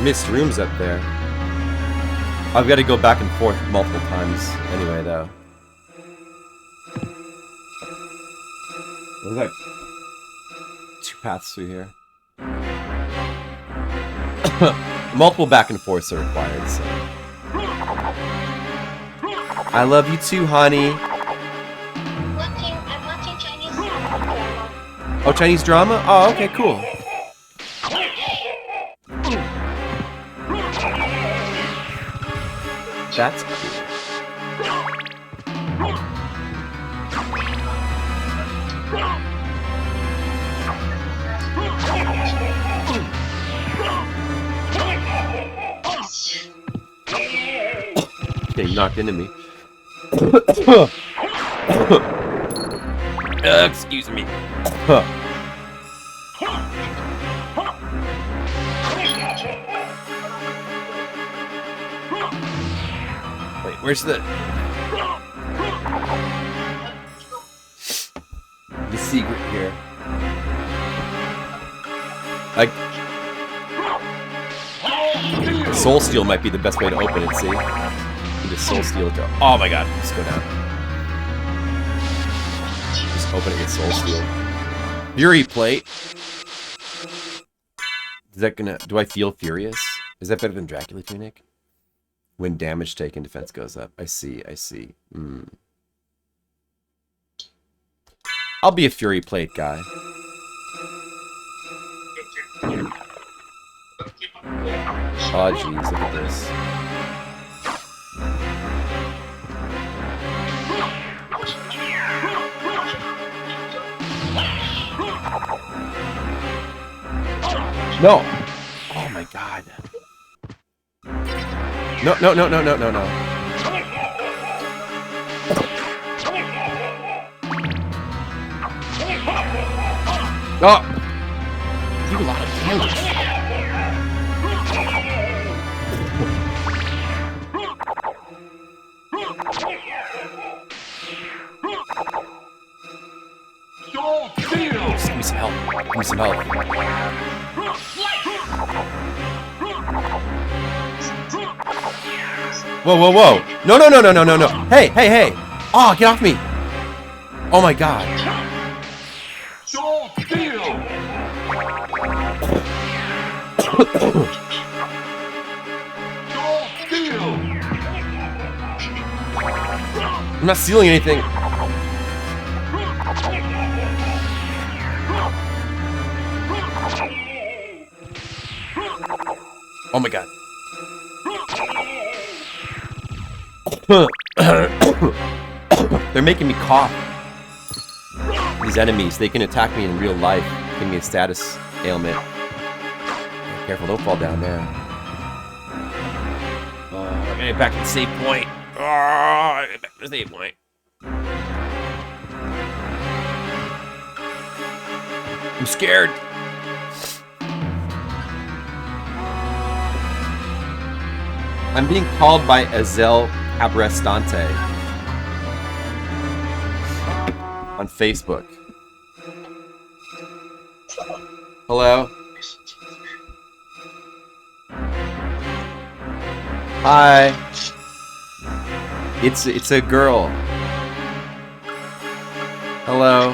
Missed rooms up there. I've got to go back and forth multiple times anyway, though. There's like 2 paths through here. Multiple back and forths are required, so. I love you too, honey. I'm watching Chinese drama. Oh, Chinese drama? Oh, okay, cool. That's cool. Yeah, you knocked into me. Excuse me. Wait, where's the secret here? Like, Soul Steel might be the best way to open it. See, you just Soul Steel it. Oh my God, just go down. Just open it with Soul Steel. Fury Plate. Is that gonna? Do I feel furious? Is that better than Dracula Tunic? When damage taken, defense goes up. I see. I see. I'll be a Fury Plate guy. Oh jeez, look at this. No! Oh my God. No, no, no, no, no, no, no. Oh! You do a lot of damage. Just give me some help. Give me some help. Whoa, whoa, whoa. No, no, no, no, no, no, no. Hey, hey, hey. Oh, get off me. Oh my God. I'm not stealing anything. Oh my God. They're making me cough. These enemies, they can attack me in real life. Give me a status ailment. Careful, don't fall down there. I gotta get back to the save point. I gotta get back to the save point. I'm scared. I'm being called by Azel Abrestante on Facebook. Hello? Hi. It's a girl. Hello.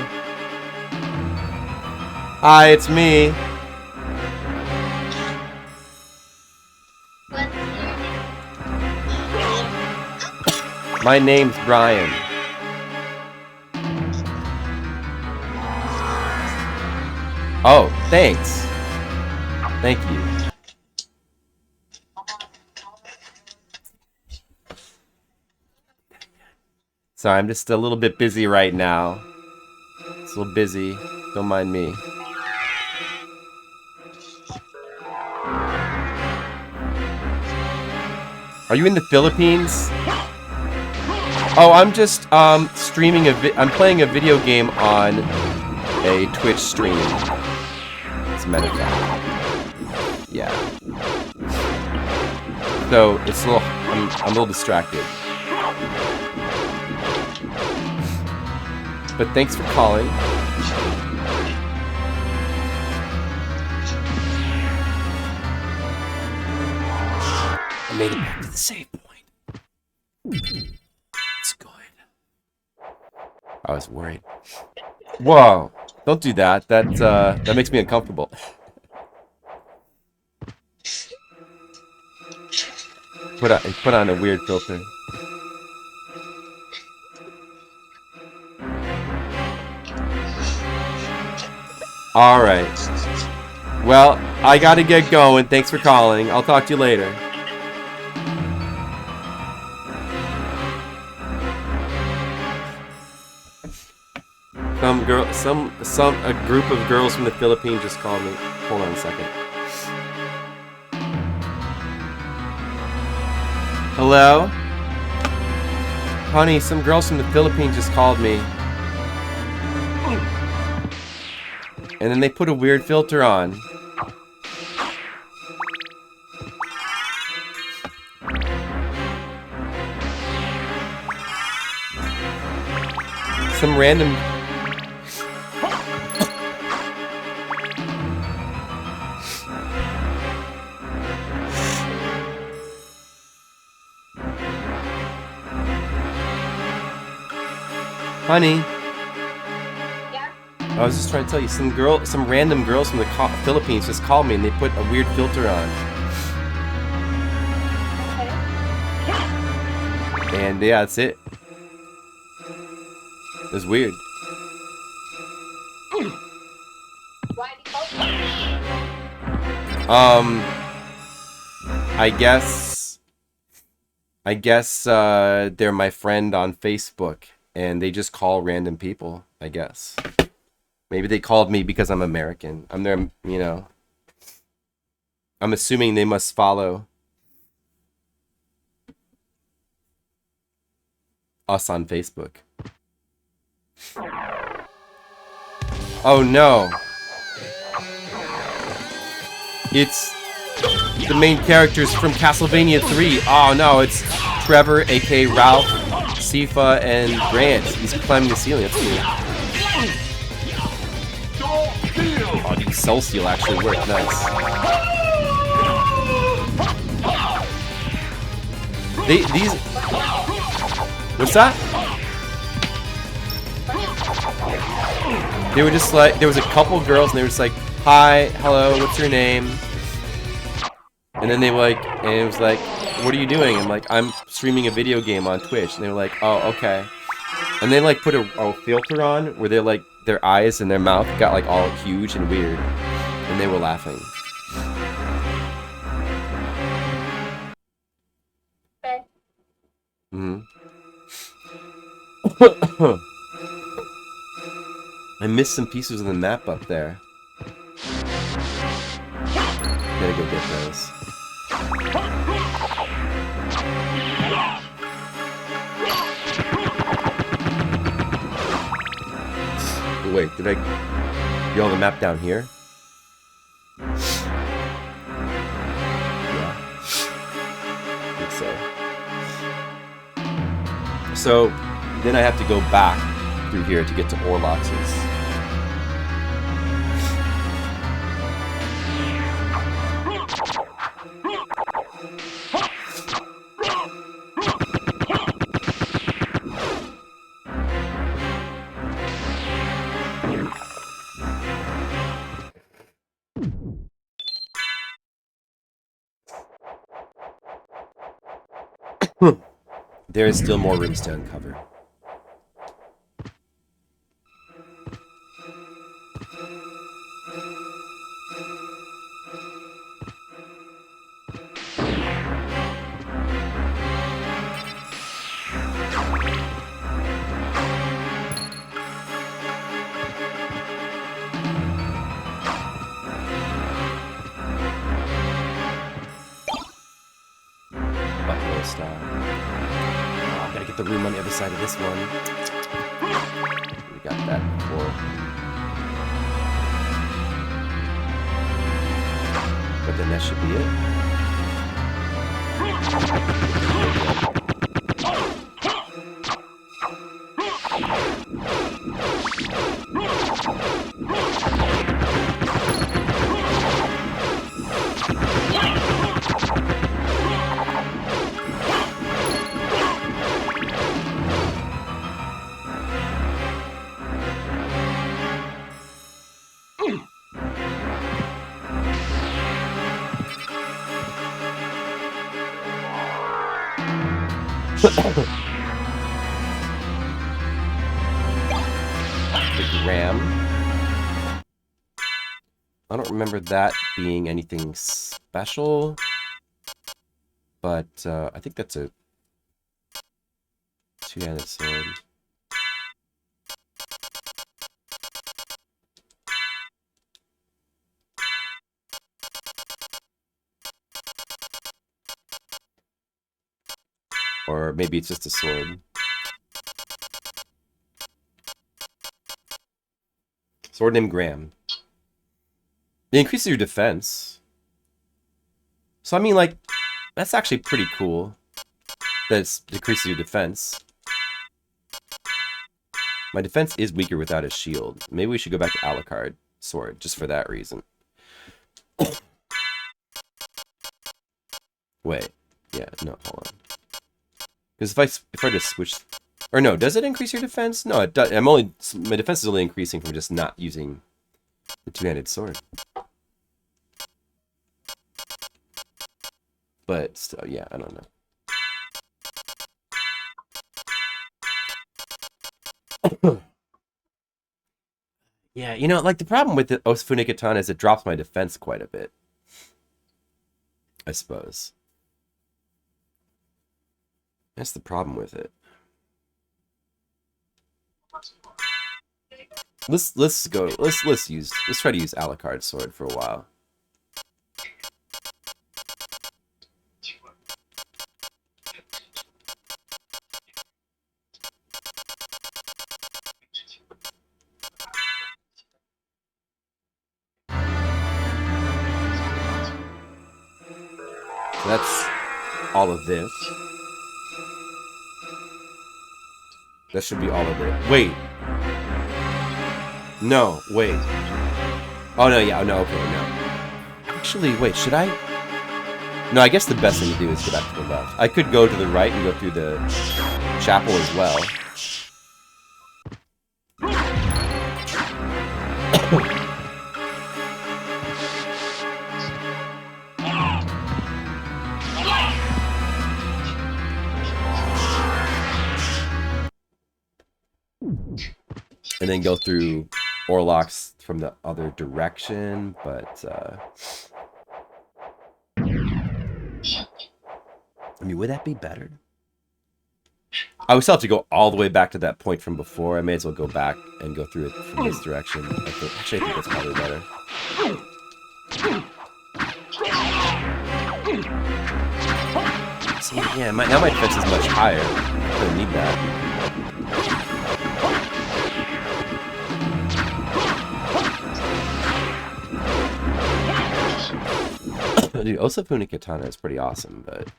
Hi, it's me. What's your name? My name's Brian. Oh, thanks. Thank you. Sorry, I'm just a little bit busy right now. It's a little busy. Don't mind me. Are you in the Philippines? Oh, I'm just streaming I'm playing a video game on a Twitch stream. As a matter of fact. Yeah. So it's a little I'm a little distracted. But thanks for calling. I made it back to the save point. It's good. I was worried. Whoa. Don't do that. That makes me uncomfortable. Put on a weird filter. Alright. Well, I gotta get going. Thanks for calling. I'll talk to you later. A group of girls from the Philippines just called me. Hold on a second. Hello? Honey, some girls from the Philippines just called me. And then they put a weird filter on. Some random... Honey. Yeah? I was just trying to tell you, some random girls from the Philippines just called me and they put a weird filter on. Okay. And yeah, that's it. It was weird. Why do you I guess they're my friend on Facebook and they just call random people, I guess. Maybe they called me because I'm American. I'm their, you know. I'm assuming they must follow us on Facebook. Oh no. It's the main characters from Castlevania 3. Oh no, it's Trevor, aka Ralph, Sifa, and Grant. He's climbing the ceiling. That's cool. Oh, dude, Soul Steel actually worked. Nice. These... What's that? They were just like... There was a couple girls and they were just like, hi, hello, what's your name? And then they were like... And it was like, what are you doing? I'm like, I'm streaming a video game on Twitch. And they were like, oh, okay. And they like put a filter on where they're like... Their eyes and their mouth got like all huge and weird. And they were laughing. Okay. I missed some pieces of the map up there. Gotta go get those. Wait, did I... You have the map down here? Yeah. I think so. So, then I have to go back through here to get to Orlox's. There is still more rooms to uncover. Buffalo style. Oh, gotta get the room on the other side of this one. We got that before. But then that should be it. The Gram. I don't remember that being anything special, but I think that's a two-handed sword. Or maybe it's just a sword. Sword named Graham. It increases your defense. So I mean, like, that's actually pretty cool. That it decreases your defense. My defense is weaker without a shield. Maybe we should go back to Alucard sword, just for that reason. Wait. Yeah, no, hold on. Because if I just switch... Or no, does it increase your defense? No, it does. My defense is only increasing from just not using the two-handed sword. But still, yeah, I don't know. Yeah, you know, like the problem with the Symphony Katana is it drops my defense quite a bit. I suppose. That's the problem with it. Let's try to use Alucard's sword for a while. So that's all of this. That should be all of it. Wait. No, wait. Oh, no, yeah, no, okay, no. Actually, wait, should I? No, I guess the best thing to do is go back to the left. I could go to the right and go through the chapel as well. And then go through Orlocks from the other direction, but I mean, would that be better? I would still have to go all the way back to that point from before. I may as well go back and go through it from this direction. I think that's probably better. See, yeah, now my defense is much higher. I don't need that. Dude, Symphony Katana is pretty awesome, but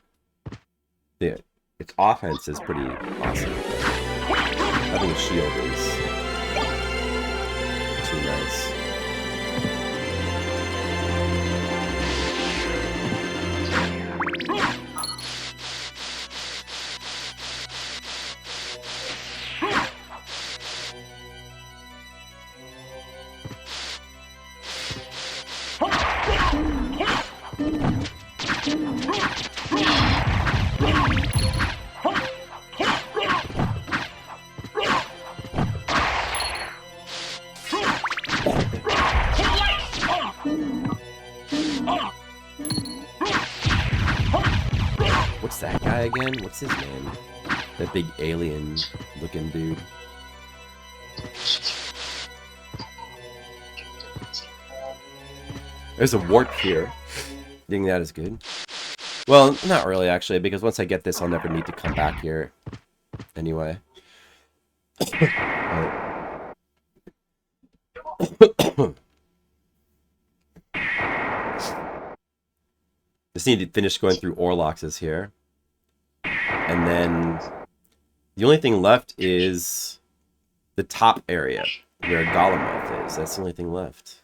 yeah, its offense is pretty awesome. Having a shield is too nice. What's that guy again? What's his name? That big alien looking dude. There's a warp here. Think that is good. Well, not really actually, because once I get this I'll never need to come back here anyway. Just need to finish going through Orlox's here. And then the only thing left is the top area where Golomoth is. That's the only thing left.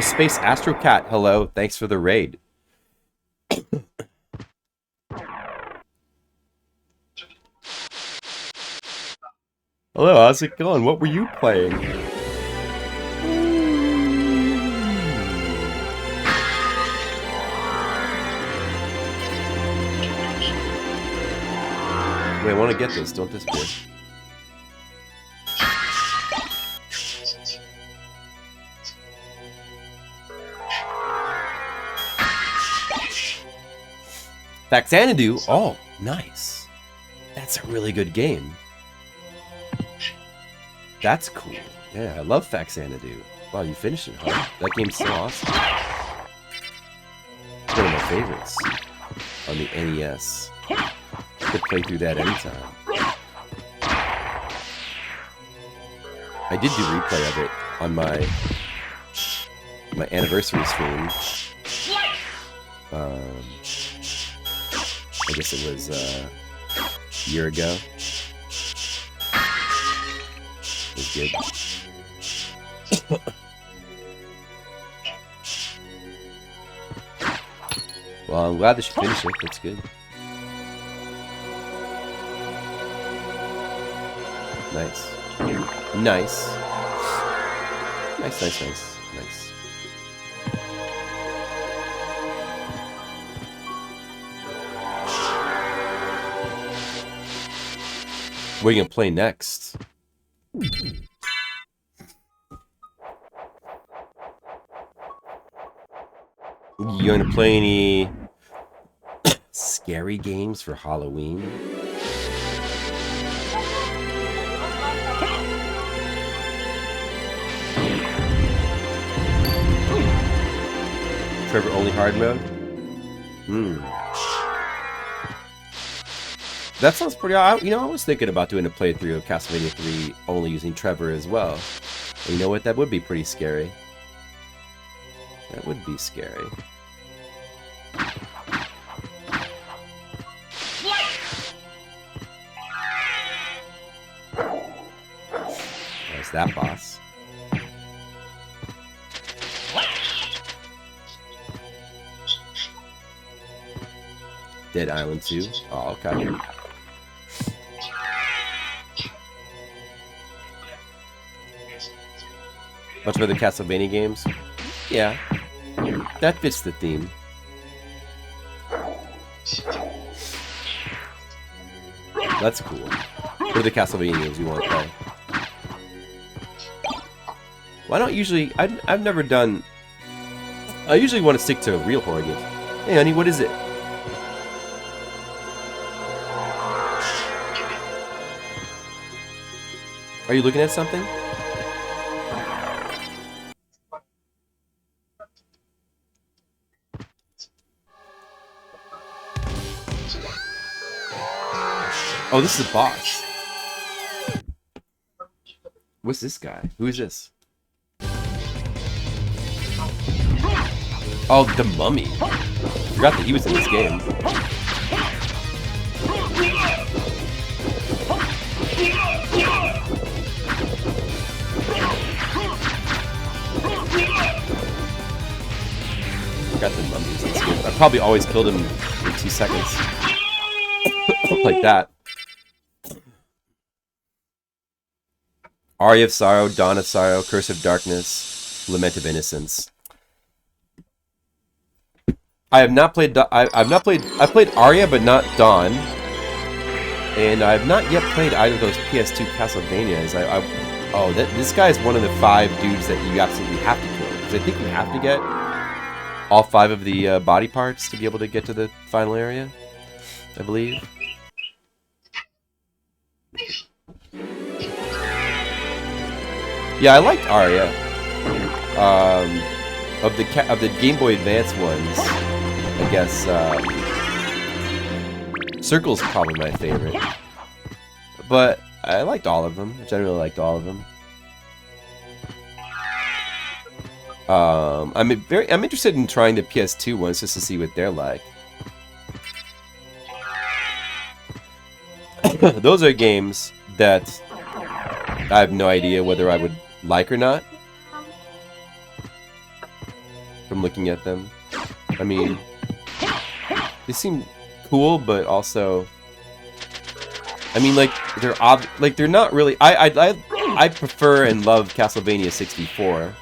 Space Astro Cat, hello. Thanks for the raid. Hello, how's it going? What were you playing? Wait, I want to get this. Don't disappear. Xanadu. Oh, nice. That's a really good game. That's cool. Yeah, I love Xanadu. Wow, you finished it, huh? That game's so awesome. It's one of my favorites on the NES. Could play through that anytime. I did do replay of it on my anniversary stream. I guess it was a year ago. It was good. Well, I'm glad that you finished it. That's good. Nice. Nice. Nice, nice, nice, nice. What are you gonna play next? You gonna play any scary games for Halloween? Trevor only hard mode? That sounds pretty. You know, I was thinking about doing a playthrough of Castlevania 3 only using Trevor as well. And you know what? That would be pretty scary. That would be scary. There's that boss. Dead Island 2? Oh, okay. Bunch of other Castlevania games? Yeah. That fits the theme. That's cool. What are the Castlevania games you want to play? Well, I don't usually... I've never done... I usually want to stick to real horror games. Hey, honey, what is it? Are you looking at something? Oh, this is a boss. What's this guy? Who is this? Oh, the Mummy. Forgot that he was in this game. Forgot the Mummy's in this game. I probably always killed him in 2 seconds. Like that. Aria of Sorrow, Dawn of Sorrow, Curse of Darkness, Lament of Innocence. I have not played. I've played Aria, but not Dawn, and I have not yet played either of those PS2 Castlevanias. This guy is one of the 5 dudes that you absolutely have to kill, because I think you have to get all 5 of the body parts to be able to get to the final area, I believe. Yeah, I liked Aria. Of the Game Boy Advance ones, I guess Circle's probably my favorite. But I liked all of them. I generally liked all of them. I'm interested in trying the PS2 ones just to see what they're like. Those are games that I have no idea whether I would like or not from looking at them. I mean, they seem cool, but also, I mean, like they're not really. I prefer and love Castlevania 64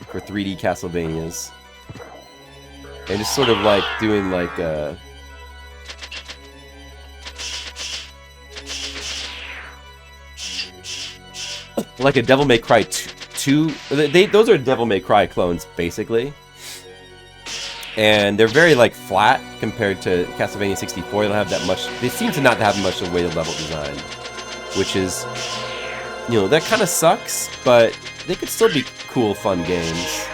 for 3D Castlevanias, and just sort of like doing like like a Devil May Cry 2. Those are Devil May Cry clones, basically. And they're very, like, flat compared to Castlevania 64. They don't have that much... They seem to not have much of weighted level design. Which is... You know, that kind of sucks, but they could still be cool, fun games.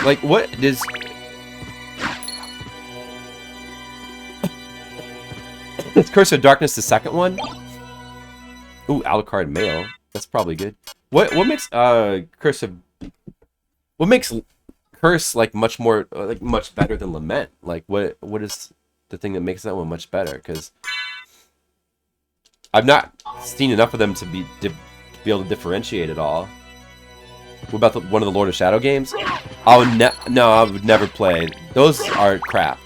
Like, what is... Is Curse of Darkness the second one? Ooh, Alucard Mail. That's probably good. What makes Curse of... What makes Curse like much more like much better than Lament? Like what is the thing that makes that one much better? Because I've not seen enough of them to be able to differentiate it all. What about one of the Lord of Shadow games? No, I would never play. Those are crap.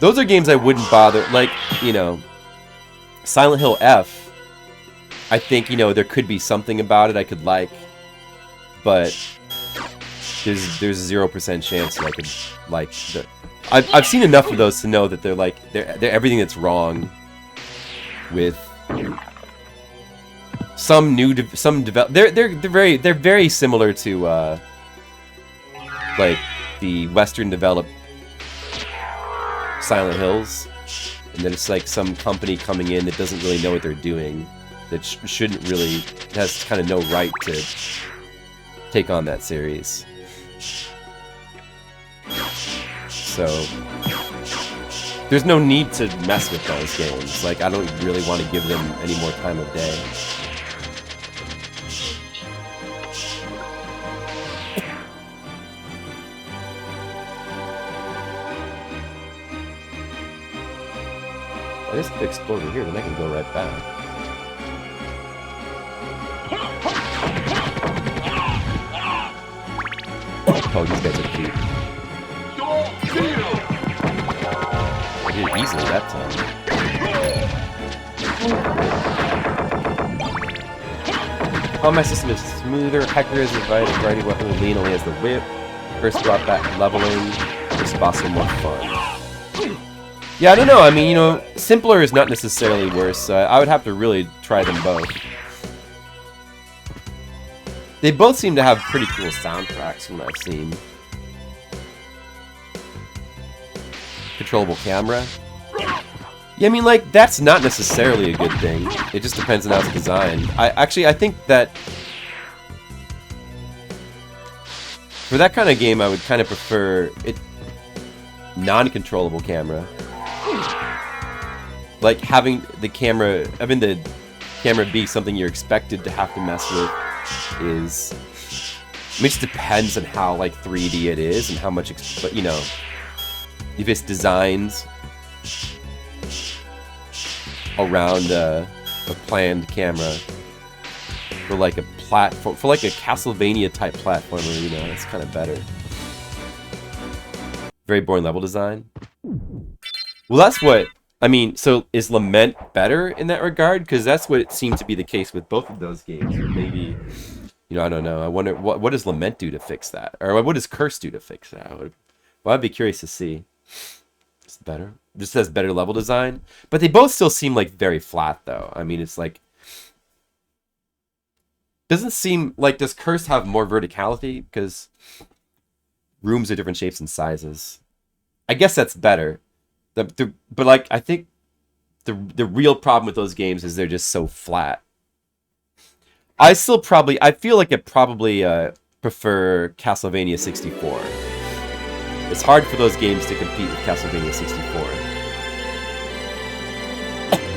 Those are games I wouldn't bother. Like, you know, Silent Hill F. I think, you know, there could be something about it I could like, but there's 0% chance that I could like. I've seen enough of those to know that they're like they're everything that's wrong with they're very similar to like the Western developed Silent Hills, and then it's like some company coming in that doesn't really know what they're doing, that shouldn't really, has kind of no right to take on that series. So there's no need to mess with those games. Like, I don't really want to give them any more time of day. I just could explore over here, then I can go right back. Oh, these guys are cute. I did it easily that time. Combat system is smoother. Hector is provided a variety of weapons. Lean only has the whip. First brought back leveling. This boss is more fun. Yeah, I don't know. I mean, you know, simpler is not necessarily worse. I would have to really try them both. They both seem to have pretty cool soundtracks from what I've seen. Controllable camera. Yeah, I mean, like, that's not necessarily a good thing. It just depends on how it's designed. I think that for that kind of game, I would kind of prefer it non-controllable camera. Like having the camera be something you're expected to have to mess with is, I mean, it just depends on how like 3D it is and how much, but you know, if it's designed around a planned camera for like a platform, for like a Castlevania type platformer, you know, it's kind of better. Very boring level design. Well, that's what I mean. So is Lament better in that regard? Because that's what it seemed to be the case with both of those games. Or maybe, you know, I don't know. I wonder what does Lament do to fix that, or what does Curse do to fix that? Well, I'd be curious to see. It's better. Just has better level design, but they both still seem like very flat, though. I mean, it's like doesn't seem like, does Curse have more verticality because rooms are different shapes and sizes? I guess that's better. But like, I think the real problem with those games is they're just so flat. I feel like I probably prefer Castlevania 64. It's hard for those games to compete with Castlevania 64.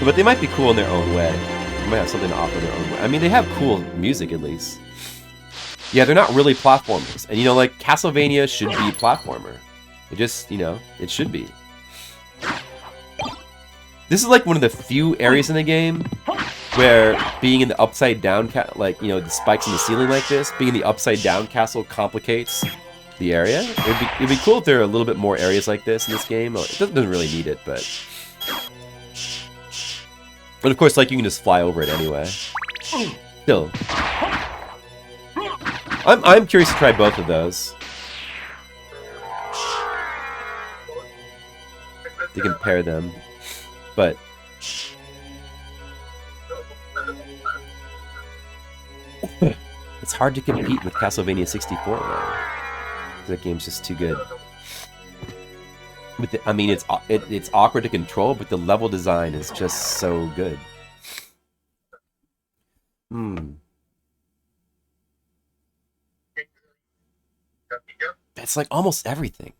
But they might be cool in their own way. They might have something to offer their own way. I mean, they have cool music at least. Yeah, they're not really platformers. And you know, like, Castlevania should be a platformer. It just, you know, it should be. This is like one of the few areas in the game where being in the upside down, like, you know, the spikes in the ceiling like this, being in the upside down castle complicates the area. It'd be cool if there were a little bit more areas like this in this game. It doesn't really need it, but of course, like, you can just fly over it anyway. Still, I'm curious to try both of those. to compare them. But it's hard to compete with Castlevania 64 though. That game's just too good. But I mean, it's awkward to control, but the level design is just so good. That's like almost everything.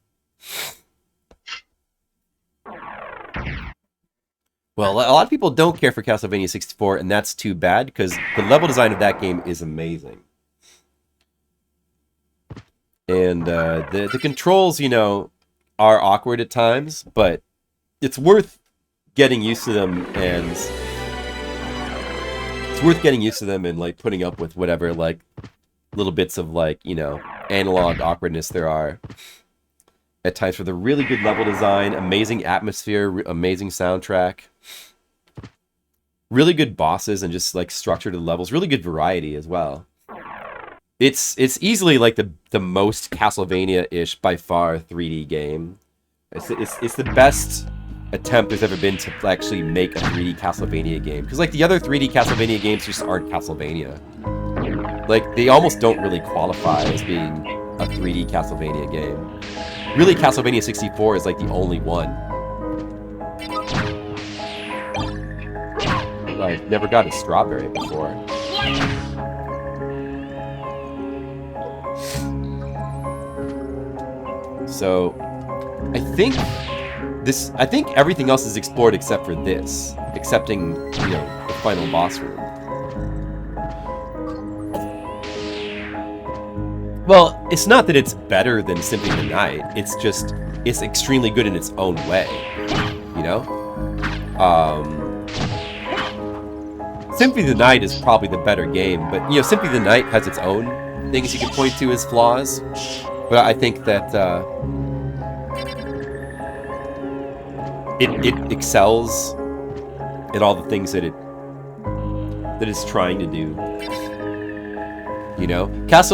Well, a lot of people don't care for Castlevania 64, and that's too bad, because the level design of that game is amazing. And the controls, you know, are awkward at times, but it's worth getting used to them, and like putting up with whatever like little bits of like, you know, analog awkwardness there are at times. For the really good level design, amazing atmosphere, amazing soundtrack, really good bosses, and just like structure to the levels, really good variety as well. It's easily like the most Castlevania-ish by far 3D game. It's the best attempt there's ever been to actually make a 3D Castlevania game, because like the other 3D Castlevania games just aren't Castlevania. Like they almost don't really qualify as being a 3D Castlevania game. Really, Castlevania 64 is like the only one. I've never got a strawberry before. So, I think everything else is explored except for this, excepting, you know, the final boss room. Well, it's not that it's better than Symphony of the Night. It's just it's extremely good in its own way, you know. Symphony of the Night is probably the better game, but you know, Symphony of the Night has its own things you can point to as flaws. But I think that it excels at all the things that it's trying to do. You know,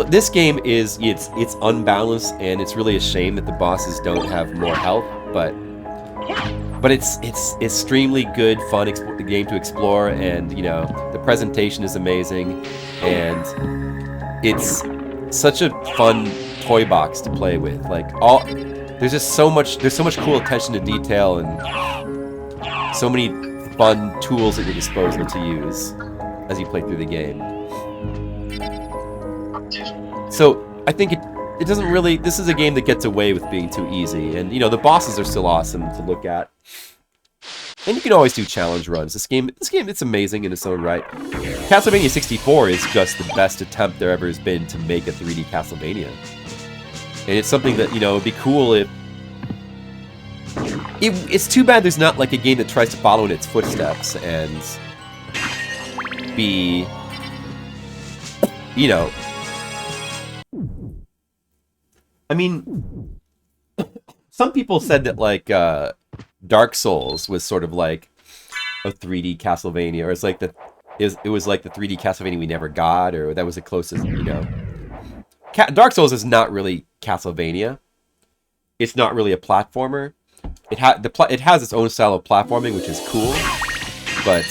this game is it's unbalanced, and it's really a shame that the bosses don't have more health. But it's extremely good, fun game to explore, and you know, the presentation is amazing, and it's such a fun toy box to play with. Like there's so much cool attention to detail and so many fun tools at your disposal to use as you play through the game. So I think it doesn't really. This is a game that gets away with being too easy, and you know, the bosses are still awesome to look at, and you can always do challenge runs. This game, it's amazing in its own right. Castlevania 64 is just the best attempt there ever has been to make a 3D Castlevania. And it's something that, you know, it'd be cool if... It's too bad there's not, like, a game that tries to follow in its footsteps and be... You know... I mean... Some people said that, like, Dark Souls was sort of like a 3D Castlevania, or it's like it was like the 3D Castlevania we never got, or that was the closest, you know... Dark Souls is not really Castlevania. It's not really a platformer. It has its own style of platforming, which is cool, but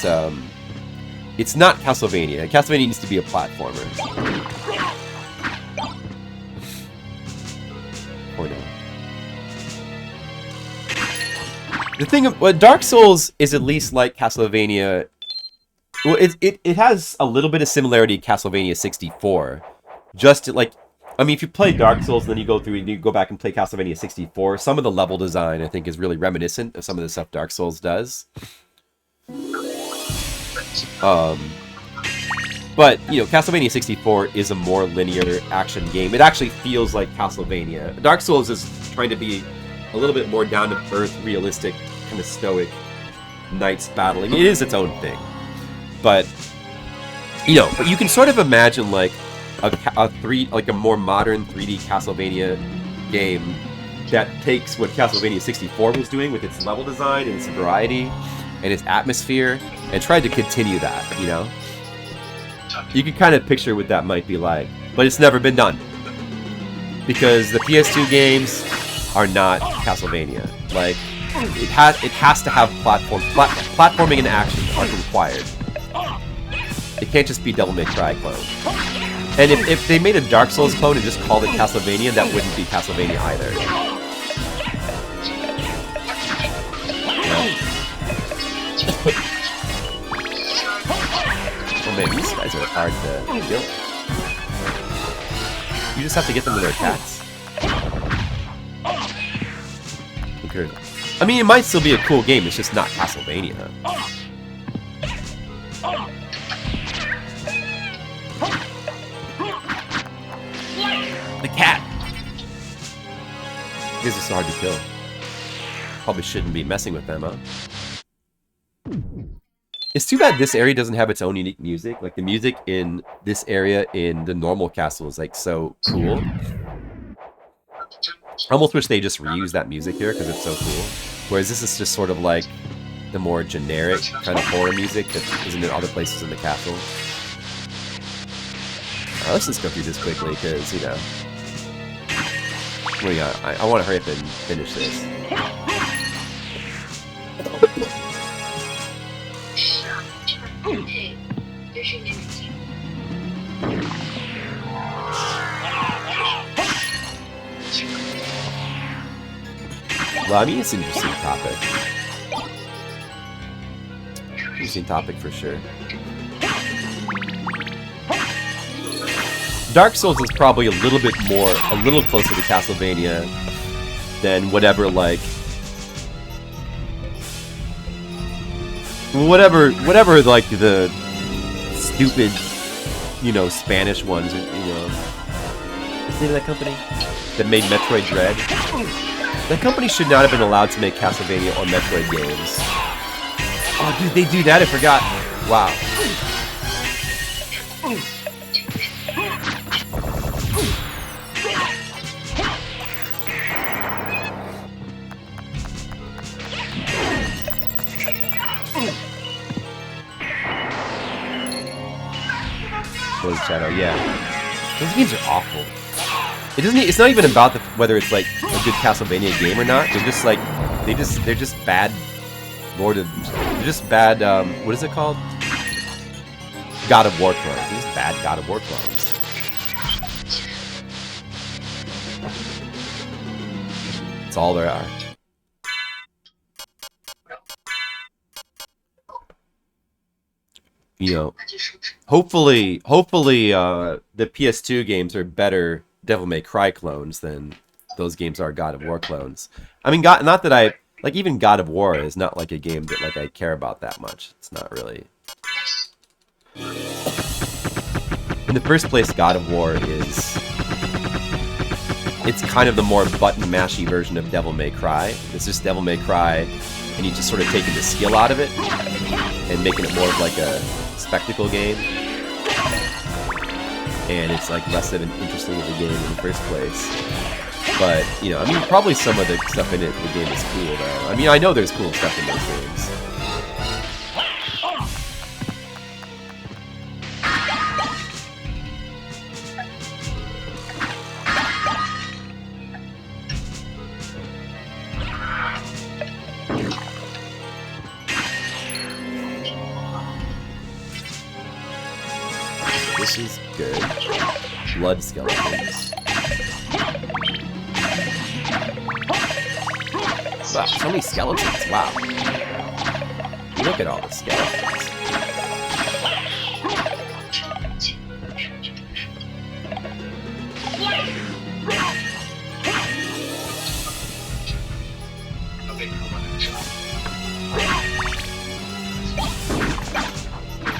it's not Castlevania. Castlevania needs to be a platformer. Or no. The thing of Dark Souls is at least like Castlevania. Well, it has a little bit of similarity to Castlevania 64. Just to, like, I mean, if you play Dark Souls, then you go back and play Castlevania 64. Some of the level design, I think, is really reminiscent of some of the stuff Dark Souls does. But, you know, Castlevania 64 is a more linear action game. It actually feels like Castlevania. Dark Souls is trying to be a little bit more down-to-earth, realistic, kind of stoic knights battling. It is its own thing. But, you know, but you can sort of imagine, like, a more modern 3D Castlevania game that takes what Castlevania 64 was doing with its level design and its variety and its atmosphere and tried to continue that, you know? You can kind of picture what that might be like, but it's never been done. Because the PS2 games are not Castlevania. Like, it has to have platforming and action are required. It can't just be Devil May Cry clone. And if they made a Dark Souls clone and just called it Castlevania, that wouldn't be Castlevania either. Oh man, these guys are hard to kill. You just have to get them to their attacks. I mean, it might still be a cool game, it's just not Castlevania. The cat! These are so hard to kill. Probably shouldn't be messing with them, huh? It's too bad this area doesn't have its own unique music. Like, the music in this area in the normal castle is, like, so cool. I almost wish they just reused that music here, because it's so cool. Whereas this is just sort of like the more generic kind of horror music that isn't in other places in the castle. Let's just go through this quickly, because, you know... What do you got? I want to hurry up and finish this. Well, I mean, it's an interesting topic. Interesting topic for sure. Dark Souls is probably a little closer to Castlevania than whatever, like... Whatever, like, the stupid, you know, Spanish ones, you know... What's the name of that company? That made Metroid Dread? That company should not have been allowed to make Castlevania or Metroid games. Oh, dude, they do that? I forgot. Wow. Close Shadow, yeah. Those games are awful. It's not even about whether it's like a good Castlevania game or not. They're just like they're just bad they're just bad what is it called? God of War clones. They're just bad God of War clones. That's all there are. You know, hopefully the PS2 games are better Devil May Cry clones than those games are God of War clones. I mean, not that I... Like, even God of War is not like a game that, like, I care about that much. It's not really... In the first place, God of War is... It's kind of the more button-mashy version of Devil May Cry. It's just Devil May Cry, and you just sort of taking the skill out of it, and making it more of, like, a spectacle game. And it's like less of an interesting of a game in the first place. But, you know, I mean, probably some of the stuff in it, the game is cool, though. I mean, I know there's cool stuff in those games. This is good. Blood skeletons. Wow, so many skeletons. Wow. Look at all the skeletons.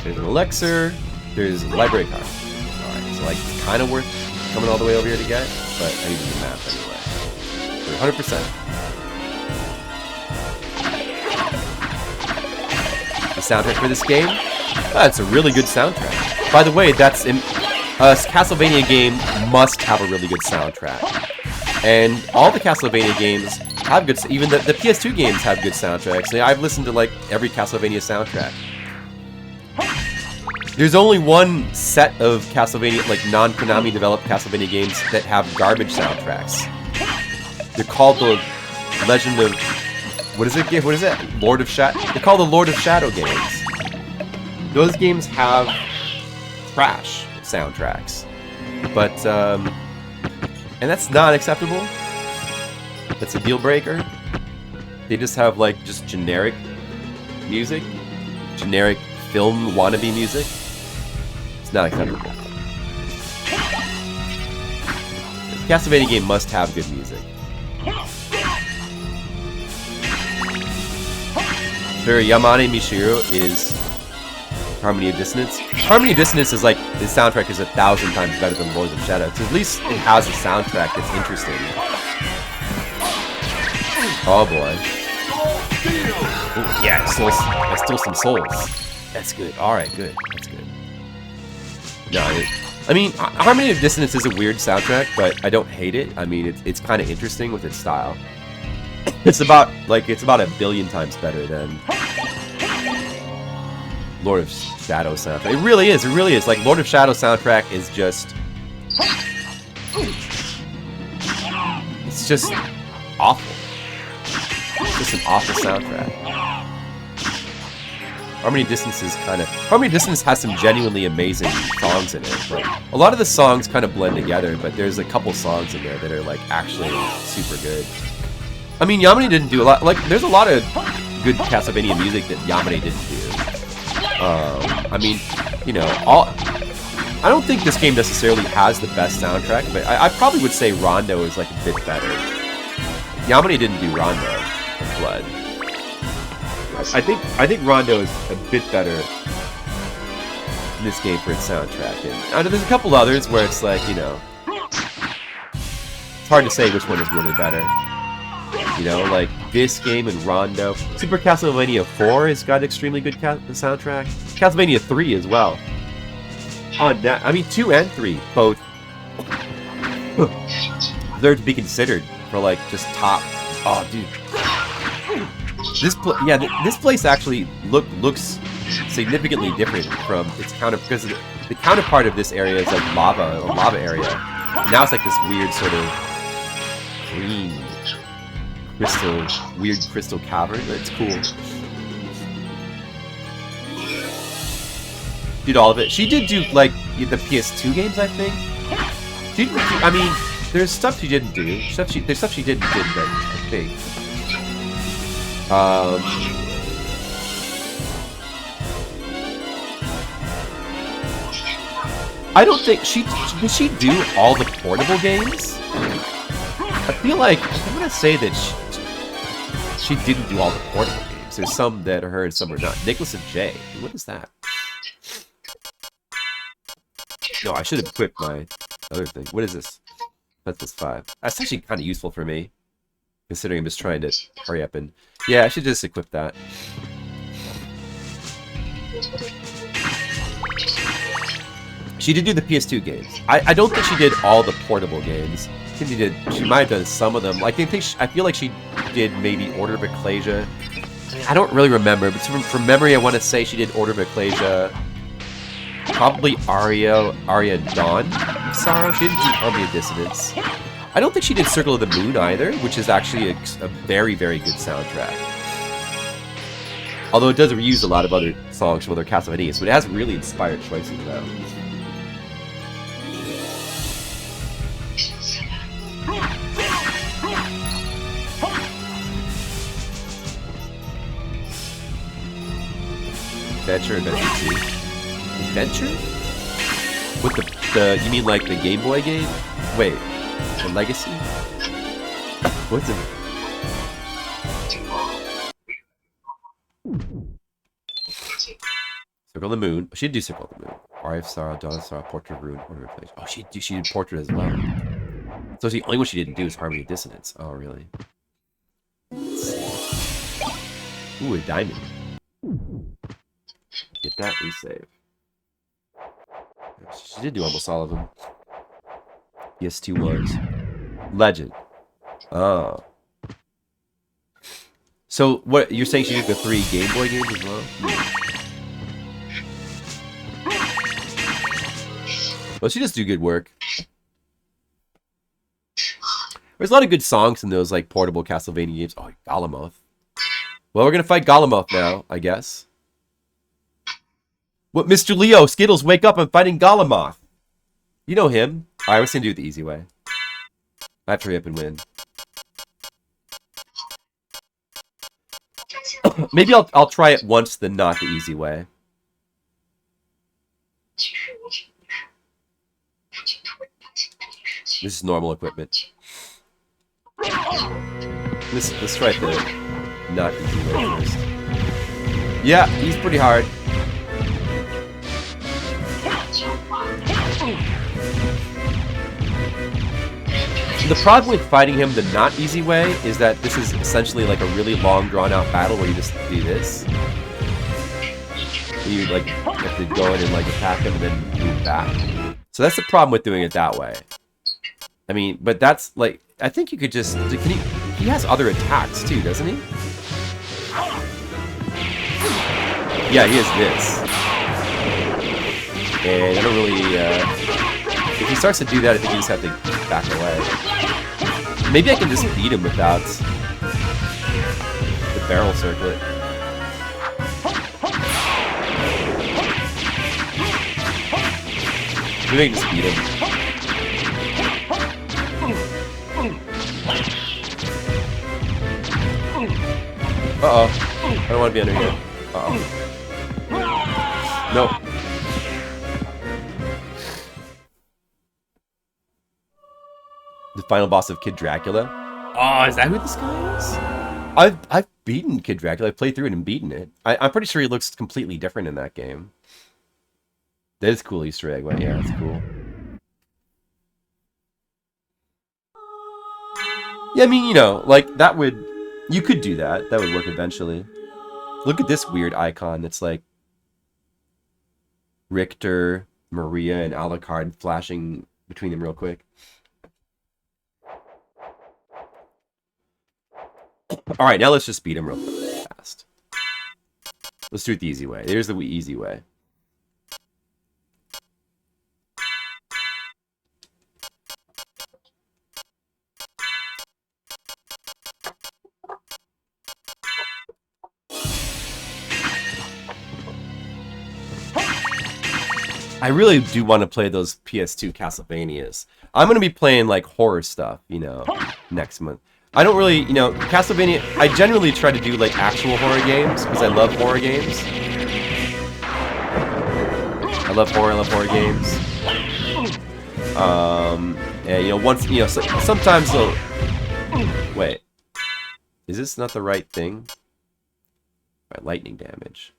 There's an elixir. There's a library card. Alright, so like it's kind of worth coming all the way over here to get, but I need to do math anyway. So 100%. The soundtrack for this game? That's a really good soundtrack. By the way, that's a Castlevania game must have a really good soundtrack. And all the Castlevania games have good, even the PS2 games have good soundtracks. I've listened to like every Castlevania soundtrack. There's only one set of Castlevania, like non-Konami developed Castlevania games that have garbage soundtracks. They're called the Legend of what is it? What is it? Lord of Shadow. They call the Lord of Shadow games. Those games have trash soundtracks, but and that's not acceptable. That's a deal breaker. They just have like just generic music, generic film wannabe music. It's not acceptable. A Castlevania game must have good music. Very Yamane Mishiro is Harmony of Dissonance. Harmony of Dissonance is like, the soundtrack is 1,000 times better than Lords of Shadow. So at least it has a soundtrack that's interesting. Oh boy. Ooh, yeah, I stole some souls. That's good. Alright, good. That's good. No, I mean, Harmony of Dissonance is a weird soundtrack, but I don't hate it. I mean, it's kind of interesting with its style. It's about 1 billion times better than Lord of Shadow soundtrack. It really is. It really is. Like, Lord of Shadow soundtrack is just... It's just awful. It's just an awful soundtrack. Harmony of Dissonance is kind of... Harmony of Dissonance has some genuinely amazing songs in it. Like, a lot of the songs kind of blend together, but there's a couple songs in there that are, like, actually super good. I mean, Yamane didn't do a lot... Like, there's a lot of good Castlevania music that Yamane didn't do. I mean, you know, I don't think this game necessarily has the best soundtrack, but I probably would say Rondo is, like, a bit better. Yamane didn't do Rondo of Blood. I think Rondo is a bit better in this game for its soundtrack. And there's a couple others where it's like, you know, it's hard to say which one is really better. You know, like this game and Rondo. Super Castlevania 4 has got extremely good soundtrack. Castlevania 3 as well. On that, I mean 2 and 3 both. They're to be considered for like just top. Oh, dude. This place actually looks significantly different from its because the counterpart of this area is like a lava area. And now it's like this weird sort of green weird crystal cavern. It's cool. Did all of it. She did do like the PS2 games, I think. I mean, there's stuff she didn't do. There's stuff she didn't do, I think. I don't think did she do all the portable games? I feel like I'm gonna say that she didn't do all the portable games. There's some that are her and some are not. Nicholas and Jay. What is that? No, I should have equipped my other thing. What is this? That's this 5. That's actually kind of useful for me, considering I'm just trying to hurry up and... Yeah, I should just equip that. She did do the PS2 games. I don't think she did all the portable games. I think she might have done some of them. I feel like she did maybe Order of Ecclesia. I don't really remember, but from memory, I want to say she did Order of Ecclesia. Probably Aria Dawn of Sorrow. She didn't do Harmony of Dissonance. I don't think she did Circle of the Moon either, which is actually a very, very good soundtrack. Although it does reuse a lot of other songs from other Castlevanias, but it has really inspired choices though. Adventure 2. Adventure? With the you mean like the Game Boy game? Wait, the Legacy? What's it? Circle of the Moon. She did do Circle of the Moon. Eye of Sorrow, Dawn of Sorrow, Portrait of Ruin, Order of Place. Oh, she did Portrait as well. So the only one she didn't do is Harmony of Dissonance. Oh, really? Ooh, a diamond. Get that, resave. She did do almost all of them. PS2 ones. Legend. Oh. So, what, you're saying she did the 3 Game Boy games as well? Well, she does do good work. There's a lot of good songs in those, like, portable Castlevania games. Oh, Galamoth. Well, we're gonna fight Golomoth now, I guess. What, Mr. Leo? Skittles, wake up! I'm fighting Golomoth! You know him. Alright, we're gonna do it the easy way. I have to hurry up and win. Maybe I'll try it once, then not the easy way. This is normal equipment. Let's try the not easy way first. Yeah, he's pretty hard. The problem with fighting him the not easy way is that this is essentially like a really long drawn out battle where you just do this. You like have to go in and like attack him and then move back. So that's the problem with doing it that way. I mean, but that's like, I think you could just, he has other attacks too, doesn't he? Yeah, he has this. And I don't really, if he starts to do that, I think you just have to back away. Maybe I can just beat him without the barrel circlet. Maybe I can just beat him. Uh-oh. I don't want to be under here. Uh-oh. No. The final boss of Kid Dracula? Oh, is that who this guy is? I've beaten Kid Dracula. I've played through it and beaten it. I'm pretty sure he looks completely different in that game. That is a cool Easter egg. Yeah, that's cool. Yeah, I mean, you know, like, that would... You could do that. That would work eventually. Look at this weird icon. It's like... Richter, Maria, and Alucard flashing between them real quick. Alright, now let's just beat him real fast. Let's do it the easy way. Here's the easy way. I really do want to play those PS2 Castlevanias. I'm going to be playing, like, horror stuff, you know, next month. I don't really, you know, Castlevania, I generally try to do, like, actual horror games, because I love horror games. I love horror games. And, you know, once, you know, sometimes they'll... Wait. Is this not the right thing? Alright, lightning damage.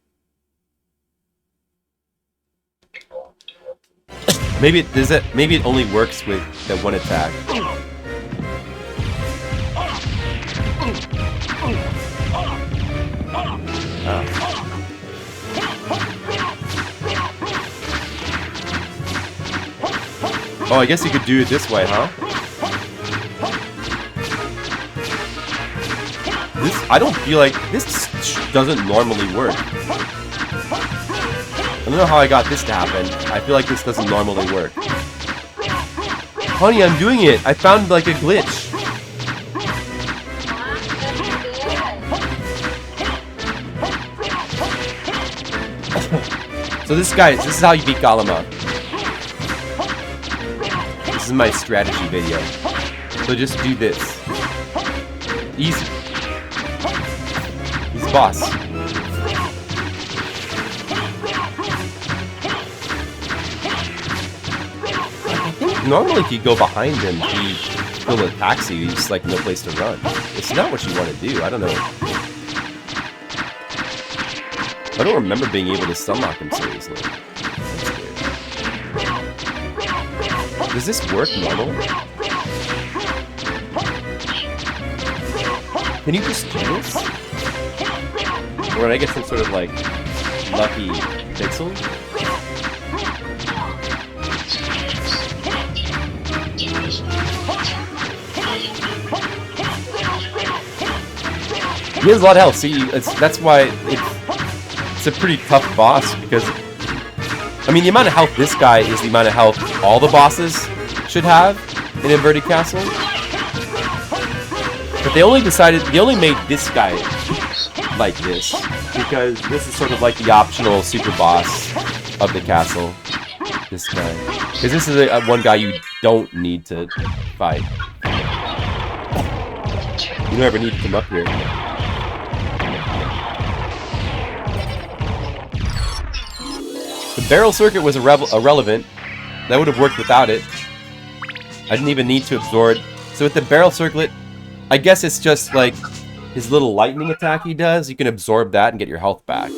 Maybe it only works with that one attack. Oh, I guess you could do it this way, huh? I don't feel like this doesn't normally work. I don't know how I got this to happen. I feel like this doesn't normally work. Honey, I'm doing it! I found, like, a glitch. So this is how you beat Golomoth. This is my strategy video. So just do this. Easy. He's the boss. Normally, if you go behind him, he will attack you. He's like no place to run. It's not what you want to do. I don't know. I don't remember being able to stunlock him seriously. Does this work normal? Can you just do this? Or did I get some sort of like lucky pixel? He has a lot of health. See, that's why it's a pretty tough boss, because I mean the amount of health this guy is the amount of health all the bosses should have in Inverted Castle. But they only made this guy like this, because this is sort of like the optional super boss of the castle. This guy. Because this is one guy you don't need to fight. You don't ever need to come up here. The barrel circuit was irrelevant. That would have worked without it. I didn't even need to absorb. So with the barrel circlet, I guess it's just like his little lightning attack he does. You can absorb that and get your health back.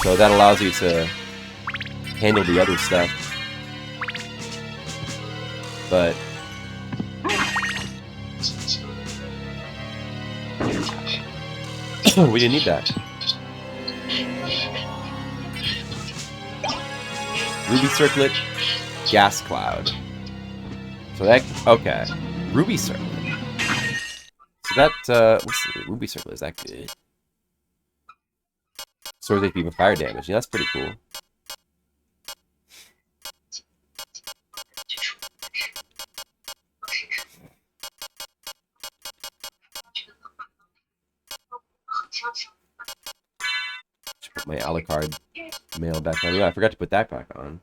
So that allows you to handle the other stuff. But we didn't need that. Ruby circlet, gas cloud. So that, okay. Ruby circlet. So that, what's the ruby circlet? Is that good? Swords HP for fire damage. Yeah, that's pretty cool. Should put my Alucard mail back on. Yeah, I forgot to put that back on.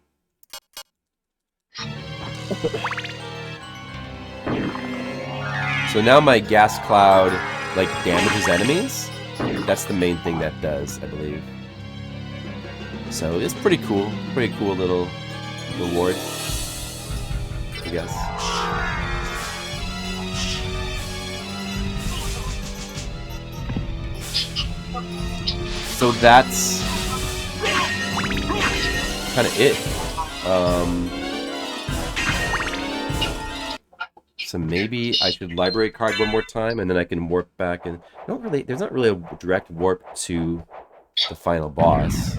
So now my gas cloud, like, damages enemies. That's the main thing that does, I believe. So it's pretty cool. Pretty cool little reward, I guess. So that's kind of it. So maybe I should library card one more time, and then I can warp back. And there's not really a direct warp to the final boss.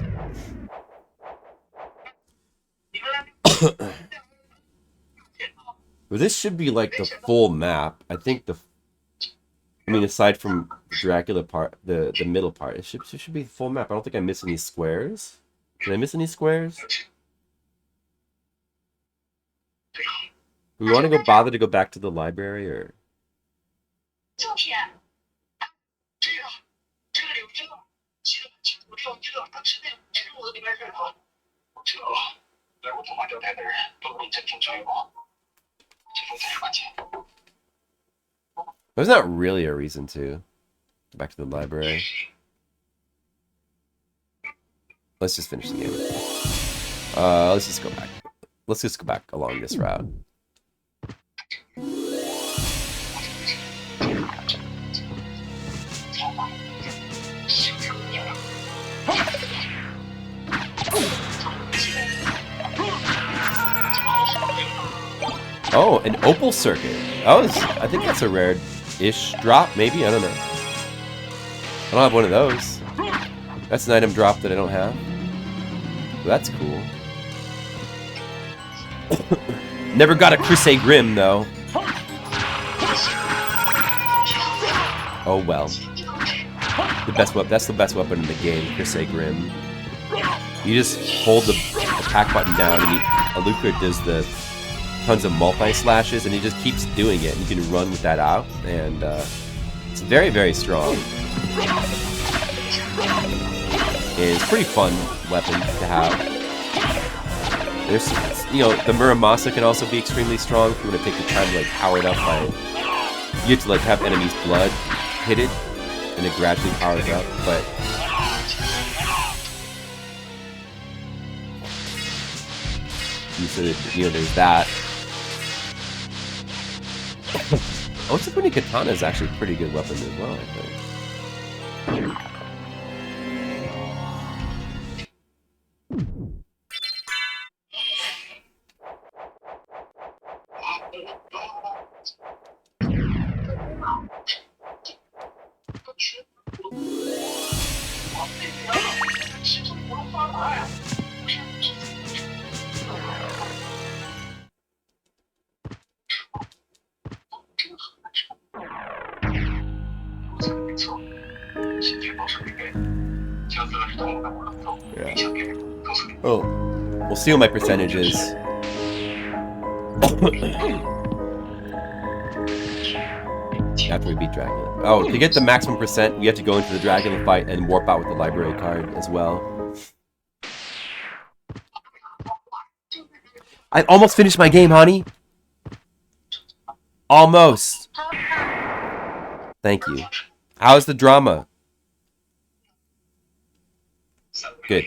But this should be like the full map. I think I mean, aside from the Dracula part, the middle part, it should be the full map. I don't think I miss any squares. Did I miss any squares? Do we want to bother to go back to the library, or? There's not really a reason to go back to the library. Let's just finish the game. Let's just go back. Let's just go back along this route. Oh, an opal circuit. I think that's a rare-ish drop, maybe? I don't know. I don't have one of those. That's an item drop that I don't have. That's cool. Never got a Crusade Grim, though. Oh, well. That's the best weapon in the game, Crusade Grim. You just hold the attack button down, and Alucard does the tons of multi-slashes, and he just keeps doing it. You can run with that out, and it's very, very strong. It's a pretty fun weapon to have. There's, the Muramasa can also be extremely strong if you want to take the time to, like, power it up by... You have to, like, have enemies' blood hit it, and it gradually powers up, but... So, there's that. Symphony Katana is actually a pretty good weapon as well, I think. Yeah. Oh, we'll see what my percentage is. After we beat Dracula. Oh, to get the maximum percent, we have to go into the Dracula fight and warp out with the library card as well. I almost finished my game, honey. Almost. Thank you. How's the drama? Good.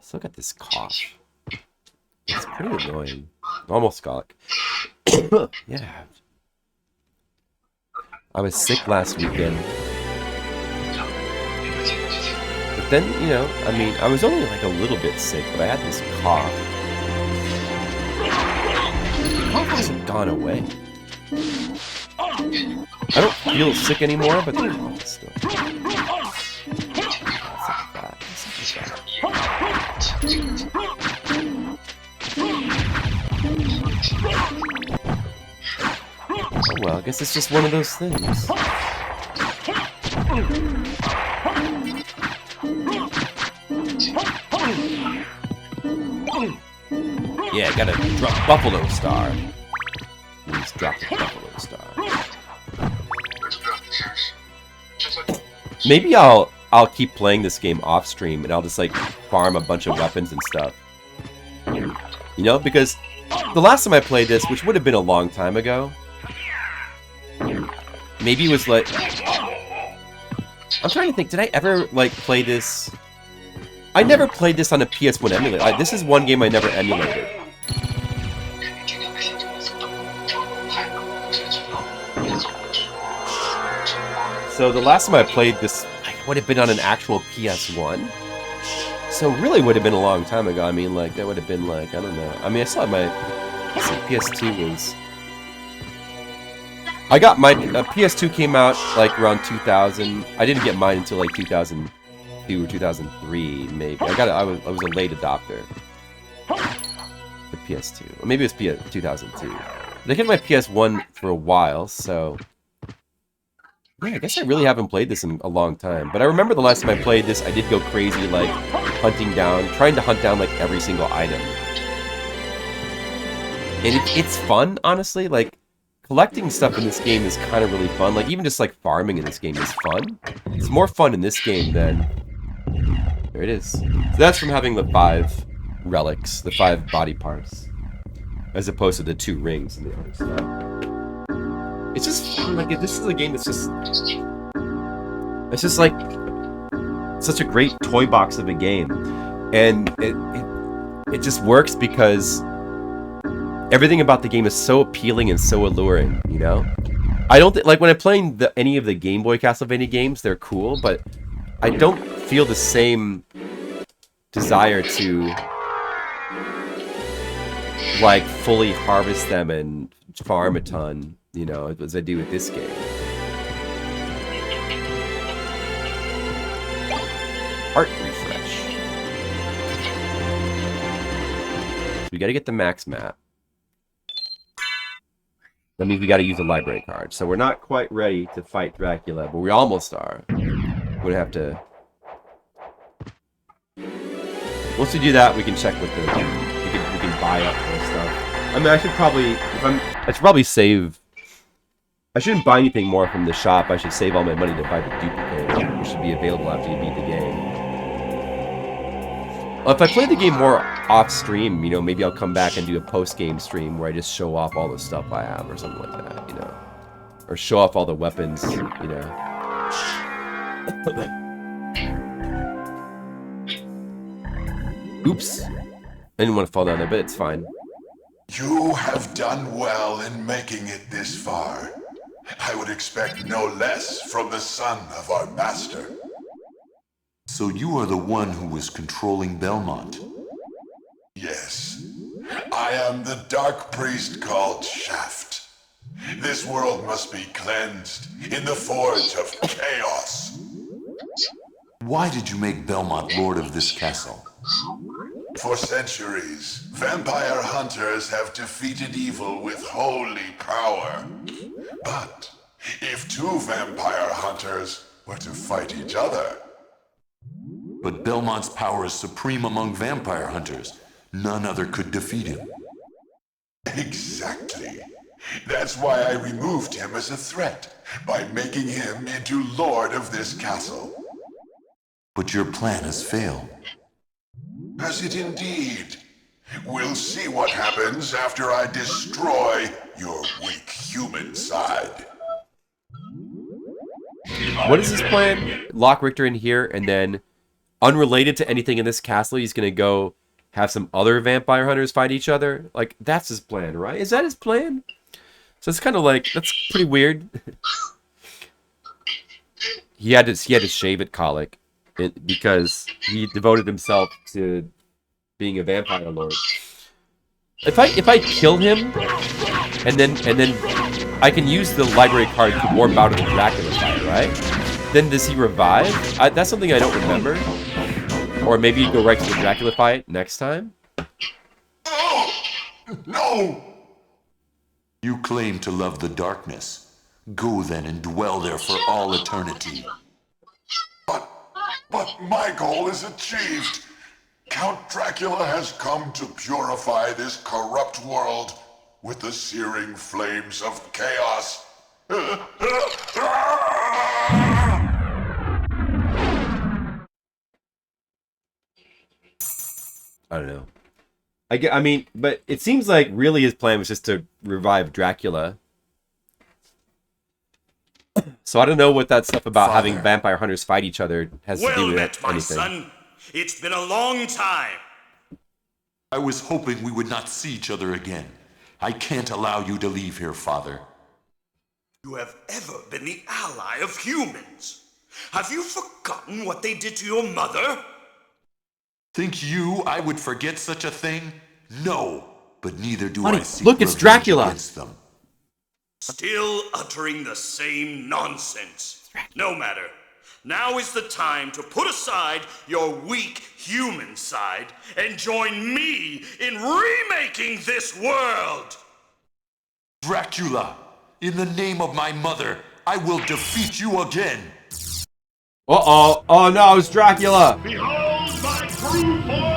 Still got this cough. It's pretty annoying. Almost colic. Yeah. I was sick last weekend. But then, you know, I mean, I was only like a little bit sick, but I had this cough. The cough hasn't gone away. I don't feel sick anymore, but the cough is still. Oh well, I guess it's just one of those things. Yeah, gotta drop Buffalo Star. Let's drop the Buffalo Star. Maybe I'll keep playing this game off stream and I'll just like farm a bunch of weapons and stuff. You know, because the last time I played this, which would have been a long time ago, maybe it was like... I'm trying to think, did I ever like play this? I never played this on a PS1 emulator. This is one game I never emulated. So the last time I played this would have been on an actual PS1. So it really would have been a long time ago. I mean, like, that would have been like, I don't know. I mean, I still have my... Let's see, PS2 was... I got my... PS2 came out, like, around 2000. I didn't get mine until, like, 2002 or 2003, maybe. I was a late adopter. The PS2. Or maybe it was 2002. But I got my PS1 for a while, so... Yeah, I guess I really haven't played this in a long time. But I remember the last time I played this, I did go crazy, like, trying to hunt down, like, every single item. And it's fun, honestly. Like, collecting stuff in this game is kind of really fun. Like, even just, like, farming in this game is fun. It's more fun in this game than... There it is. So that's from having the 5 relics, the 5 body parts, as opposed to the 2 rings and the other stuff. It's just fun. Like, this is a game that's just... It's just, like, such a great toy box of a game. And it just works because everything about the game is so appealing and so alluring, you know? I don't like, when I'm playing any of the Game Boy Castlevania games, they're cool, but I don't feel the same desire to, like, fully harvest them and farm a ton, you know, as I do with this game. Art refresh. So we gotta get the max map. That means we gotta use a library card. So we're not quite ready to fight Dracula, but we almost are. We're gonna have to... Once we do that, we can check with the... We can buy up more stuff. I mean, I should probably save... I shouldn't buy anything more from the shop. I should save all my money to buy the duplicate, which should be available after you beat the game. Well, if I play the game more off-stream, you know, maybe I'll come back and do a post-game stream where I just show off all the stuff I have or something like that, you know. Or show off all the weapons, you know. Oops. I didn't want to fall down there, but it's fine. You have done well in making it this far. I would expect no less from the son of our master. So you are the one who was controlling Belmont? Yes. I am the dark priest called Shaft. This world must be cleansed in the forge of chaos. Why did you make Belmont lord of this castle? For centuries, vampire hunters have defeated evil with holy power. But if 2 vampire hunters were to fight each other, But Belmont's power is supreme among vampire hunters. None other could defeat him. Exactly. That's why I removed him as a threat, by making him into Lord of this castle. But your plan has failed. Has it indeed? We'll see what happens after I destroy your weak human side. What is his plan? Lock Richter in here, and then, unrelated to anything in this castle, he's gonna go have some other vampire hunters fight each other? Like, that's his plan, right? Is that his plan? So it's kind of like, that's pretty weird. he had to shave it, Colic, because he devoted himself to being a vampire lord. If I kill him, and then I can use the library card to warp out of the Dracula fight, right? Then does he revive? That's something I don't remember. Or maybe you go right to the Dracula fight next time? No! You claim to love the darkness. Go then and dwell there for all eternity. But my goal is achieved. Count Dracula has come to purify this corrupt world with the searing flames of chaos. I don't know. I mean, but it seems like really his plan was just to revive Dracula. So I don't know what that stuff about having vampire hunters fight each other has to do Well with met, my anything. son. It's been a long time. I was hoping we would not see each other again. I can't allow you to leave here, Father. You have ever been the ally of humans. Have you forgotten what they did to your mother? Think you I would forget such a thing? No, but neither do Honey, I seek look, it's revenge Dracula. against them. Still uttering the same nonsense. No matter. Now is the time to put aside your weak human side and join me in remaking this world! Dracula, in the name of my mother, I will defeat you again. Uh-oh. Oh no, it's Dracula!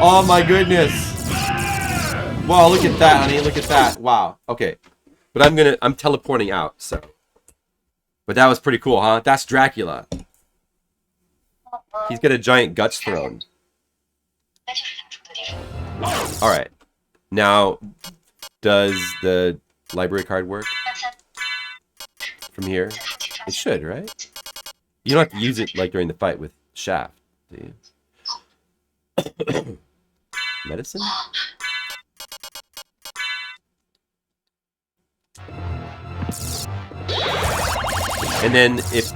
Oh my goodness. Wow, look at that, honey. Look at that. Wow. Okay. But I'm teleporting out, so. But that was pretty cool, huh? That's Dracula. He's got a giant guts throne. Alright. Now, does the library card work? From here? It should, right? You don't have to use it like during the fight with Shaft, do you? Medicine? And then if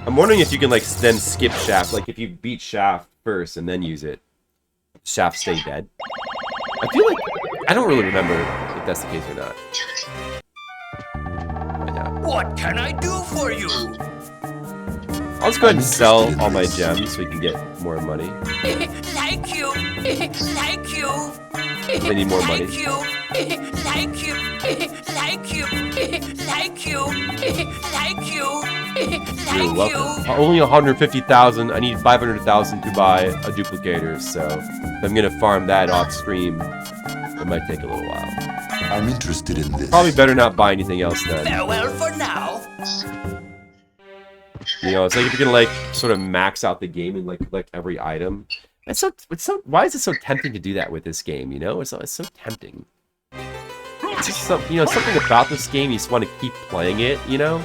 I'm wondering if you can like then skip Shaft, like if you beat Shaft first and then use it, Shaft stay dead. I feel like I don't really remember if that's the case or not. Find out. What can I do for you? I'll just go ahead and sell all my gems so we can get more money. Like you. Like you. I need more money. Like you. Like you. Like you. Like you. Like you. You're welcome. Only 150,000. I need 500,000 to buy a duplicator, so if I'm gonna farm that off stream, it might take a little while. I'm interested in this. Probably better not buy anything else then. Farewell for now. You know, it's like if you're gonna like sort of max out the game and like collect every item. It's so why is it so tempting to do that with this game, you know? It's so tempting. It's just something about this game, you just want to keep playing it, you know?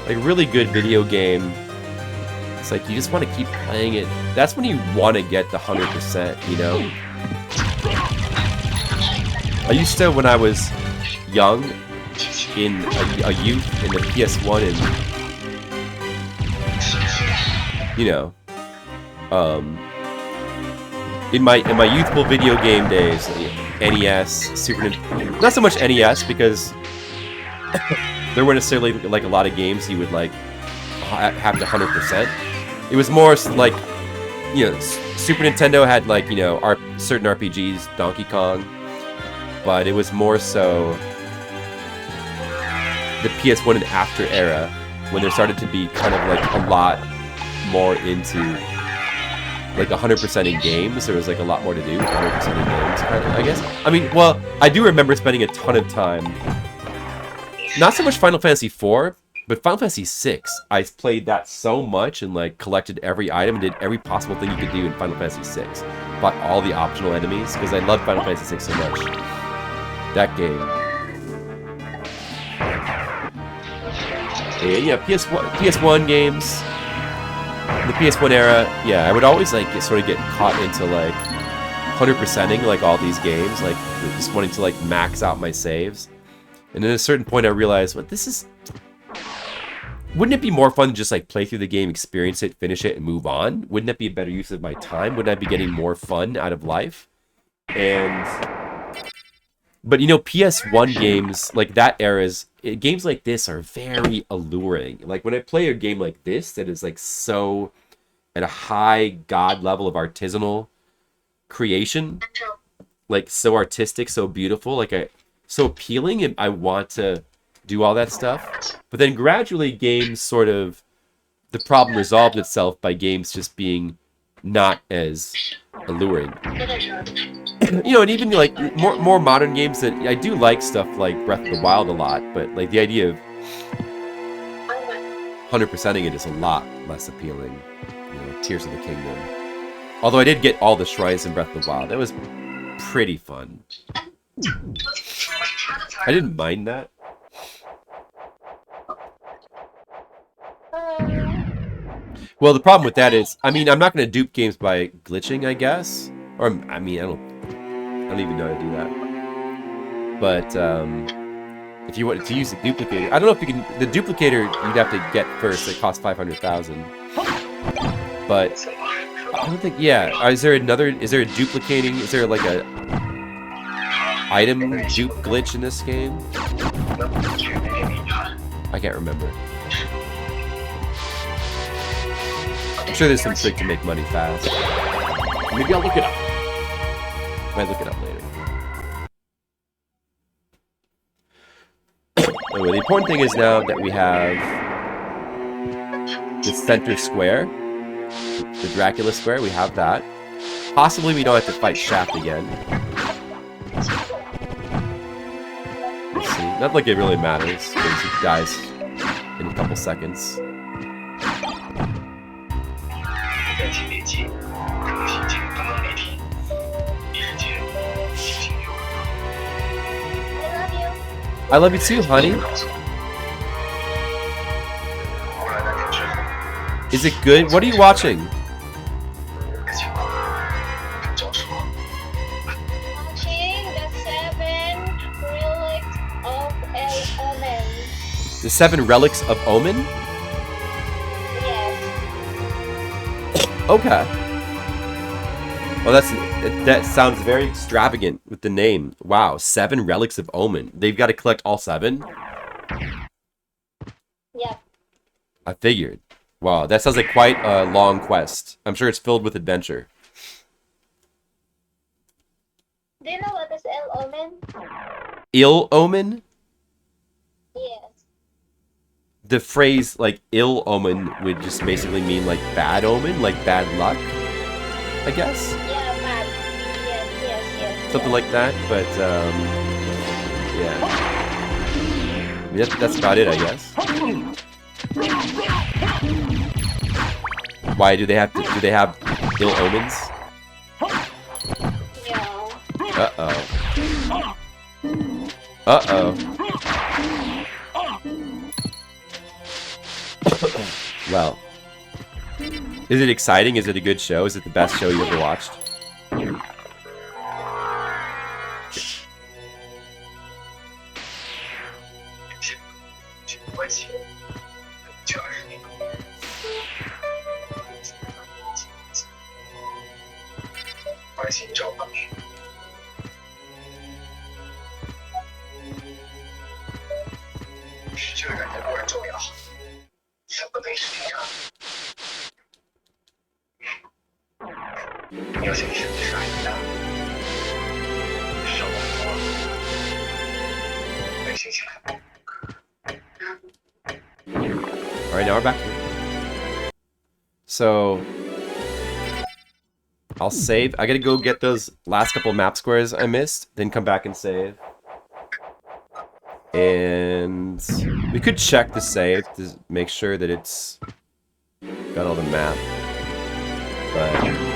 Like a really good video game, it's like you just want to keep playing it. That's when you want to get the 100%, you know? I used to, when I was young, in a youth in the PS1 and you know, in my youthful video game days, NES, Super Nintendo, not so much NES because there weren't necessarily like a lot of games you would like have to 100%. It was more like, you know, Super Nintendo had like, you know, certain RPGs, Donkey Kong, but it was more so the PS1 and after era when there started to be kind of like a lot more into like 100% in games. There was like a lot more to do with 100% in games, kind of, I guess. I mean, well, I do remember spending a ton of time. Not so much Final Fantasy IV, but Final Fantasy VI. I played that so much and like collected every item and did every possible thing you could do in Final Fantasy VI. Bought all the optional enemies because I love Final Fantasy VI so much. That game. And yeah, PS1 games. In the PS1 era, yeah, I would always like sort of get caught into like 100%ing like all these games, like just wanting to like max out my saves. And then at a certain point I realized, what this is... Wouldn't it be more fun to just like play through the game, experience it, finish it, and move on? Wouldn't that be a better use of my time? Wouldn't I be getting more fun out of life? But you know, PS1 games, like that era's, games like this are very alluring. Like when I play a game like this that is like so at a high god level of artisanal creation, like so artistic, so beautiful, like so appealing, and I want to do all that stuff. But then gradually games sort of, the problem resolved itself by games just being not as alluring. You know, and even like more modern games that I do like stuff like Breath of the Wild a lot, but like the idea of 100%ing it is a lot less appealing. You know, Tears of the Kingdom. Although I did get all the shrines in Breath of the Wild. That was pretty fun. I didn't mind that. Well, the problem with that is, I mean, I'm not going to dupe games by glitching, I guess. Or, I mean, I don't even know how to do that. But, if you want to use the duplicator, I don't know if you can, the duplicator you'd have to get first, it costs 500,000. But, I don't think, yeah, is there a duplicating, is there like a item dupe glitch in this game? I can't remember. I'm sure there's some trick to make money fast. Maybe I'll look it up. Might look it up later. Anyway, the important thing is now that we have the center square, the Dracula square, we have that. Possibly we don't have to fight Shaft again. Let's see. Not like it really matters, because he dies in a couple seconds. I love you too, honey. Is it good? What are you watching? Watching the 7 relics of Omen. The 7 relics of Omen? Yes. Okay. Well, that sounds very extravagant with the name. Wow, 7 relics of Omen. They've got to collect all 7? Yep. I figured. Wow, that sounds like quite a long quest. I'm sure it's filled with adventure. Do you know what is El Omen? Ill omen? Yes. The phrase, like, ill omen would just basically mean, like, bad omen? Like, bad luck? I guess? Yeah, bad. Yes. Something like that, but, yeah. I mean, that's about it, I guess. Why do they have ill omens? Yeah. Uh-oh. Uh-oh. Well. Is it exciting? Is it a good show? Is it the best show you ever watched? Alright, now we're back here. So, I'll save. I gotta go get those last couple map squares I missed, then come back and save. And we could check the save to make sure that it's got all the map. But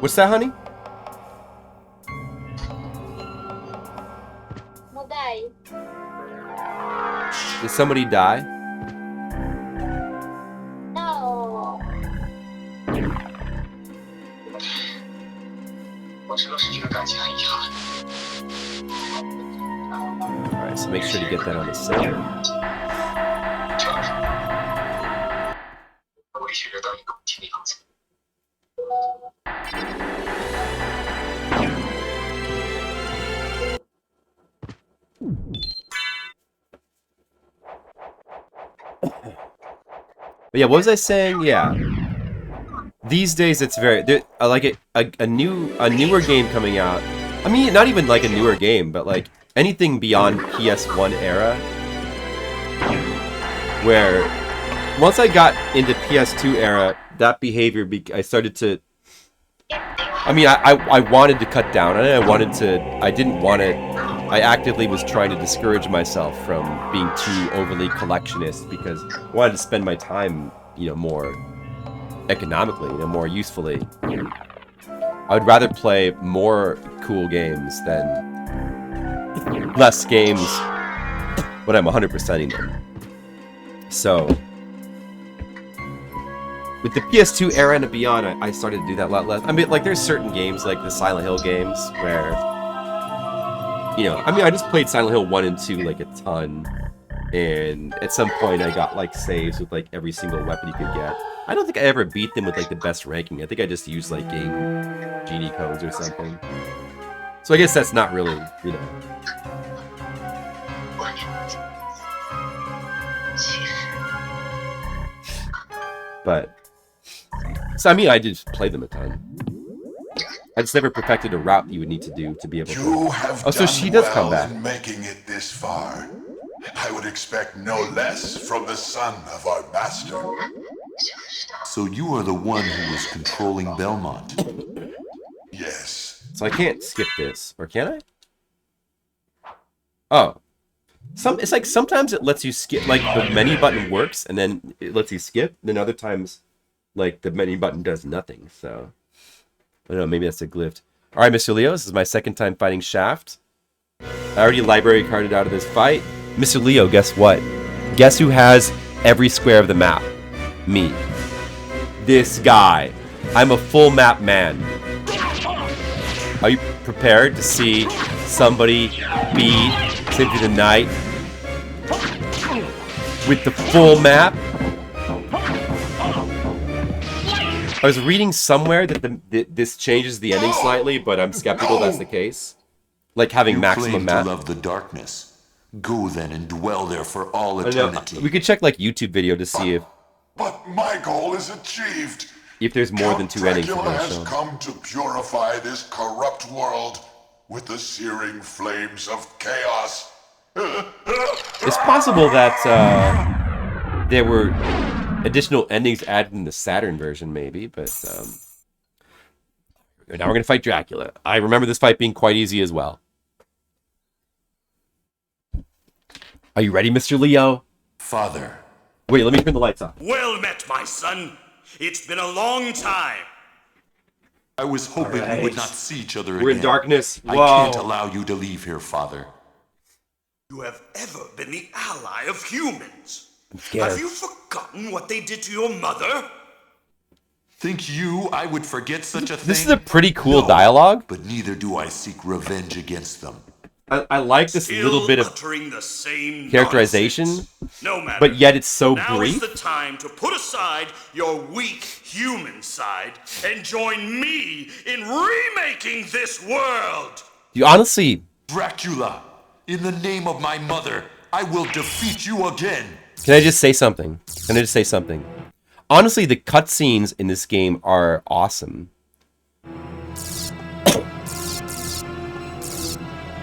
what's that, honey? Muday. Did somebody die? No. Alright, so make sure to get that on the save. But yeah, what was I saying? Yeah. These days it's very like a newer game coming out. I mean, not even like a newer game, but like anything beyond PS1 era. Where once I got into PS2 era, that behavior I started to I mean, I wanted to cut down on it. I didn't want to. I actively was trying to discourage myself from being too overly collectionist because I wanted to spend my time, you know, more economically, you know, more usefully. I would rather play more cool games than less games when I'm 100%ing them. So, with the PS2 era and beyond, I started to do that a lot less. I mean, like, there's certain games, like the Silent Hill games, where, you know, I mean, I just played Silent Hill 1 and 2, like, a ton. And at some point, I got, like, saves with, like, every single weapon you could get. I don't think I ever beat them with, like, the best ranking. I think I just used, like, game genie codes or something. So I guess that's not really, you know. But, so I mean, I just play them a ton. I just never perfected a route you would need to do to be able to. You have so she does come back. in making it this far. I would expect no less from the son of our master. So you are the one who was controlling Belmont. Yes. So I can't skip this, or can I? Oh. It's like sometimes it lets you skip, like the menu button works, and then it lets you skip. Then other times, like the menu button does nothing. So I don't know, maybe that's a glitch. All right, Mr. Leo, this is my second time fighting Shaft. I already library carded out of this fight. Mr. Leo, guess what? Guess who has every square of the map? Me. This guy. I'm a full map man. Are you prepared to see somebody beat Symphony of the Night with the full map? I was reading somewhere that this changes the ending slightly, but I'm skeptical that's the case. Like having maximum map. You love the darkness. Go then and dwell there for all I don't know. eternity. We could check like YouTube video to see But my goal is achieved. if there's more than two endings. Dracula has shown. come to purify this corrupt world with the searing flames of chaos. It's possible that there were additional endings added in the Saturn version, maybe, but now we're gonna fight Dracula. I remember this fight being quite easy as well. Are you ready, Mr. Leo? Father. Wait, let me turn the lights off. Well met, my son. It's been a long time. I was hoping Alright. we would not see each other again. We're in darkness. I Whoa. can't allow you to leave here, Father. You have ever been the ally of humans. scared. Have you forgotten what they did to your mother? Think you I would forget such a thing? This is a pretty cool No, dialogue. But neither do I seek revenge against them. I like this Still little bit of uttering the same characterization, nonsense. No matter. but yet it's so now brief. is the time to put aside your weak human side and join me in remaking this world. You honestly, Dracula, in the name of my mother, I will defeat you again. can I just say something? Honestly, the cutscenes in this game are awesome.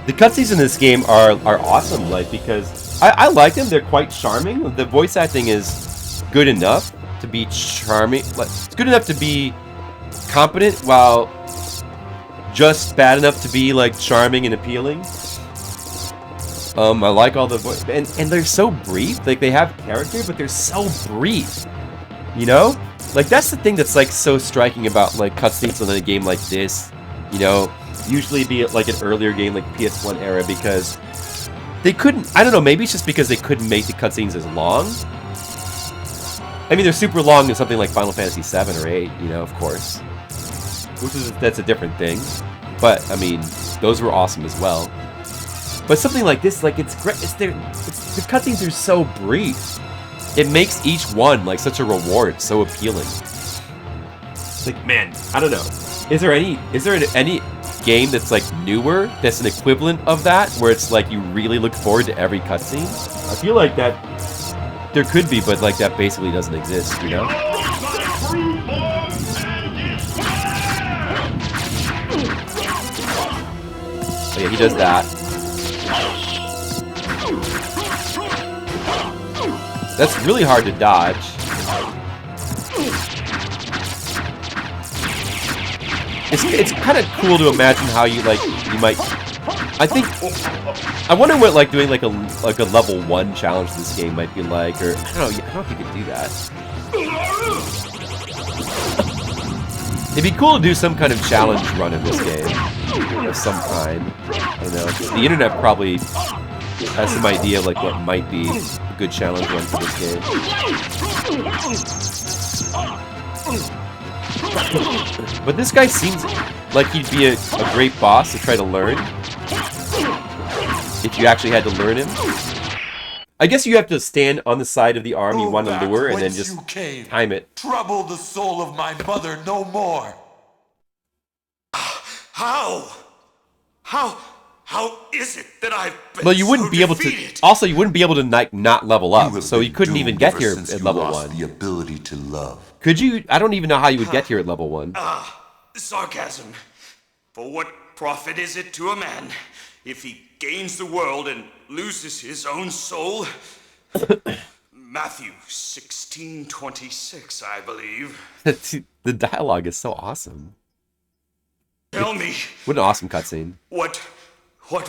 The cutscenes in this game are awesome, like, because I like them. They're quite charming. The voice acting is good enough to be charming. Like, it's good enough to be competent while just bad enough to be like charming and appealing. I like all the voice, and they're so brief. Like, they have character, but they're so brief. You know, like, that's the thing that's like so striking about like cutscenes in a game like this. You know, usually be like an earlier game like PS1 era, because they couldn't. I don't know. Maybe it's just because they couldn't make the cutscenes as long. I mean, they're super long in something like Final Fantasy 7 or 8. You know, of course, that's a different thing. But I mean, those were awesome as well. But something like this, like, it's great. The cutscenes are so brief. It makes each one like such a reward, so appealing. It's like, man, I don't know. Is there any game that's like newer that's an equivalent of that, where it's like you really look forward to every cutscene? I feel like that there could be, but like that basically doesn't exist, you know? Oh yeah, he does that. That's really hard to dodge. It's kind of cool to imagine how you might. I wonder what like doing like a level 1 challenge this game might be like, or I don't know. I don't know if you could do that. It'd be cool to do some kind of challenge run in this game of some kind. I don't know. The internet probably has some idea of like what might be a good challenge run for this game. But this guy seems like he'd be a great boss to try to learn. If you actually had to learn him. I guess you have to stand on the side of the arm you want to lure and then just time it. Trouble the soul of my mother no more. How is it that I've been Well, you wouldn't be able to. Also, you wouldn't be able to not level up, so you couldn't even get here at level 1. The ability to love. Could you? I don't even know how you would get here at level 1. Sarcasm. For what profit is it to a man if he gains the world and loses his own soul? Matthew 16:26, I believe. The dialogue is so awesome. Tell me. What an awesome cutscene. What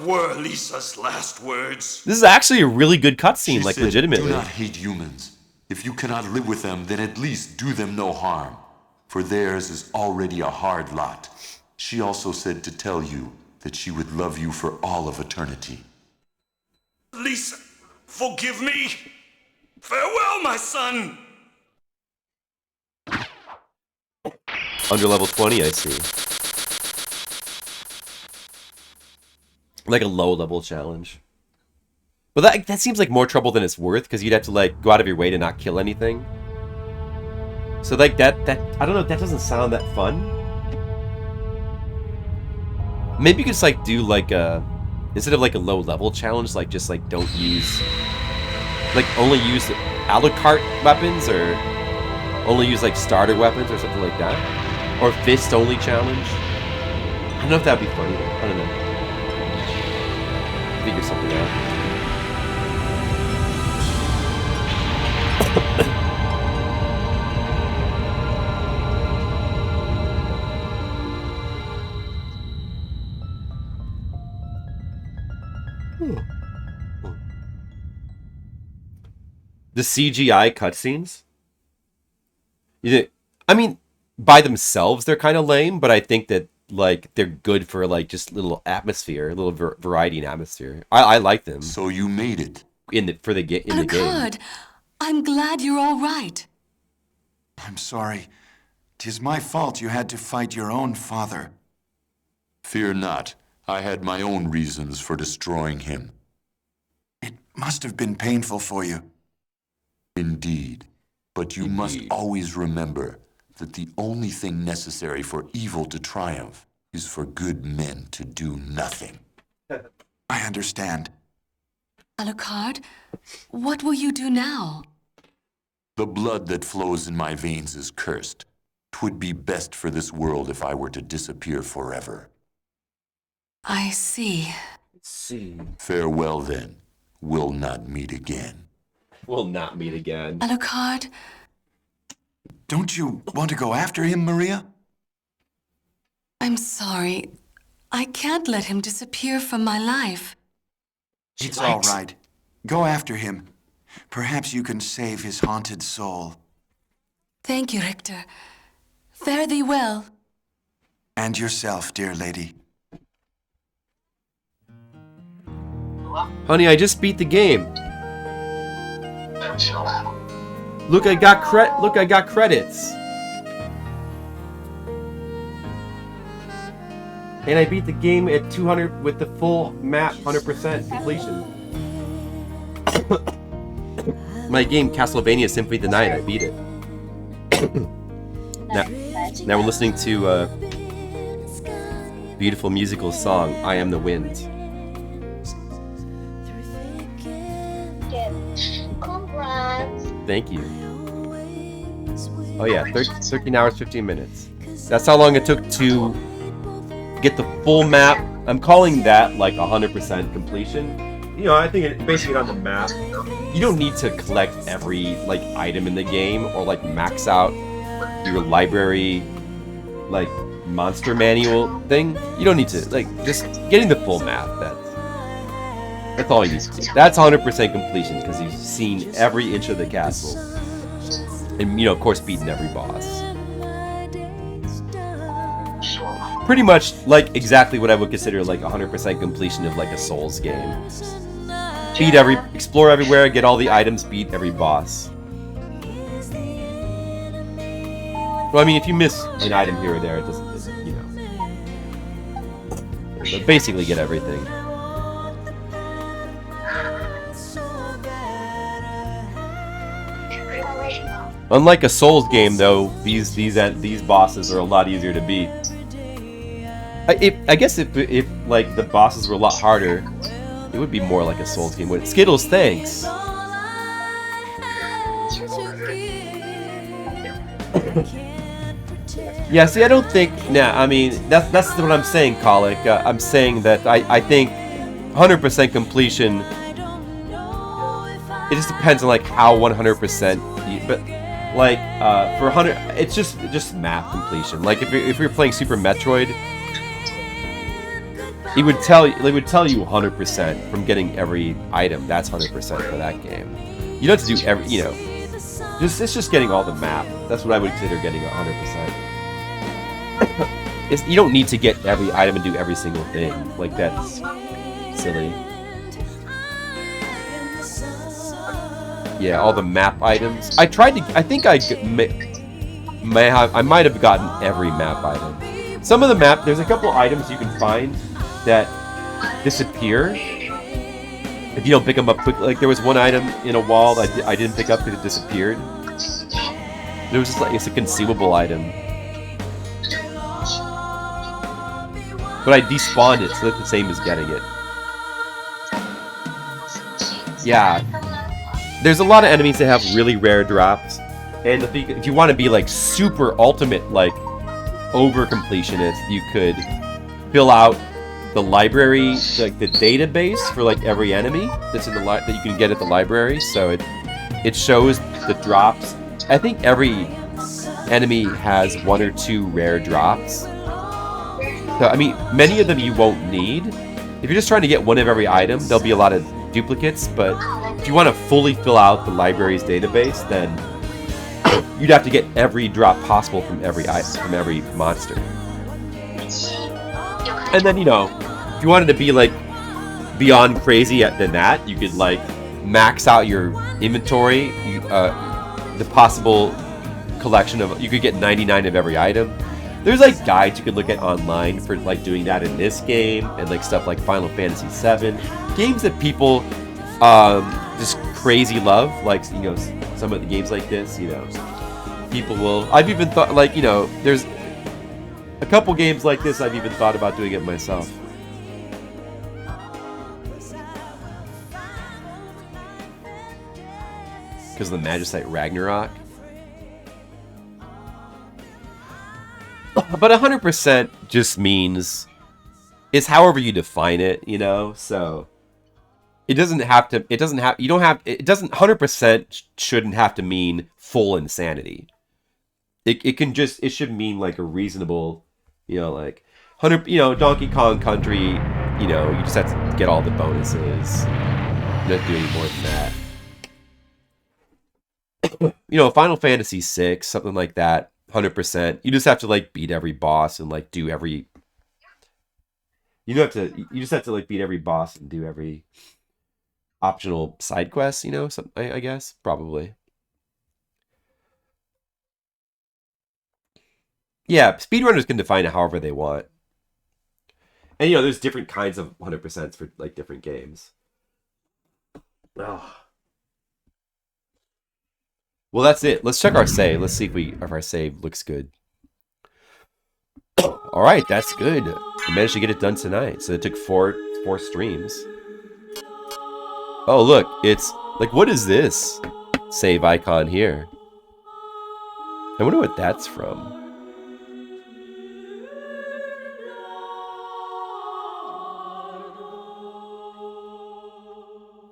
were Lisa's last words? This is actually a really good cutscene, She like said, legitimately. Do not hate humans. If you cannot live with them, then at least do them no harm. For theirs is already a hard lot. She also said to tell you that she would love you for all of eternity. Lisa, forgive me. Farewell, my son. Under level 20, I see. Like a low level challenge. But that seems like more trouble than it's worth, because you'd have to like go out of your way to not kill anything. So like that I don't know, that doesn't sound that fun. Maybe you could just like do like a, instead of like a low level challenge, like just like don't use, like only use a la carte weapons, or only use like starter weapons or something like that. Or fist only challenge. I don't know if that'd be funny though. I don't know. Figure something out. The CGI cutscenes? I mean, by themselves they're kind of lame, but I think that like they're good for like just little atmosphere, a little variety in atmosphere. I like them. So you made it. In the game. Alucard, I'm glad you're all right. I'm sorry. 'Tis my fault you had to fight your own father. Fear not. I had my own reasons for destroying him. It must have been painful for you. Indeed. But you must always remember that the only thing necessary for evil to triumph is for good men to do nothing. I understand. Alucard, what will you do now? The blood that flows in my veins is cursed. 'Twould be best for this world if I were to disappear forever. I see. Let's see. Farewell then. We'll not meet again. We'll not meet again. Alucard, Don't you want to go after him, Maria? I'm sorry. I can't let him disappear from my life. It's all right. Go after him. Perhaps you can save his haunted soul. Thank you, Richter. Fare thee well. And yourself, dear lady. Honey, I just beat the game. Look, I got credits. And I beat the game at 200 with the full map 100% completion. My game Castlevania Symphony of the Night, I beat it. now we're listening to a beautiful musical song, I Am the Wind. Congrats. Thank you. Oh yeah, 13 hours, 15 minutes. That's how long it took to get the full map. I'm calling that like 100% completion. You know, I think it basically on the map. You don't need to collect every like item in the game or like max out your library like monster manual thing. You don't need to like just getting the full map. That's all you need to do. That's 100% completion because you've seen every inch of the castle, and you know, of course, beaten every boss. Pretty much like exactly what I would consider like 100% completion of like a Souls game. Explore everywhere, get all the items, beat every boss. Well, I mean, if you miss an item here or there, it doesn't, you know. But basically, get everything. Unlike a Souls game, though, these bosses are a lot easier to beat. I guess if like the bosses were a lot harder, it would be more like a Souls game. Skittles, thanks. Yeah, see, I don't think. Nah, I mean that's what I'm saying, Colic. I'm saying that I think 100% completion. It just depends on like how 100%. But like for 100, it's just map completion. Like if you're playing Super Metroid. It would tell you 100% from getting every item. That's 100% for that game. You don't have to do every, you know, it's just getting all the map. That's what I would consider getting 100%. You don't need to get every item and do every single thing. Like that's silly. Yeah, all the map items. I tried to. I think I might have gotten every map item. Some of the map. There's a couple items you can find that disappear if you don't pick them up quickly. Like there was one item in a wall that I didn't pick up because it disappeared. It was just like it's a consumable item, but I despawned it, so that's the same as getting it. Yeah, there's a lot of enemies that have really rare drops, and if you want to be like super ultimate, like over completionist, you could fill out the library, like the database for like every enemy that's in the that you can get at the library. So it shows the drops. I think every enemy has 1 or 2 rare drops. So I mean, many of them you won't need. If you're just trying to get one of every item, there'll be a lot of duplicates. But if you want to fully fill out the library's database, then you'd have to get every drop possible from every item, from every monster. And then, you know, if you wanted to be like beyond crazy than that, you could like max out your inventory, the possible collection of. You could get 99 of every item. There's like guides you could look at online for like doing that in this game, and like stuff like Final Fantasy VII, games that people just crazy love. Like, you know, some of the games like this, you know, people will. I've even thought like, you know, there's a couple games like this, I've even thought about doing it myself. Because of the Magicite Ragnarok. But 100% just means it's however you define it, you know. So it doesn't have to. It doesn't have. You don't have. It doesn't. 100% shouldn't have to mean full insanity. It can just. It should mean like a reasonable, you know, like 100. You know, Donkey Kong Country. You know, you just have to get all the bonuses. You don't do any more than that. You know, Final Fantasy VI, something like that. 100%. You just have to like beat every boss and like do every. You don't have to. You just have to like beat every boss and do every optional side quests. You know, some I guess probably. Yeah, speedrunners can define it however they want, and you know, there's different kinds of 100% for like different games. Oh. Well, that's it. Let's check our save. Let's see if our save looks good. All right, that's good. We managed to get it done tonight. So it took four streams. Oh, look, it's like, what is this save icon here? I wonder what that's from.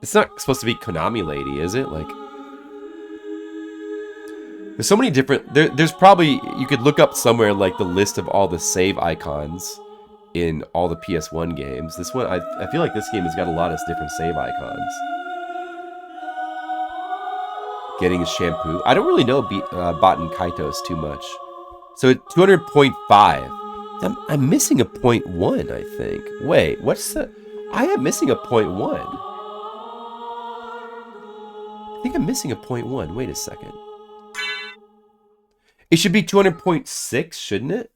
It's not supposed to be Konami Lady, is it? Like, there's so many different. There's probably, you could look up somewhere like the list of all the save icons in all the PS1 games. This one, I feel like this game has got a lot of different save icons. Getting a shampoo. I don't really know Baten Kaitos too much. So at 200.5. I'm missing a 0.1, I think. Wait, what's the... I am missing a 0.1. I think I'm missing a 0.1. Wait a second. It should be 200.6, shouldn't it?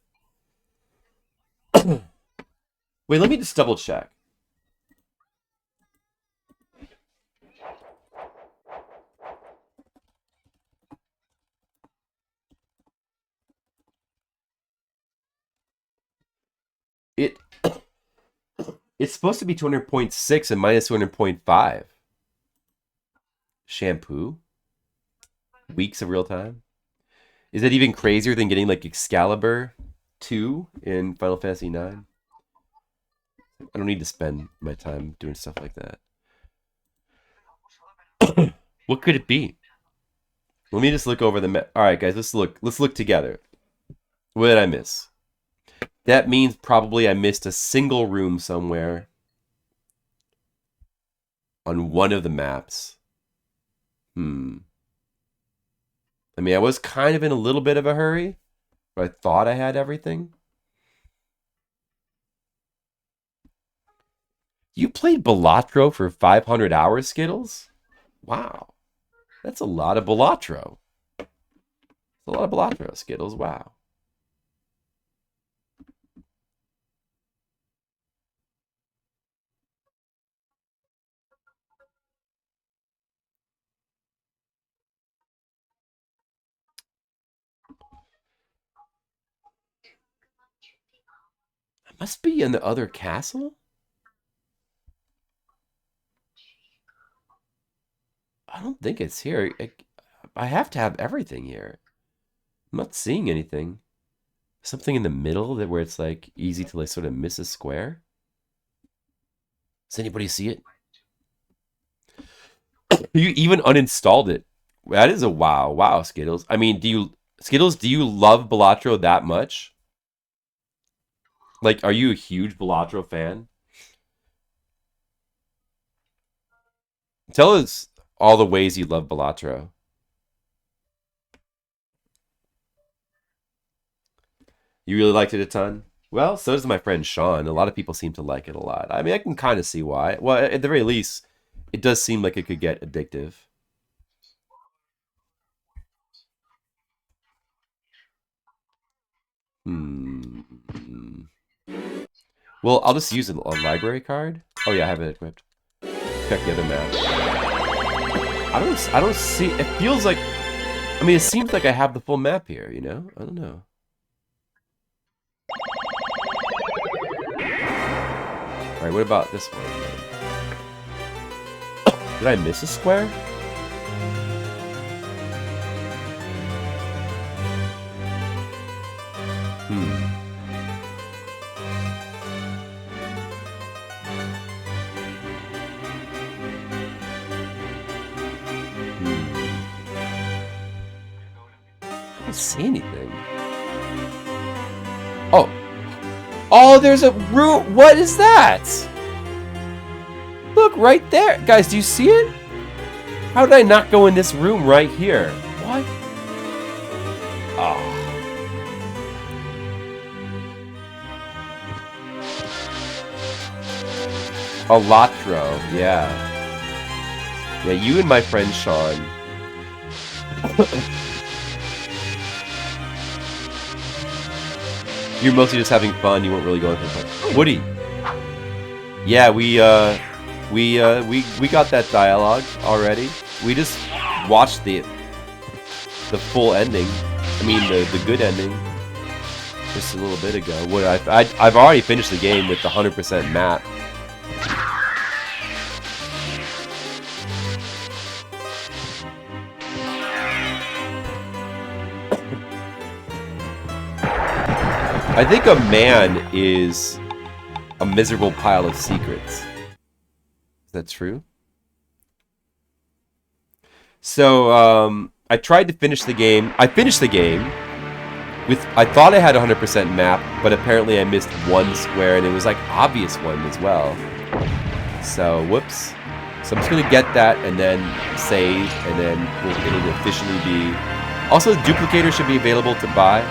Wait, let me just double check. It's supposed to be 200.6 and minus 200.5. Shampoo. Weeks of real time. Is that even crazier than getting like Excalibur 2 in Final Fantasy 9? I don't need to spend my time doing stuff like that. What could it be? Let me just look over the map. All right, guys, let's look together. What did I miss? That means probably I missed a single room somewhere on one of the maps. I mean, I was kind of in a little bit of a hurry, but I thought I had everything. You played Balatro for 500 hours, Skittles? Wow. That's a lot of Balatro. That's a lot of Balatro, Skittles. Wow. I must be in the other castle? I don't think it's here. I have to have everything here. I'm not seeing anything. Something in the middle that where it's like easy to like sort of miss a square. Does anybody see it? You even uninstalled it. That is a wow. Wow, Skittles. I mean, do you love Balatro that much? Like, are you a huge Balatro fan? Tell us all the ways you love Balatro. You really liked it a ton? Well, so does my friend Sean. A lot of people seem to like it a lot. I mean, I can kind of see why. Well, at the very least, it does seem like it could get addictive. Well, I'll just use a library card. Oh yeah, I have it equipped. Check the other map. I don't see. It feels like. I mean, it seems like I have the full map here. You know, I don't know. All right, what about this one? Did I miss a square? can't see anything. Oh. Oh, there's a room. What is that? Look, right there. Guys, do you see it? How did I not go in this room right here? What? Oh. Alatro, yeah. Yeah, you and my friend Sean. You're mostly just having fun. You weren't really going for fun. Woody. Yeah, we got that dialogue already. We just watched the full ending. I mean, the good ending. Just a little bit ago. What I've already finished the game with the 100% map. I think a man is a miserable pile of secrets. Is that true? So, I tried to finish the game. I finished the game with, I thought I had a 100% map, but apparently I missed one square, and it was like obvious one as well. So, whoops. So I'm just gonna get that and then save, and then it'll officially be. Also, the duplicator should be available to buy,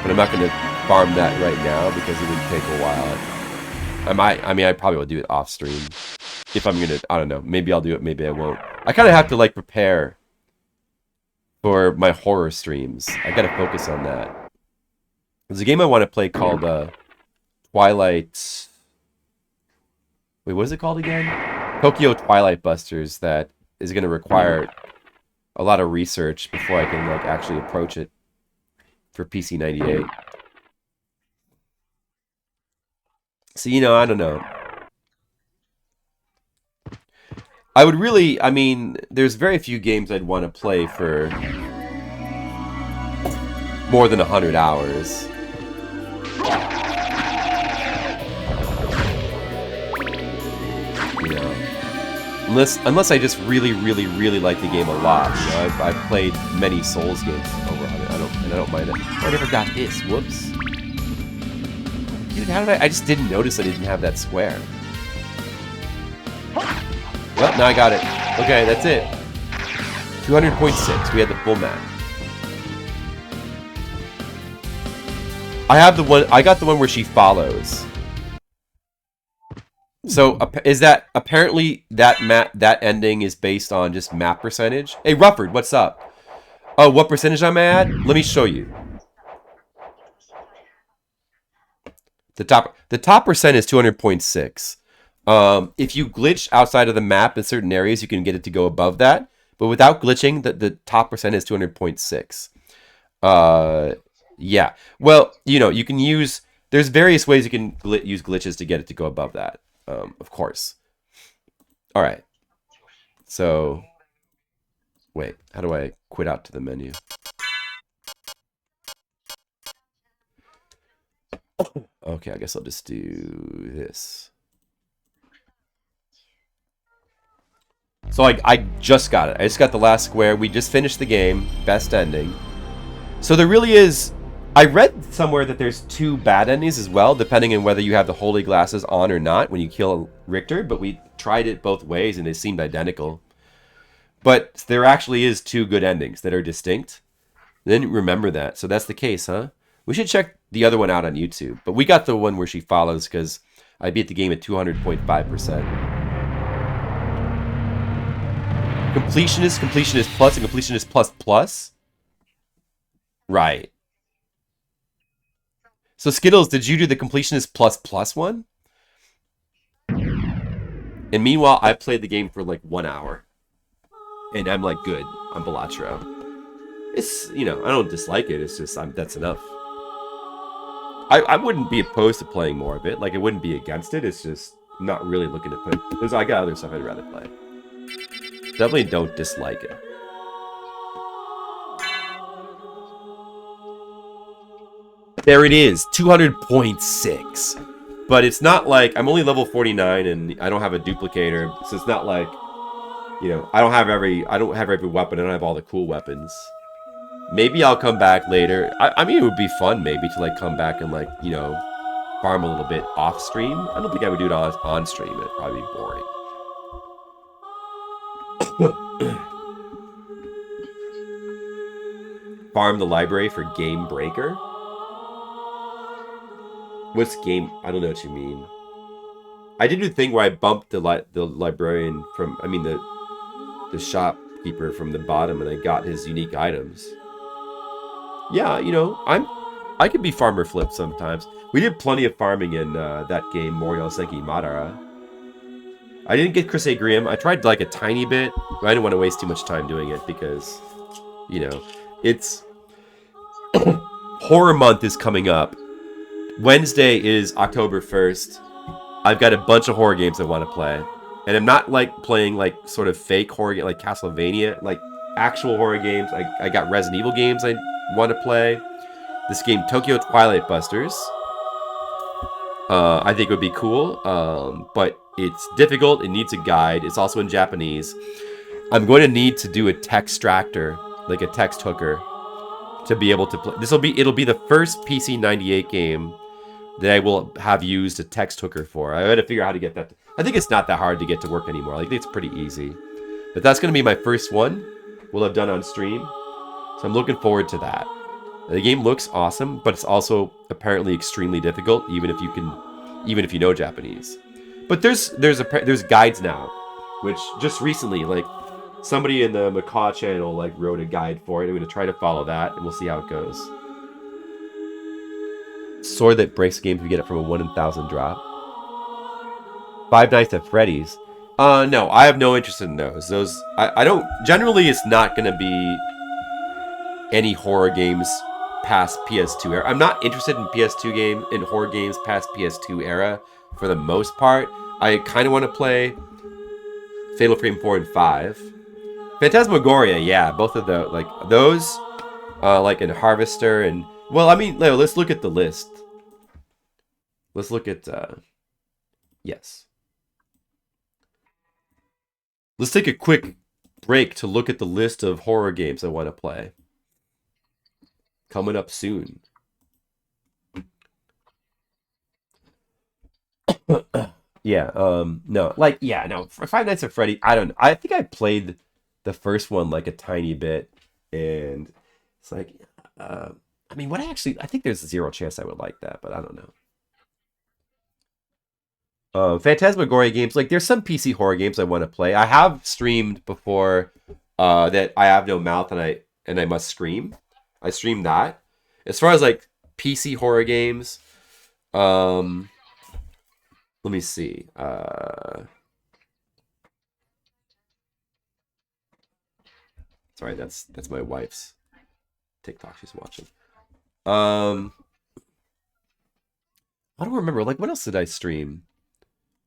but I'm not gonna farm that right now because it would take a while. I probably will do it off stream. If I'm gonna, I don't know, maybe I'll do it, maybe I won't. I kind of have to like prepare for my horror streams. I gotta focus on that. There's a game I want to play called Twilight. Wait, what is it called again? Tokyo Twilight Busters. That is gonna require a lot of research before I can like actually approach it for PC 98. So, you know, I don't know. I would really, I mean, there's very few games I'd want to play for more than 100 hours. You know, unless I just really like the game a lot. You know, I've played many Souls games over 100. I don't mind it. Oh, I never got this. Whoops. Dude, how did I just didn't notice I didn't have that square. Well, now I got it. Okay, that's it. 200.6. We had the full map. I got the one where she follows. So is that apparently that ending is based on just map percentage? Hey Rufford, what's up? Oh, what percentage am I at? Let me show you. The top percent is 200.6. If you glitch outside of the map in certain areas, you can get it to go above that. But without glitching, the top percent is 200.6. Yeah. Well, you know, you can use. There's various ways you can use glitches to get it to go above that. Of course. All right. So, wait. How do I quit out to the menu? Okay, I guess I'll just do this. So I just got it. I just got the last square. We just finished the game. Best ending. So there really is. I read somewhere that there's 2 bad endings as well, depending on whether you have the holy glasses on or not when you kill Richter. But we tried it both ways and they seemed identical. But there actually is 2 good endings that are distinct. I didn't remember that. So that's the case, huh? We should check the other one out on YouTube. But we got the one where she follows because I beat the game at 200.5%. Completionist plus, and completionist plus plus? Right. So Skittles, did you do the completionist plus plus one? And meanwhile, I played the game for like 1 hour. And I'm like good on Balatro. It's, you know, I don't dislike it. It's just, that's enough. I wouldn't be opposed to playing more of it. Like, I wouldn't be against it. It's just not really looking to play. Because I got other stuff I'd rather play. Definitely don't dislike it. There it is, 200.6. But it's not like, I'm only level 49 and I don't have a duplicator. So it's not like, you know, I don't have every weapon. I don't have all the cool weapons. Maybe I'll come back later. I mean, it would be fun maybe to like come back and like, you know, farm a little bit off stream. I don't think I would do it on stream. It'd probably be boring. Farm the library for Game Breaker? What's game? I don't know what you mean. I did the thing where I bumped the librarian from, I mean the shopkeeper from the bottom, and I got his unique items. Yeah, you know, I could be Farmer Flip sometimes. We did plenty of farming in that game, Moriel Senki Madara. I didn't get Chris A. Grimm. I tried like a tiny bit, but I didn't want to waste too much time doing it because, you know, it's Horror Month is coming up. Wednesday is October 1st. I've got a bunch of horror games I want to play. And I'm not like playing like sort of fake horror game like Castlevania, like actual horror games. I got Resident Evil games I want to play. This game, Tokyo Twilight Busters. I think it would be cool, but it's difficult. It needs a guide. It's also in Japanese. I'm going to need to do a text extractor, like a text hooker, to be able to play. It'll be the first PC 98 game that I will have used a text hooker for. I got to figure out how to get that. I think it's not that hard to get to work anymore. Like, it's pretty easy. But that's going to be my first one we'll have done on stream. So I'm looking forward to that. The game looks awesome, but it's also apparently extremely difficult, even if you know Japanese. But there's guides now, which just recently, like, somebody in the Macaw channel like wrote a guide for it. I'm going to try to follow that, and we'll see how it goes. Sword that breaks a game if you get it from a 1 in 1,000 drop. Five Nights at Freddy's. No, I have no interest in those. I don't. Generally, it's not going to be any horror games past PS2 era. I'm not interested in horror games past PS2 era for the most part. I kind of want to play Fatal Frame 4 and 5. Phantasmagoria, yeah, both of those, like in Harvester and, well, I mean, let's look at the list. Let's look at, yes. Let's take a quick break to look at the list of horror games I want to play. Coming up soon. Yeah, no, like, yeah, no, Five Nights at Freddy, I think I played the first one like a tiny bit, and it's like, I mean, I think there's zero chance I would like that, but I don't know. Phantasmagoria games, like, there's some PC horror games I want to play. I have streamed before that I Have No Mouth and I Must Scream. I streamed that. As far as like PC horror games, let me see. Sorry, that's my wife's TikTok she's watching. I don't remember. Like, what else did I stream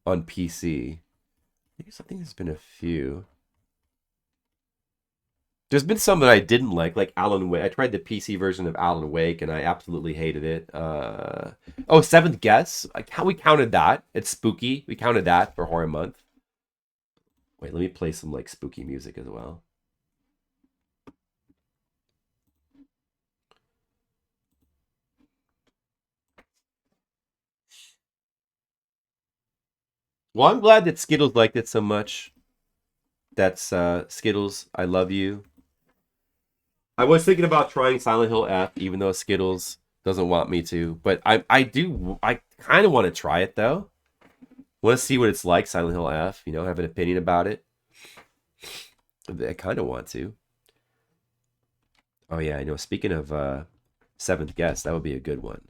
on PC? I think there's been a few. There's been some that I didn't like Alan Wake. I tried the PC version of Alan Wake, and I absolutely hated it. Oh, Seventh Guess. How we counted that. It's spooky. We counted that for Horror Month. Wait, let me play some like spooky music as well. Well, I'm glad that Skittles liked it so much. That's Skittles, I love you. I was thinking about trying Silent Hill F, even though Skittles doesn't want me to. But I kind of want to try it, though. Want to see what it's like, Silent Hill F. You know, have an opinion about it. I kind of want to. Oh, yeah, I know. Speaking of Seventh Guest, that would be a good one.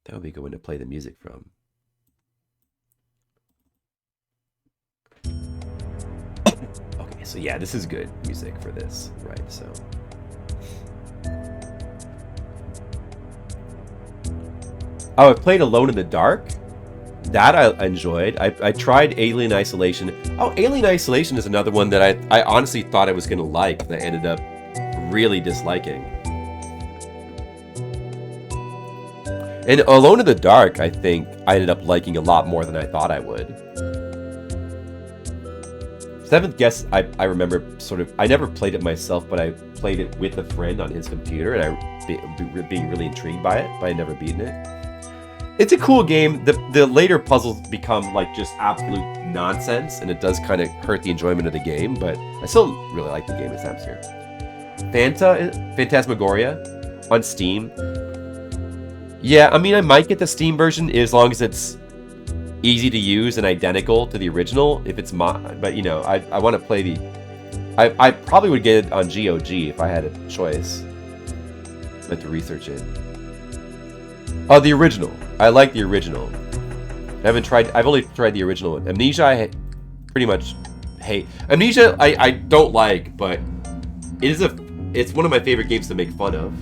That would be a good one to play the music from. Okay, so yeah, this is good music for this, right? So. Oh, I played Alone in the Dark. That I enjoyed. I tried Alien Isolation. Oh, Alien Isolation is another one that I honestly thought I was going to like, that I ended up really disliking. And Alone in the Dark, I think I ended up liking a lot more than I thought I would. Seventh Guest, I remember sort of, I never played it myself, but I played it with a friend on his computer, and I being really intrigued by it, but I never beaten it. It's a cool game. The later puzzles become like just absolute nonsense, and it does kind of hurt the enjoyment of the game, but I still really like the game as atmosphere. Phantasmagoria on Steam. Yeah, I mean, I might get the Steam version as long as it's easy to use and identical to the original. If it's but you know, I want to play the. I probably would get it on GOG if I had a choice. I have to research it. Oh, the original. I like the original. I've only tried the original one. Amnesia, I pretty much hate. Amnesia, I don't like, but it's one of my favorite games to make fun of.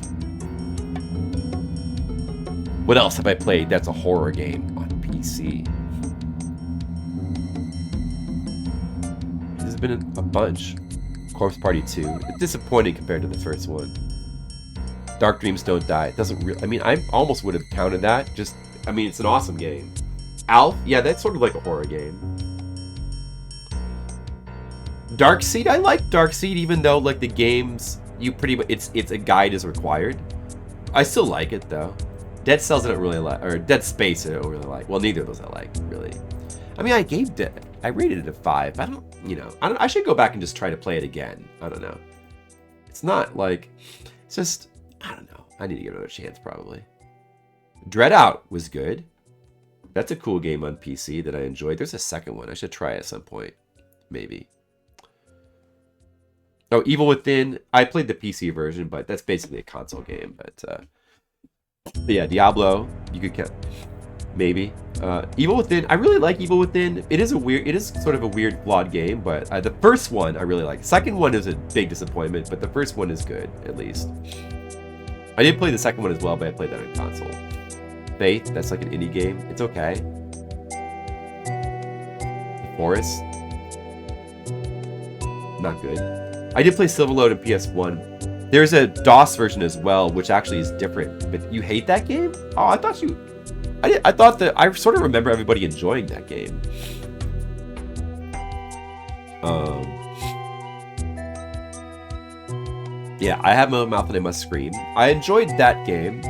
What else have I played that's a horror game on PC? There's been a bunch. Corpse Party 2. It's disappointing compared to the first one. Dark Dreams Don't Die. It doesn't really... I mean, I almost would have counted that. Just... I mean, it's an awesome game. Alf? Yeah, that's sort of like a horror game. Darkseid? I like Darkseid, even though, like, the games... You pretty much... It's a guide is required. I still like it, though. Dead Cells I don't really like... Or Dead Space I don't really like. Well, neither of those I like, really. I mean, I rated it a 5. I don't... You know... I should go back and just try to play it again. I don't know. It's not, like... It's just... I don't know. I need to give it another chance, probably. Dread Out was good. That's a cool game on PC that I enjoyed. There's a second one. I should try it at some point. Maybe. Oh, Evil Within. I played the PC version, but that's basically a console game. But yeah, Diablo. You could count. Maybe. Evil Within. I really like Evil Within. It is sort of a weird, flawed game, but the first one I really like. The second one is a big disappointment, but the first one is good, at least. I did play the second one as well, but I played that on console. Faith, that's like an indie game. It's okay. The Forest. Not good. I did play Silverload in PS1. There's a DOS version as well, which actually is different. But you hate that game? Oh, I thought you... I thought that... I sort of remember everybody enjoying that game. Yeah, I have my mouth and I must scream. I enjoyed that game.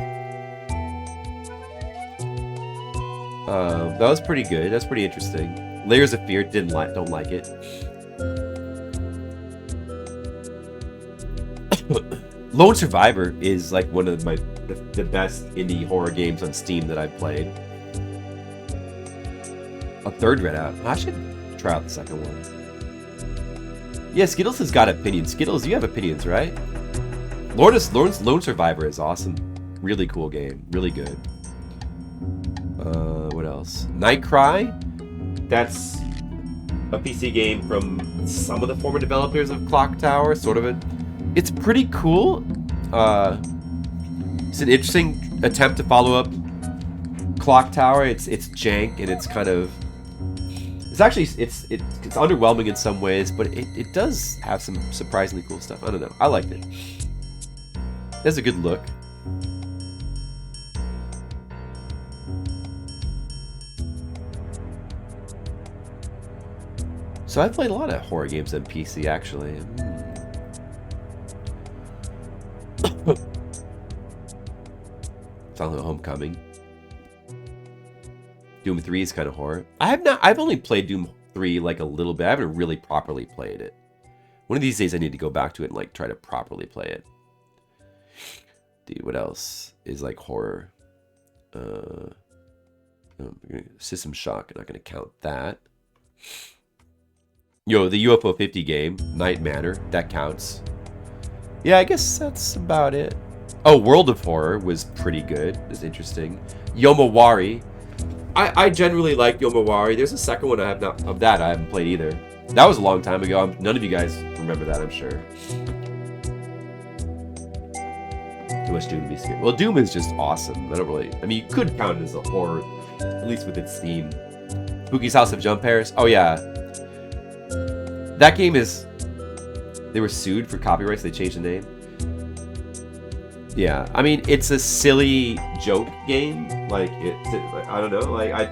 That was pretty good. That's pretty interesting. Layers of Fear, don't like it. Lone Survivor is like one of the best indie horror games on Steam that I've played. A third Dread Out. I should try out the second one. Yeah, Skittles has got opinions. Skittles, you have opinions, right? Lone Survivor is awesome. Really cool game. Really good. What else? Nightcry. That's a PC game from some of the former developers of Clock Tower. Sort of it. It's pretty cool. It's an interesting attempt to follow up Clock Tower. It's jank and it's kind of... It's actually it's underwhelming in some ways, but it does have some surprisingly cool stuff. I don't know. I liked it. That's a good look. So I've played a lot of horror games on PC, actually. Silent Homecoming. Doom 3 is kind of horror. I've only played Doom 3 like a little bit. I haven't really properly played it. One of these days I need to go back to it and like try to properly play it. Dude, what else is like horror? System Shock, I'm not gonna count that. Yo, the UFO 50 game, Night Manor, that counts. Yeah, I guess that's about it. Oh, World of Horror was pretty good. It's interesting. Yomawari. I generally like Yomawari. There's a second one I haven't played either. That was a long time ago. None of you guys remember that, I'm sure. Too much Doom to be scared. Well, Doom is just awesome. I mean, you could count it as a horror, at least with its theme. Spooky's House of Jump Hairs. Oh, yeah. That game is... They were sued for copyrights. They changed the name. Yeah, I mean, it's a silly joke game. Like, I don't know. Like, I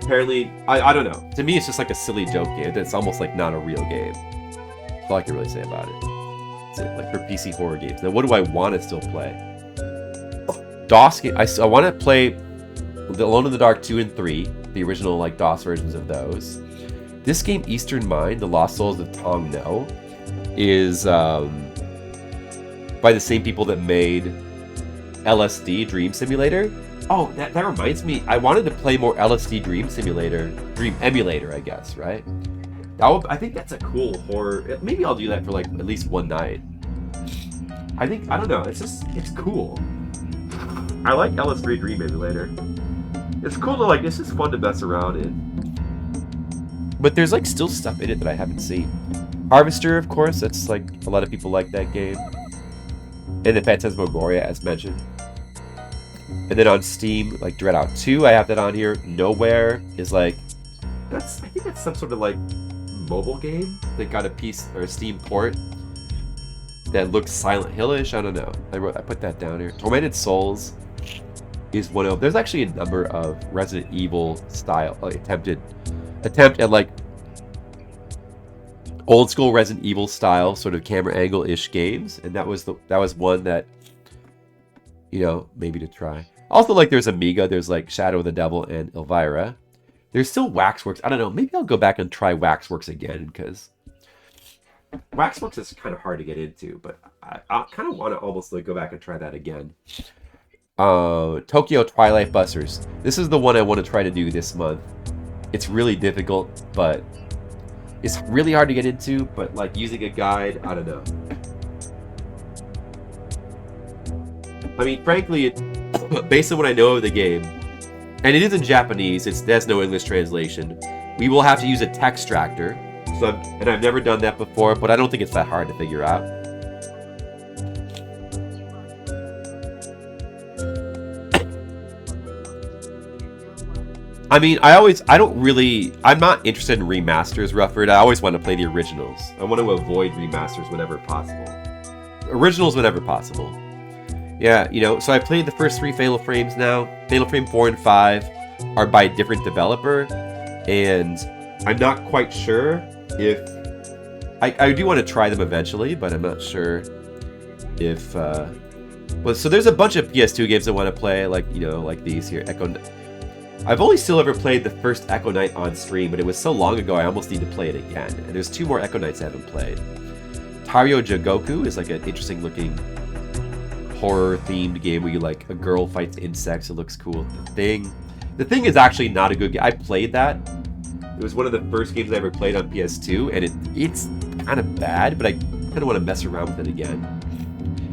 apparently, I don't know. To me, it's just like a silly joke game. It's almost like not a real game. That's all I can really say about it. It's like for PC horror games. Now, what do I want to still play? DOS game. I want to play the Alone in the Dark 2 and 3, the original like DOS versions of those. This game, Eastern Mind, The Lost Souls of Tong No, is by the same people that made LSD Dream Simulator. Oh, that reminds me. I wanted to play more LSD Dream Emulator, I guess, right? I think that's a cool horror. Maybe I'll do that for like at least one night. I don't know. It's cool. I like LSD Dream Emulator. It's cool to like. This is fun to mess around in. But there's like still stuff in it that I haven't seen. Harvester, of course. That's like a lot of people like that game. And the Phantasmagoria, as mentioned. And then on Steam, like Dread Out 2, I have that on here. Nowhere is like, I think that's some sort of like mobile game that got a piece or a Steam port that looks Silent Hill-ish. I don't know. I put that down here. Tormented Souls is one of. There's actually a number of Resident Evil style attempt at like old school Resident Evil style sort of camera angle-ish games, and that was one that, you know, maybe to try. Also, like, there's Amiga, there's like Shadow of the Devil and Elvira. There's still Waxworks. I don't know, maybe I'll go back and try Waxworks again, because Waxworks is kind of hard to get into, but I kind of want to almost like go back and try that again. Tokyo Twilight Busters. This is the one I want to try to do this month. It's really difficult, but it's really hard to get into, but like using a guide, I don't know. I mean, frankly, based on what I know of the game, and it is in Japanese, there's no English translation. We will have to use a textractor, and I've never done that before, but I don't think it's that hard to figure out. I mean, I'm not interested in remasters, Rufford. I always want to play the originals. I want to avoid remasters whenever possible. Originals whenever possible. Yeah, you know, so I played the first 3 Fatal Frames now. Fatal Frame 4 and 5 are by a different developer, and I'm not quite sure if... I do want to try them eventually, but I'm not sure if... Well, so there's a bunch of PS2 games I want to play, like, you know, like these here. I've only still ever played the first Echo Knight on stream, but it was so long ago I almost need to play it again. And there's 2 more Echo Knights I haven't played. Tario Jogoku is like an interesting looking horror-themed game where you like a girl fights insects. It looks cool. The Thing is actually not a good game. I played that. It was one of the first games I ever played on PS2, and it's kind of bad, but I kind of want to mess around with it again.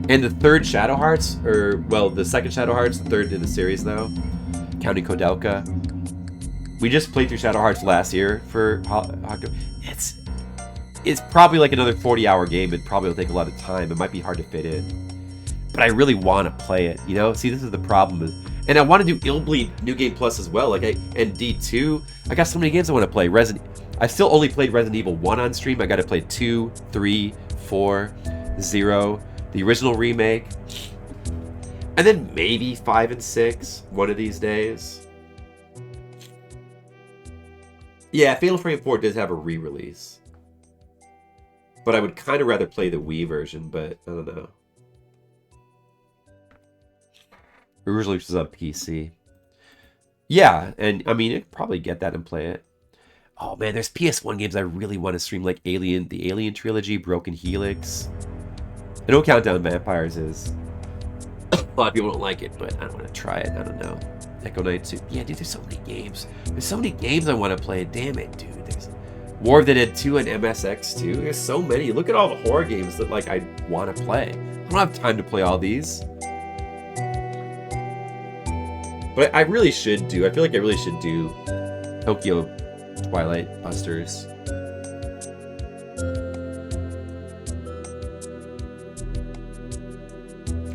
And the third Shadow Hearts, the second Shadow Hearts, the third in the series though, counting Kodelka. We just played through Shadow Hearts last year for Haku. It's probably like another 40-hour game. It probably will take a lot of time. It might be hard to fit in. But I really want to play it, you know? See, this is the problem. And I want to do Illbleed New Game Plus as well. And D2. I got so many games I want to play. I still only played Resident Evil 1 on stream. I got to play 2, 3, 4, 0, the original remake. And then maybe 5 and 6 one of these days. Yeah, Fatal Frame 4 does have a re-release. But I would kind of rather play the Wii version, but I don't know. Originally was on PC. Yeah, and I mean, I'd probably get that and play it. Oh man, there's PS1 games I really want to stream, like the Alien Trilogy, Broken Helix. I know Countdown Vampires is... A lot of people don't like it, but I don't want to try it. I don't know. Echo Knight 2. Yeah, dude, there's so many games. There's so many games I want to play. Damn it, dude. There's War of the Dead 2 and MSX 2. There's so many. Look at all the horror games that like I want to play. I don't have time to play all these. But I really should do. I feel like I really should do Tokyo Twilight Busters.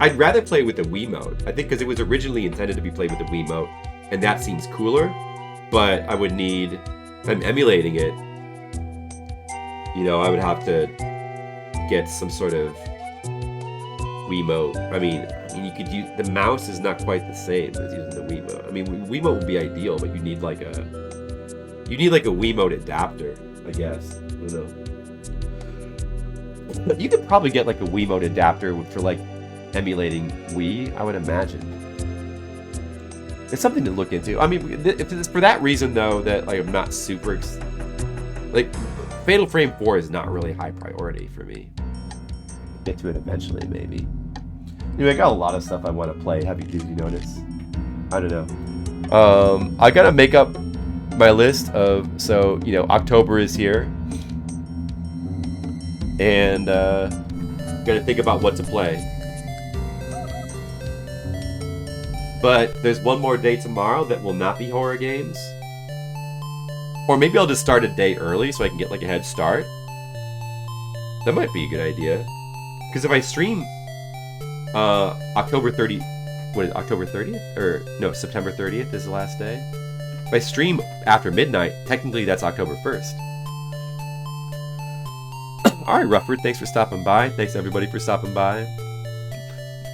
I'd rather play with the Wiimote. I think because it was originally intended to be played with the Wiimote, and that seems cooler. But I would need, if I'm emulating it, you know, I would have to get some sort of Wiimote. I mean, you could use, the mouse is not quite the same as using the Wiimote. I mean, Wiimote would be ideal, but you need like a You need like a Wiimote adapter, I guess. I don't know. You could probably get like a Wiimote adapter for like emulating Wii, I would imagine. It's something to look into. I mean, if it's for that reason though, that like I'm not super like Fatal Frame 4 is not really high priority for me. Get to it eventually, maybe. Anyway, I got a lot of stuff I want to play. Did you notice? I don't know. I gotta make up my list of, so you know, October is here, and gotta think about what to play. But there's one more day tomorrow that will not be horror games, or maybe I'll just start a day early so I can get like a head start. That might be a good idea, because if I stream October 30th, what is it, October 30th? Or no, September 30th is the last day. If I stream after midnight, technically that's October 1st. Alright, Rufford, thanks for stopping by. Thanks everybody for stopping by.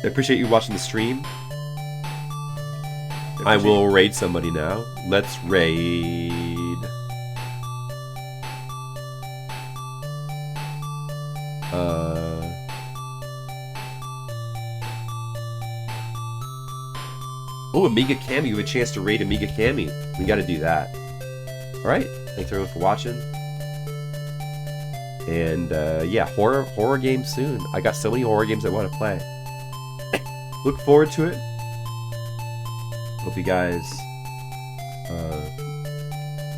I appreciate you watching the stream. I will raid somebody now. Let's raid. Oh, Amiga Cami. You have a chance to raid Amiga Cami. We gotta do that. Alright. Thanks everyone for watching. And yeah, horror games soon. I got so many horror games I want to play. Look forward to it. Hope you guys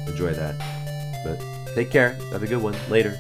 enjoy that. But take care. Have a good one. Later.